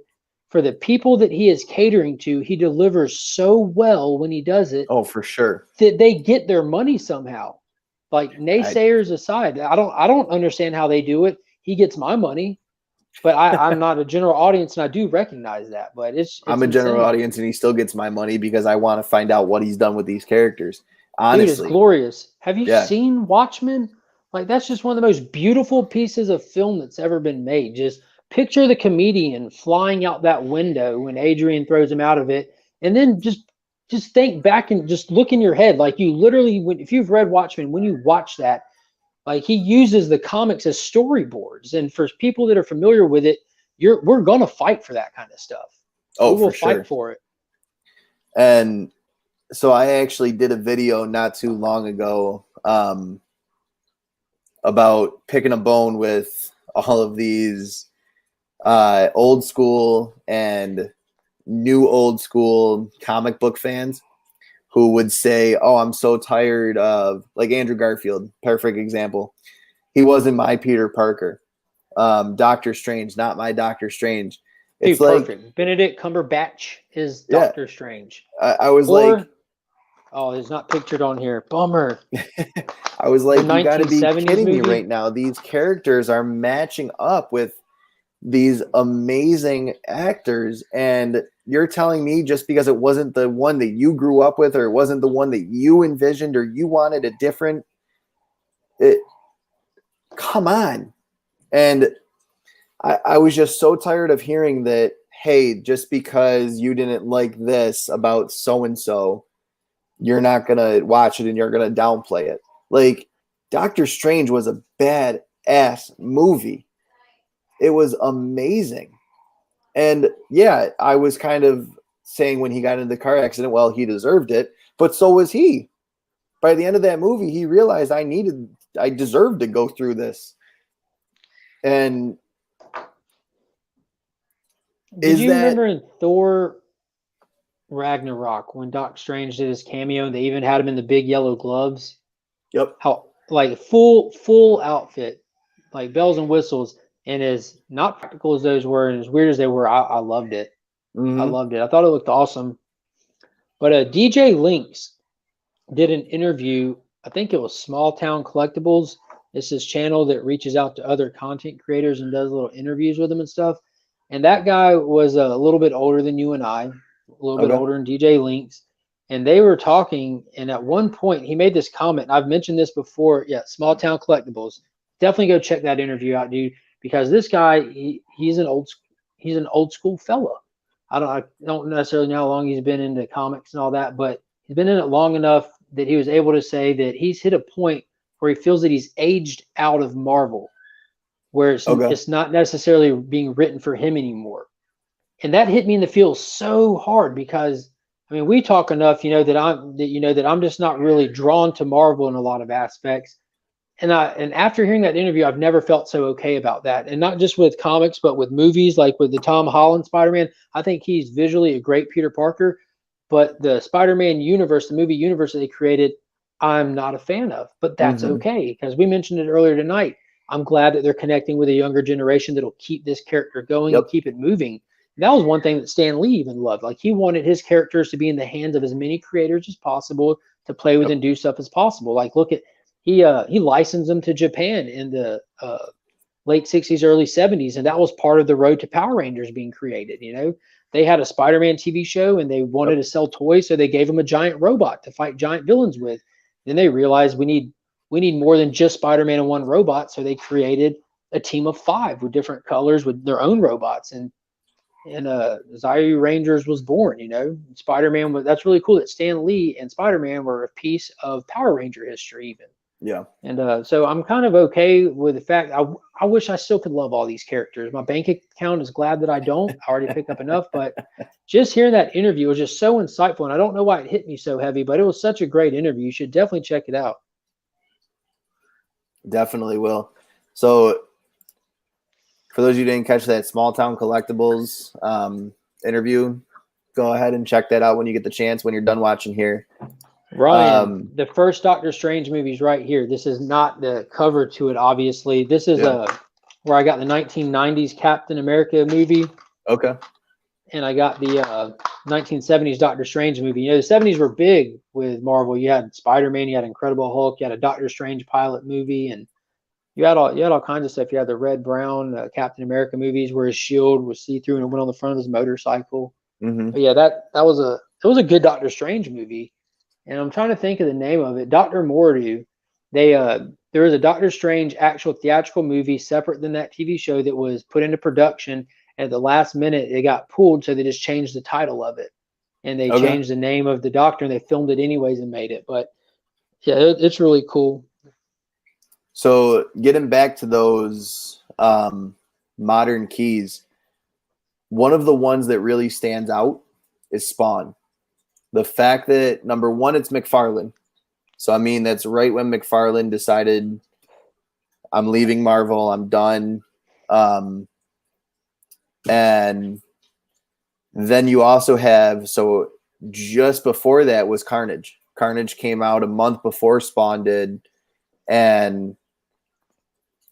C: for the people that he is catering to, he delivers so well when he does it.
D: Oh, for sure.
C: That they get their money somehow. Like naysayers aside, I don't understand how they do it. He gets my money. But I'm not a general audience, and I do recognize that. But I'm
D: a general audience, and he still gets my money because I want to find out what he's done with these characters. Honestly,
C: dude, it's glorious. Have you seen Watchmen? Like that's just one of the most beautiful pieces of film that's ever been made. Just picture the comedian flying out that window when Adrian throws him out of it, and then just think back and just look in your head, like you literally, if you've read Watchmen, when you watch that. Like he uses the comics as storyboards, and for people that are familiar with it, we're gonna fight for that kind of stuff.
D: Oh,
C: we will
D: for sure.
C: fight for it.
D: And so I actually did a video not too long ago about picking a bone with all of these old school and new old school comic book fans who would say, "Oh, I'm so tired of," like Andrew Garfield, perfect example. He wasn't my Peter Parker. Doctor Strange, not my Doctor Strange. It's
C: Dude,
D: like,
C: perfect. Benedict Cumberbatch is
D: yeah,
C: Doctor Strange.
D: I was
C: Or,
D: like,
C: oh, it's not pictured on here. Bummer.
D: I was like, you got to be
C: 1970s
D: kidding me
C: movie?
D: right now. These characters are matching up with these amazing actors, and you're telling me just because it wasn't the one that you grew up with, or it wasn't the one that you envisioned, or you wanted a different, come on. And I was just so tired of hearing that, hey, just because you didn't like this about so-and-so, you're not going to watch it and you're going to downplay it. Like, Doctor Strange was a bad-ass movie. It was amazing. And yeah, I was kind of saying when he got into the car accident, well, he deserved it, but so was he. By the end of that movie, he realized I deserved to go through this. And
C: Did you remember in Thor Ragnarok when Doctor Strange did his cameo and they even had him in the big yellow gloves?
D: Yep.
C: How, like, full outfit, like bells and whistles, and as not practical as those were and as weird as they were, I loved it.
D: Mm-hmm.
C: I loved it. I thought it looked awesome. But DJ Lynx did an interview. I think it was Small Town Collectibles. It's this channel that reaches out to other content creators and does little interviews with them and stuff. And that guy was a little bit older than you and I, a little bit older than DJ Lynx. And they were talking, and at one point he made this comment, and I've mentioned this before. Yeah, Small Town Collectibles. Definitely go check that interview out, dude, because this guy, he's an old school fella. I don't necessarily know how long he's been into comics and all that, but he's been in it long enough that he was able to say that he's hit a point where he feels that he's aged out of Marvel, where it's not necessarily being written for him anymore. And that hit me in the feels so hard because, I mean, we talk enough, that I'm just not really drawn to Marvel in a lot of aspects. And after hearing that interview, I've never felt so okay about that. And not just with comics, but with movies, like with the Tom Holland Spider-Man. I think he's visually a great Peter Parker, but the Spider-Man universe, the movie universe that they created, I'm not a fan of. But that's okay, because we mentioned it earlier tonight. I'm glad that they're connecting with a younger generation that'll keep this character going and keep it moving. And that was one thing that Stan Lee even loved. Like, he wanted his characters to be in the hands of as many creators as possible to play with and do stuff as possible. Like, look at, he licensed them to Japan in the late 60s, early 70s, and that was part of the road to Power Rangers being created. They had a Spider-Man TV show and they wanted to sell toys, so they gave them a giant robot to fight giant villains with. Then they realized we need more than just Spider-Man and one robot, so they created a team of 5 with different colors with their own robots, and Zyrus Rangers was born. Spider-Man was, that's really cool that Stan Lee and Spider-Man were a piece of Power Ranger history even.
D: Yeah.
C: And so I'm kind of okay with the fact I wish I still could love all these characters. My bank account is glad that I don't. I already picked up enough, but just hearing that interview was just so insightful. And I don't know why it hit me so heavy, but it was such a great interview. You should definitely check it out.
D: Definitely will. So for those of you who didn't catch that Small Town Collectibles interview, go ahead and check that out when you get the chance, when you're done watching here.
C: Ryan, the first Doctor Strange movie is right here. This is not the cover to it, obviously. This is where I got the 1990s Captain America movie.
D: Okay.
C: And I got the 1970s Doctor Strange movie. The 70s were big with Marvel. You had Spider-Man, you had Incredible Hulk, you had a Doctor Strange pilot movie, and you had all kinds of stuff. You had the Red Brown Captain America movies where his shield was see-through and it went on the front of his motorcycle. But yeah, that was a good Doctor Strange movie. And I'm trying to think of the name of it. Dr. Mordu. There was a Doctor Strange actual theatrical movie separate than that TV show that was put into production. At the last minute, it got pulled, so they just changed the title of it. And they changed the name of the Doctor, and they filmed it anyways and made it. But yeah, it's really cool.
D: So getting back to those modern keys, one of the ones that really stands out is Spawn. The fact that, number one, it's McFarlane. So, I mean, that's right when McFarlane decided, I'm leaving Marvel, I'm done. And then you also have, so just before that was Carnage. Carnage came out a month before Spawn did. And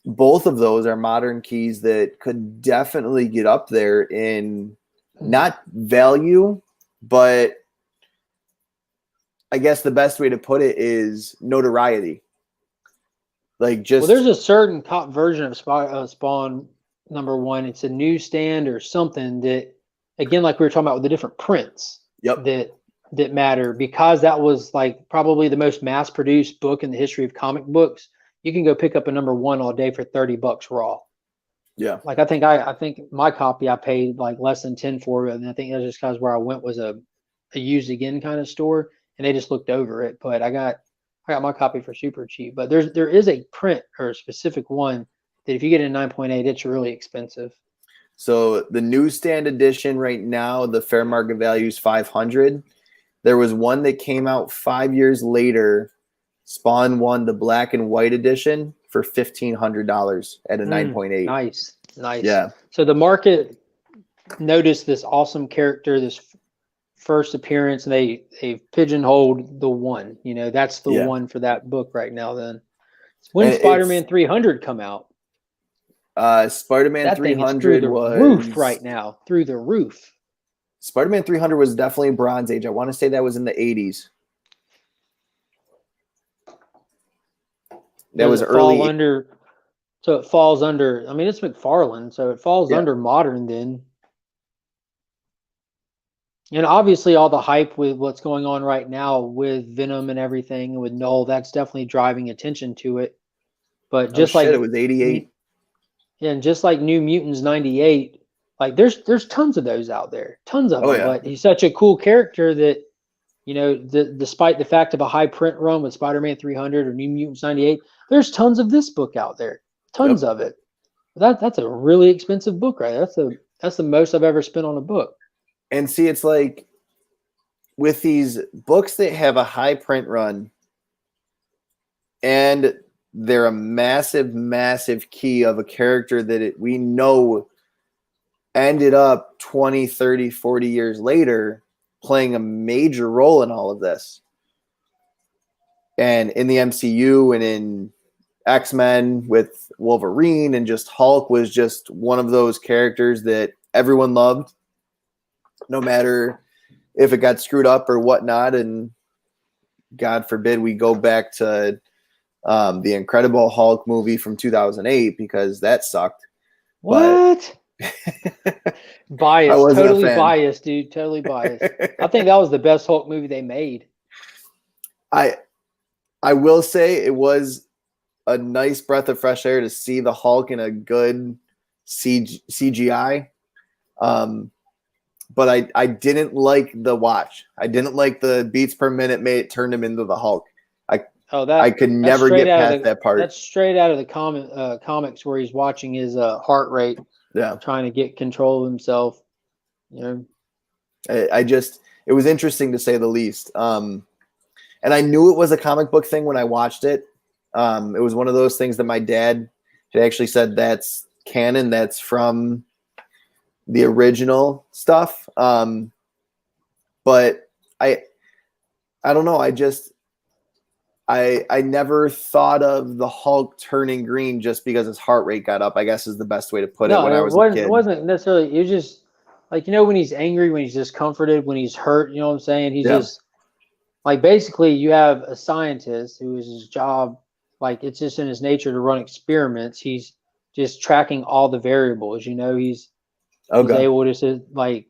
D: both of those are modern keys that could definitely get up there in not value, but I guess the best way to put it is notoriety. Like, just,
C: well, there's a certain cop version of Spawn #1. It's a newsstand or something that, again, like we were talking about with the different prints
D: yep,
C: that matter, because that was like probably the most mass produced book in the history of comic books. You can go pick up a #1 all day for $30 raw.
D: yeah.
C: Like, I think my copy I paid like less than 10 for it, and I think that's just because where I went was a used again kind of store, and they just looked over it. But I got my copy for super cheap. But there is a print or a specific one that if you get a 9.8, it's really expensive.
D: So the newsstand edition right now, the fair market value is $500. There was one that came out 5 years later, Spawn 1, the black and white edition, for $1,500 at a 9.8.
C: Nice.
D: Yeah.
C: So the market noticed this awesome character, this first appearance, and they've pigeonholed the one. You know, that's the one for that book right now. Then when Spider-Man 300 come out?
D: Spider-Man
C: that
D: 300
C: thing is through the
D: was
C: roof right now. Through the roof.
D: Spider-Man 300 was definitely Bronze Age. I want to say that was in the 80s. That was early.
C: So it falls under. I mean, it's McFarlane, so it falls under modern then. And obviously, all the hype with what's going on right now with Venom and everything, and with Null, that's definitely driving attention to it. But just like
D: it was 88.
C: Yeah, and just like New Mutants '98, like there's tons of those out there, tons of them.
D: Yeah.
C: But he's such a cool character that, you know, despite the fact of a high print run with Spider-Man 300 or New Mutants '98, there's tons of this book out there, tons of it. That's a really expensive book, right? That's the most I've ever spent on a book.
D: And see, it's like with these books that have a high print run and they're a massive, massive key of a character that we know ended up 20, 30, 40 years later playing a major role in all of this. And in the MCU and in X-Men with Wolverine, and just Hulk was just one of those characters that everyone loved, no matter if it got screwed up or whatnot. And God forbid we go back to the Incredible Hulk movie from 2008, because that sucked.
C: What? Biased, totally biased, dude. Totally biased. I think that was the best Hulk movie they made.
D: I will say it was a nice breath of fresh air to see the Hulk in a good CGI. But I didn't like the watch. I didn't like the beats per minute turned him into the Hulk. I could never get past that part.
C: That's straight out of the comics, where he's watching his heart rate, trying to get control of himself. You know,
D: it was interesting to say the least. And I knew it was a comic book thing when I watched it. It was one of those things that my dad had actually said, that's canon, that's from the original stuff. But I don't know. I never thought of the Hulk turning green just because his heart rate got up, I guess is the best way to put it when I was a kid.
C: It wasn't necessarily, it was just like, you know, when he's angry, when he's discomforted, when he's hurt, you know what I'm saying? He's just like, basically you have a scientist who is his job, like it's just in his nature to run experiments. He's just tracking all the variables, you know, he's able to, like,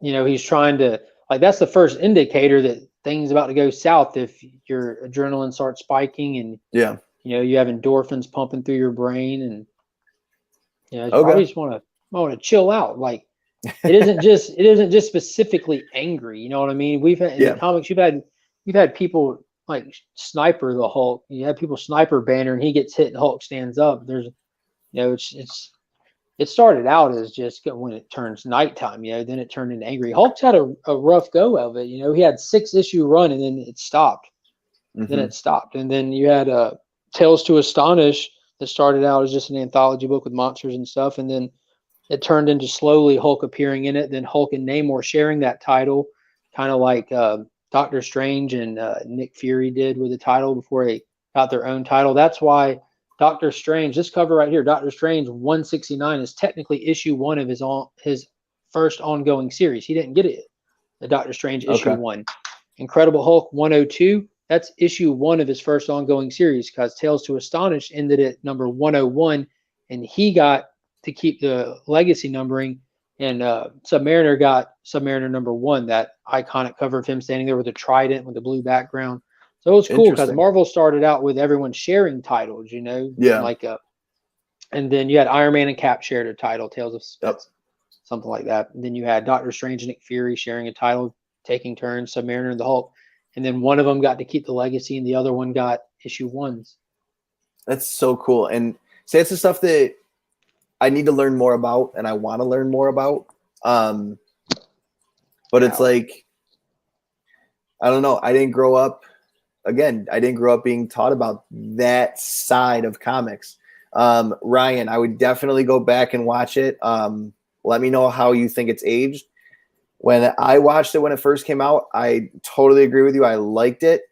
C: you know, he's trying to, like, that's the first indicator that things about to go south. If your adrenaline starts spiking and you know, you have endorphins pumping through your brain, and you know, you probably just want to chill out. Like, it isn't just specifically angry, you know what I mean? We've had in the comics, you've had people like sniper the Hulk. You have people sniper Banner and he gets hit and Hulk stands up. There's, you know, it started out as just when it turns nighttime, you know, then it turned into angry. Hulk's had a rough go of it, you know. He had 6-issue run and then it stopped. Then it stopped. And then you had Tales to Astonish that started out as just an anthology book with monsters and stuff. And then it turned into slowly Hulk appearing in it, then Hulk and Namor sharing that title, kind of like Doctor Strange and Nick Fury did with the title before they got their own title. That's why Doctor Strange, this cover right here, Doctor Strange 169 is technically issue 1 of his first ongoing series. He didn't get it. The Doctor Strange issue 1. Incredible Hulk 102, that's issue 1 of his first ongoing series, because Tales to Astonish ended at number 101, and he got to keep the legacy numbering, and Submariner got Submariner number 1, that iconic cover of him standing there with a trident with the blue background. So it was cool because Marvel started out with everyone sharing titles, you know, and then you had Iron Man and Cap shared a title, Tales of Suspense, something like that. And then you had Doctor Strange and Nick Fury sharing a title, taking turns, Submariner and the Hulk, and then one of them got to keep the legacy, and the other one got issue 1s.
D: That's so cool, and see, it's the stuff that I need to learn more about, and I want to learn more about. But it's like, I don't know. I didn't grow up being taught about that side of comics. Ryan, I would definitely go back and watch it. Let me know how you think it's aged. When I watched it when it first came out, I totally agree with you. I liked it.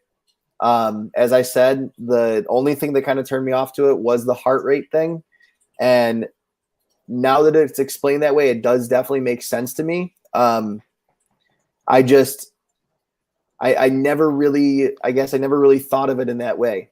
D: As I said, the only thing that kind of turned me off to it was the heart rate thing. And now that it's explained that way, it does definitely make sense to me. I never really thought of it in that way.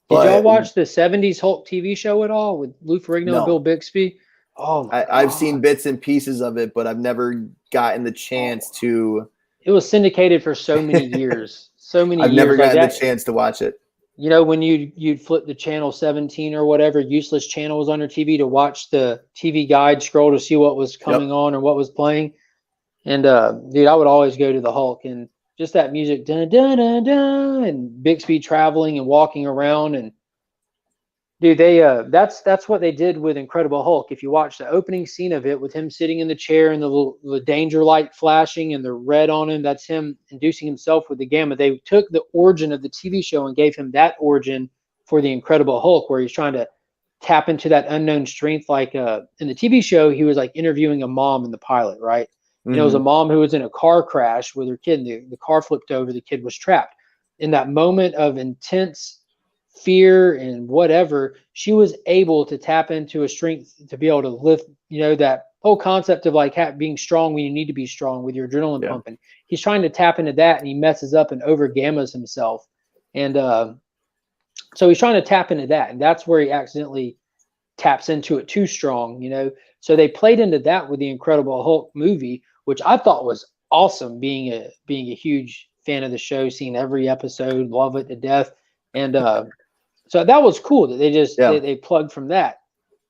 C: Did y'all watch the 70s Hulk TV show at all with Lou Ferrigno and Bill Bixby? Oh,
D: I've seen bits and pieces of it, but I've never gotten the chance to.
C: It was syndicated for so many years.
D: I've never gotten the chance to watch it.
C: You know, when you'd flip the channel 17 or whatever useless channel was on your TV to watch the TV guide scroll to see what was coming on or what was playing. And dude, I would always go to the Hulk, and just that music, dun, dun, dun, dun, and Bixby traveling and walking around, and dude, they that's what they did with Incredible Hulk. If you watch the opening scene of it with him sitting in the chair and the danger light flashing and the red on him, that's him inducing himself with the gamma. They took the origin of the TV show and gave him that origin for the Incredible Hulk, where he's trying to tap into that unknown strength. Like in the TV show, he was like interviewing a mom in the pilot, right? Mm-hmm. It was a mom who was in a car crash with her kid. The car flipped over. The kid was trapped. In that moment of intense fear and whatever, she was able to tap into a strength to be able to lift, you know, that whole concept of like being strong when you need to be strong with your adrenaline pumping. He's trying to tap into that, and he messes up and over gammas himself. And so he's trying to tap into that, and that's where he accidentally taps into it too strong, you know. So they played into that with the Incredible Hulk movie, which I thought was awesome, being a huge fan of the show, seeing every episode, love it to death. And so that was cool that they just they plugged from that.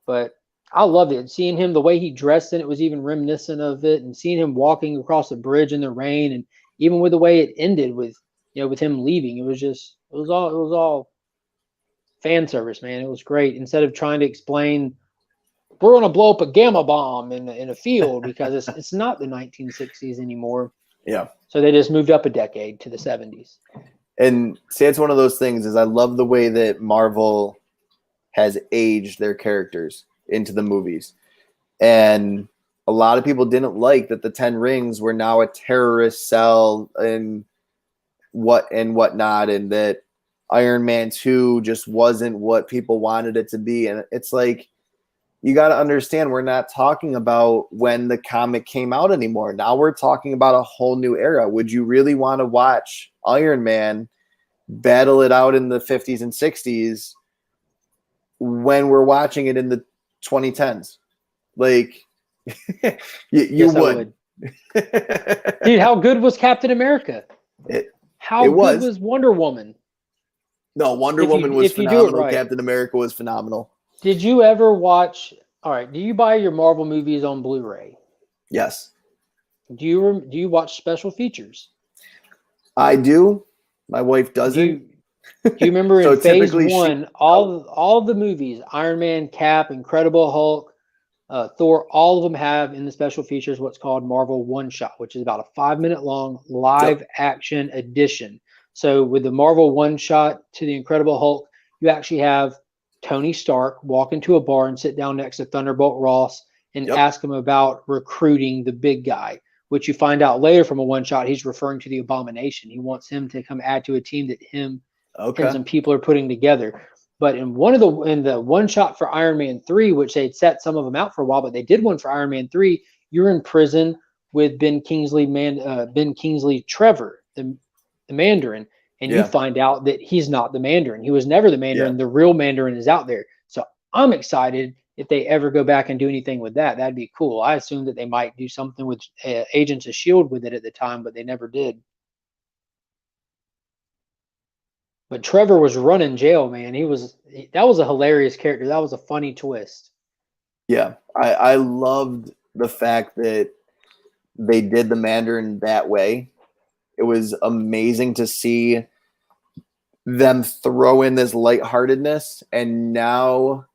C: But I loved it. Seeing him, the way he dressed in it was even reminiscent of it, and seeing him walking across the bridge in the rain, and even with the way it ended with, you know, with him leaving, it was all fan service, man. It was great. Instead of trying to explain, we're going to blow up a gamma bomb in a field, because it's not the 1960s anymore.
D: Yeah.
C: So they just moved up a decade to the 70s.
D: And see, it's one of those things is I love the way that Marvel has aged their characters into the movies. And a lot of people didn't like that the 10 Rings were now a terrorist cell and whatnot, and that Iron Man 2 just wasn't what people wanted it to be. And it's like, you got to understand, we're not talking about when the comic came out anymore. Now we're talking about a whole new era. Would you really want to watch Iron Man battle it out in the 50s and 60s when we're watching it in the 2010s? Like, you would.
C: Dude, how good was Captain America? How good was Wonder Woman?
D: No, Wonder Woman was phenomenal. Captain America was phenomenal.
C: Did you ever watch? All right. Do you buy your Marvel movies on Blu-ray?
D: Yes.
C: Do you watch special features?
D: I do. My wife doesn't.
C: Do you remember in Phase 1, all of the movies, Iron Man, Cap, Incredible Hulk, Thor, all of them have in the special features what's called Marvel One Shot, which is about a 5-minute long live action edition. So with the Marvel One Shot to the Incredible Hulk, you actually have Tony Stark walk into a bar and sit down next to Thunderbolt Ross and
D: Yep.
C: ask him about recruiting the big guy, which you find out later from a one shot. He's referring to the Abomination. He wants him to come add to a team that him
D: Okay.
C: and some people are putting together. But in the one shot for Iron Man 3, which they'd set some of them out for a while, but they did one for Iron Man 3, you're in prison with Ben Kingsley Trevor, the Mandarin, and you
D: Yeah.
C: find out that he's not the Mandarin. He was never the Mandarin.
D: Yeah.
C: The real Mandarin is out there. So I'm excited if they ever go back and do anything with that. That'd be cool. I assumed that they might do something with Agents of S.H.I.E.L.D. with it at the time, but they never did. But Trevor was running jail, man. That was a hilarious character. That was a funny twist.
D: Yeah. I loved the fact that they did the Mandarin that way. It was amazing to see them throw in this lightheartedness. And now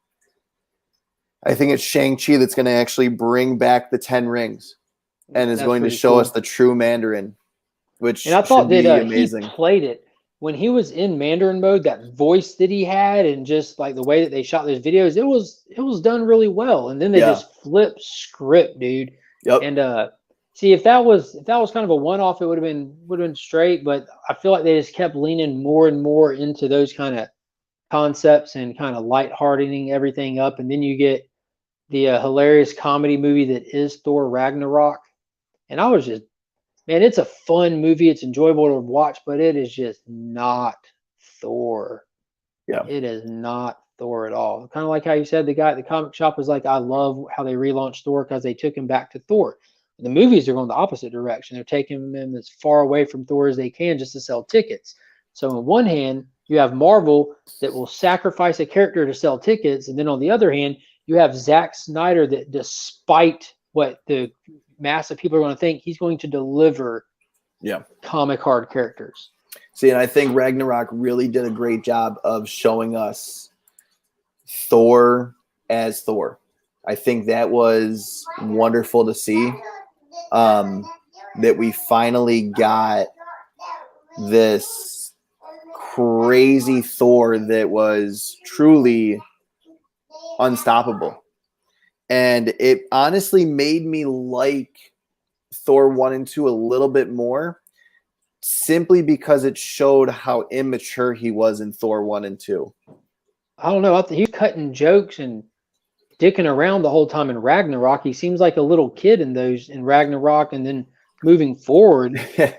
D: I think it's Shang-Chi that's going to actually bring back the 10 rings and is
C: That's
D: going to
C: pretty
D: show
C: cool.
D: us the true Mandarin, which
C: And I thought
D: should be
C: that
D: amazing.
C: he played it when he was in Mandarin mode. That voice that he had, and just like the way that they shot those videos, it was done really well. And then they
D: Yeah.
C: just flipped script, dude.
D: Yep.
C: And see, if that was kind of a one-off, it would have been straight. But I feel like they just kept leaning more and more into those kind of concepts and kind of lightheartening everything up. And then you get the hilarious comedy movie that is Thor Ragnarok. And I was just, man, it's a fun movie. It's enjoyable to watch, but it is just not Thor.
D: Yeah.
C: It is not Thor at all. Kind of like how you said the guy at the comic shop was like, I love how they relaunched Thor because they took him back to Thor. The movies are going the opposite direction. They're taking him as far away from Thor as they can just to sell tickets. So on one hand, you have Marvel that will sacrifice a character to sell tickets. And then on the other hand, you have Zack Snyder that, despite what the mass of people are going to think, he's going to deliver comic hard characters.
D: See, and I think Ragnarok really did a great job of showing us Thor as Thor. I think that was wonderful to see. That we finally got this crazy Thor that was truly unstoppable. And it honestly made me like Thor 1 and 2 a little bit more, simply because it showed how immature he was in Thor 1 and 2.
C: I don't know. He's cutting jokes and dicking around the whole time in Ragnarok. He seems like a little kid in Ragnarok, and then moving forward.
D: When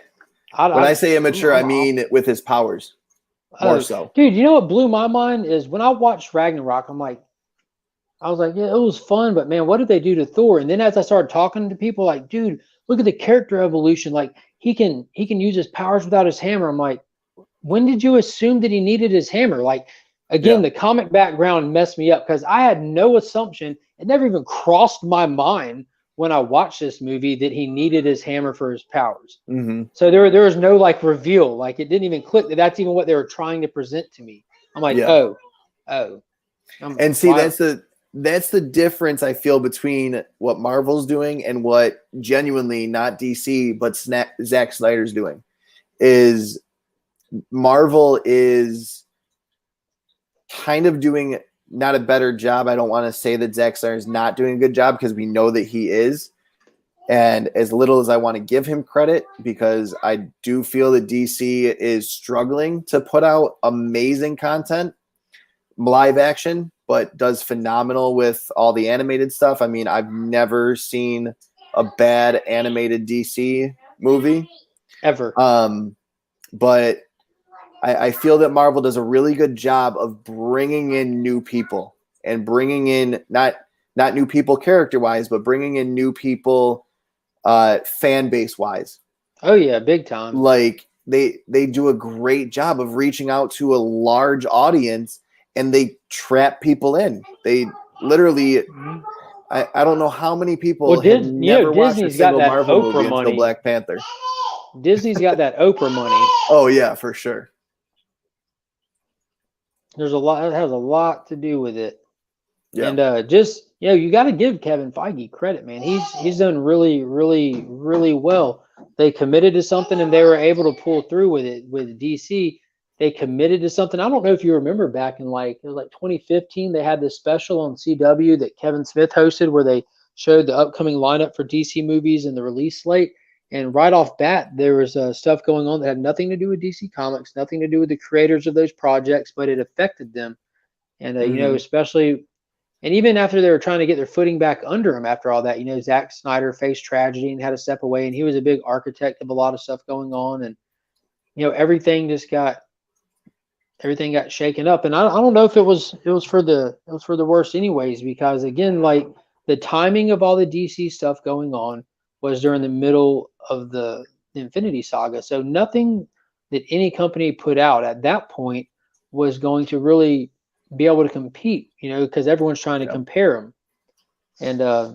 D: I say immature, I mean with his powers more so.
C: Dude, you know what blew my mind is when I watched Ragnarok, I was like, yeah, it was fun, but man, what did they do to Thor? And then as I started talking to people, like, dude, look at the character evolution. Like, he can use his powers without his hammer. I'm like, when did you assume that he needed his hammer? Like, again, the comic background messed me up because I had no assumption. It never even crossed my mind when I watched this movie that he needed his hammer for his powers.
D: Mm-hmm.
C: So there was no like reveal. Like, it didn't even click that that's even what they were trying to present to me. I'm like, oh.
D: And see, that's the difference I feel between what Marvel's doing and what genuinely not DC but Zack Snyder's doing. Is Marvel is kind of doing not a better job. I don't want to say that Zack Snyder's not doing a good job because we know that he is. And as little as I want to give him credit, because I do feel that DC is struggling to put out amazing content, live action, but does phenomenal with all the animated stuff. I mean, I've never seen a bad animated DC movie
C: ever.
D: But I feel that Marvel does a really good job of bringing in new people and bringing in not new people character wise, but bringing in new people fan base wise.
C: Oh yeah, big time.
D: Like they do a great job of reaching out to a large audience. And they trap people in. They literally, I don't know how many people have never watched a single Marvel movie until Black Panther.
C: Disney's got that Oprah money.
D: Oh yeah, for sure.
C: There's a lot. It has a lot to do with it.
D: Yeah.
C: And you got to give Kevin Feige credit, man. He's done really, really, really well. They committed to something and they were able to pull through with it. With DC, they committed to something. I don't know if you remember back in it was 2015, they had this special on CW that Kevin Smith hosted where they showed the upcoming lineup for DC movies and the release slate. And right off bat, there was stuff going on that had nothing to do with DC Comics, nothing to do with the creators of those projects, but it affected them. And, especially, and even after they were trying to get their footing back under them after all that, Zack Snyder faced tragedy and had to step away. And he was a big architect of a lot of stuff going on. And, everything got shaken up. And I don't know if it was for the worst anyways, because again, like the timing of all the DC stuff going on was during the middle of the Infinity Saga. So nothing that any company put out at that point was going to really be able to compete, because everyone's trying to compare them. And I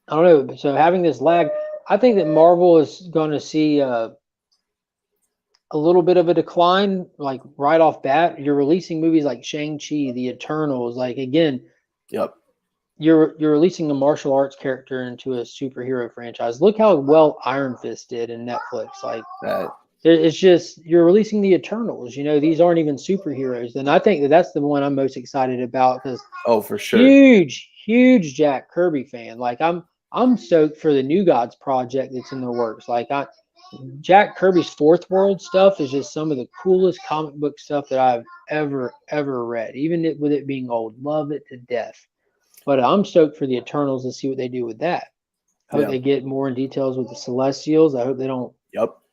C: don't know. So having this lag, I think that Marvel is going to see a little bit of a decline, like right off bat. You're releasing movies like Shang-Chi, The Eternals. Like, again, you're releasing a martial arts character into a superhero franchise. Look how well Iron Fist did in Netflix. Like, it's just, you're releasing the Eternals. These aren't even superheroes. And I think that's the one I'm most excited about, because
D: for sure,
C: huge Jack Kirby fan. Like, I'm stoked for the New Gods project that's in the works. Like, Jack Kirby's Fourth World stuff is just some of the coolest comic book stuff that I've ever read. Even with it being old, love it to death. But I'm stoked for the Eternals to see what they do with that. I hope they get more in details with the Celestials. I hope they don't.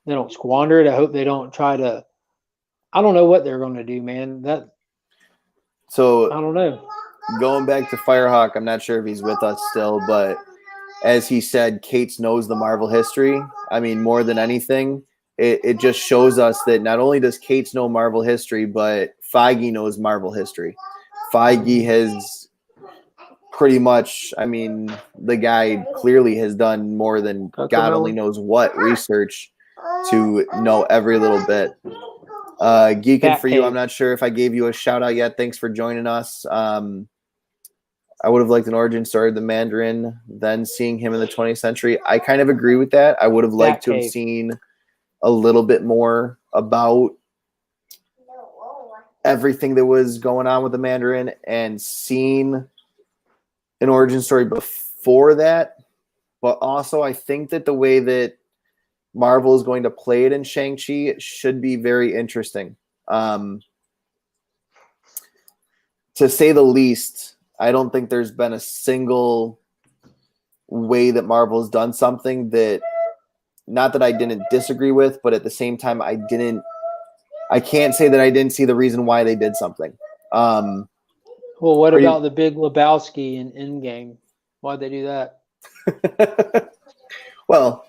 C: They don't squander it. I hope they don't try to. I don't know what they're going to do, man.
D: So
C: I don't know.
D: Going back to Firehawk, I'm not sure if he's with us still, but as he said, Cates knows the Marvel history. I mean, more than anything, it just shows us that not only does Cates know Marvel history, but Feige knows Marvel history. Feige has pretty much, I mean, the guy clearly has done more than God only knows what research to know every little bit. Geeking for you, I'm not sure if I gave you a shout out yet. Thanks for joining us. I would have liked an origin story of the Mandarin, then seeing him in the 20th century. I kind of agree with that. I would have liked to have seen a little bit more about everything that was going on with the Mandarin and seen an origin story before that. But also, I think that the way that Marvel is going to play it in Shang-Chi should be very interesting. To say the least, I don't think there's been a single way that Marvel has done something that, not that I didn't disagree with, but at the same time, I can't say that I didn't see the reason why they did something.
C: Well, what about the Big Lebowski in Endgame? Why'd they do that?
D: Well,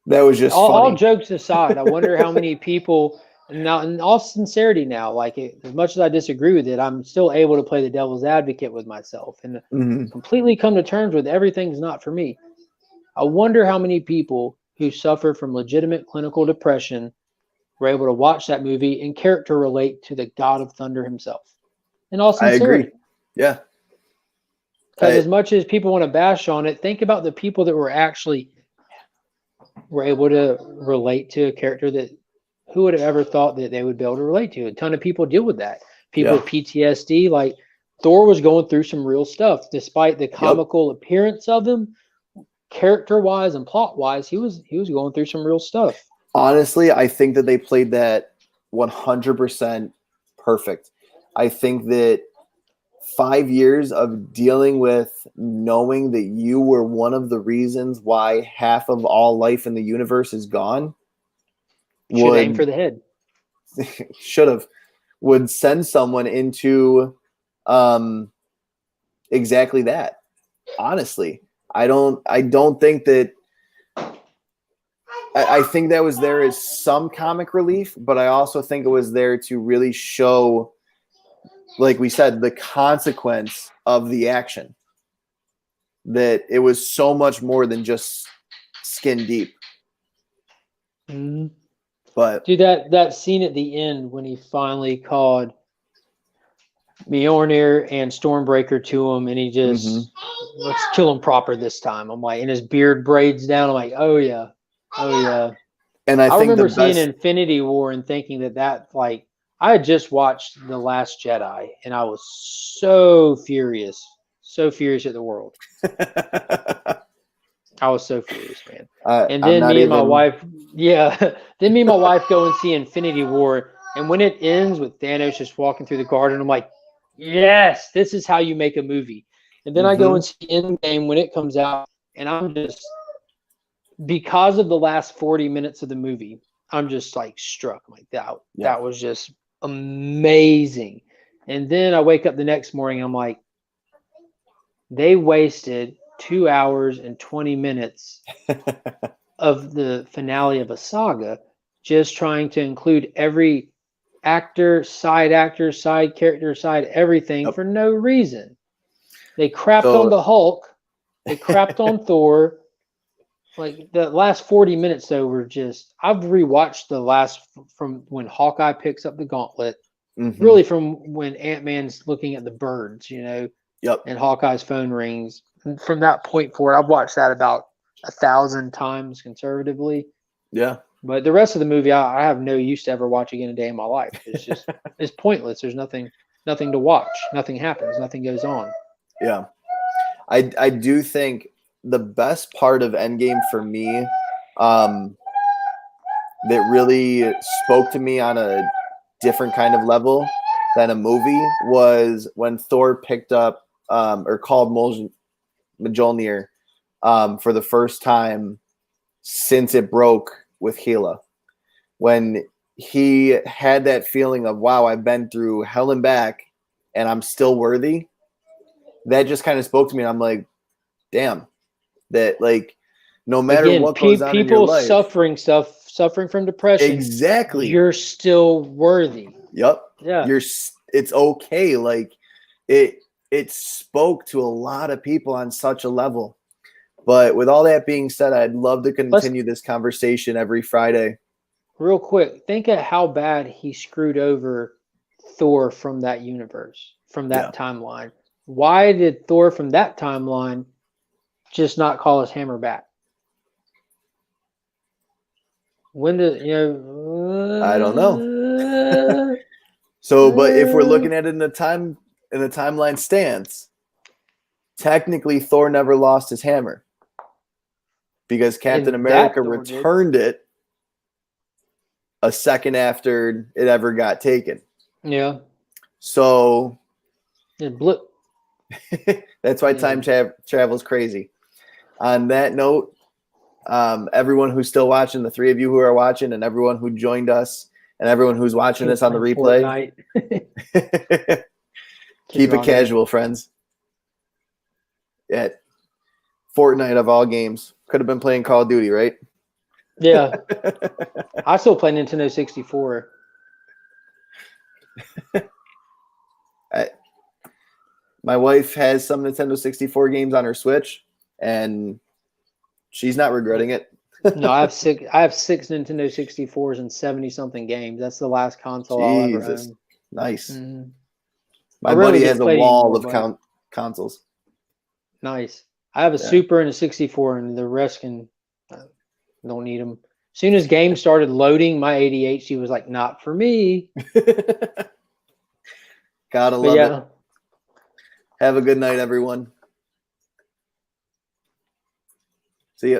D: that was just
C: all
D: funny.
C: jokes aside, I wonder how many people, now in all sincerity now, like as much as I disagree with it, I'm still able to play the devil's advocate with myself and completely come to terms with everything's not for me. I wonder how many people who suffer from legitimate clinical depression were able to watch that movie and character relate to the God of Thunder himself. In all sincerity.
D: I agree. Yeah.
C: Because as much as people want to bash on it, think about the people that were able to relate to a character that who would have ever thought that they would be able to relate to. A ton of people deal with that. People with PTSD, like Thor was going through some real stuff, despite the comical appearance of him, character-wise and plot-wise, he was going through some real stuff.
D: Honestly, I think that they played that 100% perfect. I think that 5 years of dealing with knowing that you were one of the reasons why half of all life in the universe is gone
C: should aim for the head.
D: Would send someone into exactly that. Honestly, I don't think that. I think that was there as some comic relief, but I also think it was there to really show, like we said, the consequence of the action. That it was so much more than just skin deep.
C: Mm-hmm.
D: But
C: dude, that scene at the end when he finally called Mjolnir and Stormbreaker to him, and he just let's kill him proper this time. I'm like, and his beard braids down. I'm like, oh yeah. And I remember seeing Infinity War and thinking that like I had just watched The Last Jedi, and I was so furious so furious at the world. I was so furious, man. And
D: I'm
C: then
D: not
C: me and my
D: even-
C: wife, then me and my wife go and see Infinity War. And when it ends with Thanos just walking through the garden, I'm like, yes, this is how you make a movie. And then I go and see Endgame when it comes out, and I'm just, because of the last 40 minutes of the movie, I'm just like struck. I'm like, that was just amazing. And then I wake up the next morning, and I'm like, they wasted 2 hours and 20 minutes of the finale of a saga just trying to include every actor, side character, side everything for no reason. They crapped on the Hulk. They crapped on Thor. Like the last 40 minutes though were just, I've rewatched the last from when Hawkeye picks up the gauntlet, really from when Ant-Man's looking at the birds, you know, and Hawkeye's phone rings. And from that point forward, I've watched that about 1,000 times conservatively.
D: Yeah.
C: But the rest of the movie, I have no use to ever watch again a day in my life. It's just, it's pointless. There's nothing to watch. Nothing happens. Nothing goes on.
D: Yeah. I do think the best part of Endgame for me, that really spoke to me on a different kind of level than a movie, was when Thor picked up or called Mjolnir for the first time since it broke with Hela. When he had that feeling of, wow, I've been through hell and back and I'm still worthy. That just kind of spoke to me. And I'm like, damn, that like, no matter what goes on in your life,
C: suffering from depression.
D: Exactly.
C: You're still worthy.
D: Yep.
C: Yeah.
D: It's okay. Like it spoke to a lot of people on such a level. But with all that being said, I'd love to continue this conversation every Friday.
C: Real quick, think of how bad he screwed over Thor from that universe, from that timeline. Why did Thor from that timeline just not call his hammer back? When did,
D: I don't know. So, but if we're looking at it in the timeline stance, technically Thor never lost his hammer because Captain America returned it a second after it ever got taken.
C: Yeah.
D: So
C: blip.
D: That's why time travel is crazy. On that note, everyone who's still watching, the three of you who are watching, and everyone who joined us, and everyone who's watching this on the replay, keep it casual, friends. Yeah, Fortnite of all games. Could have been playing Call of Duty, right?
C: Yeah. I still play Nintendo 64.
D: My wife has some Nintendo 64 games on her Switch, and she's not regretting it.
C: No, I have six Nintendo 64s and 70-something games. That's the last console I'll ever own.
D: Nice.
C: Mm-hmm.
D: My buddy has a wall of consoles.
C: Nice. I have a Super and a 64, and the rest don't need them. As soon as games started loading, my ADHD was like, not for me.
D: Gotta love it. Have a good night, everyone. See ya.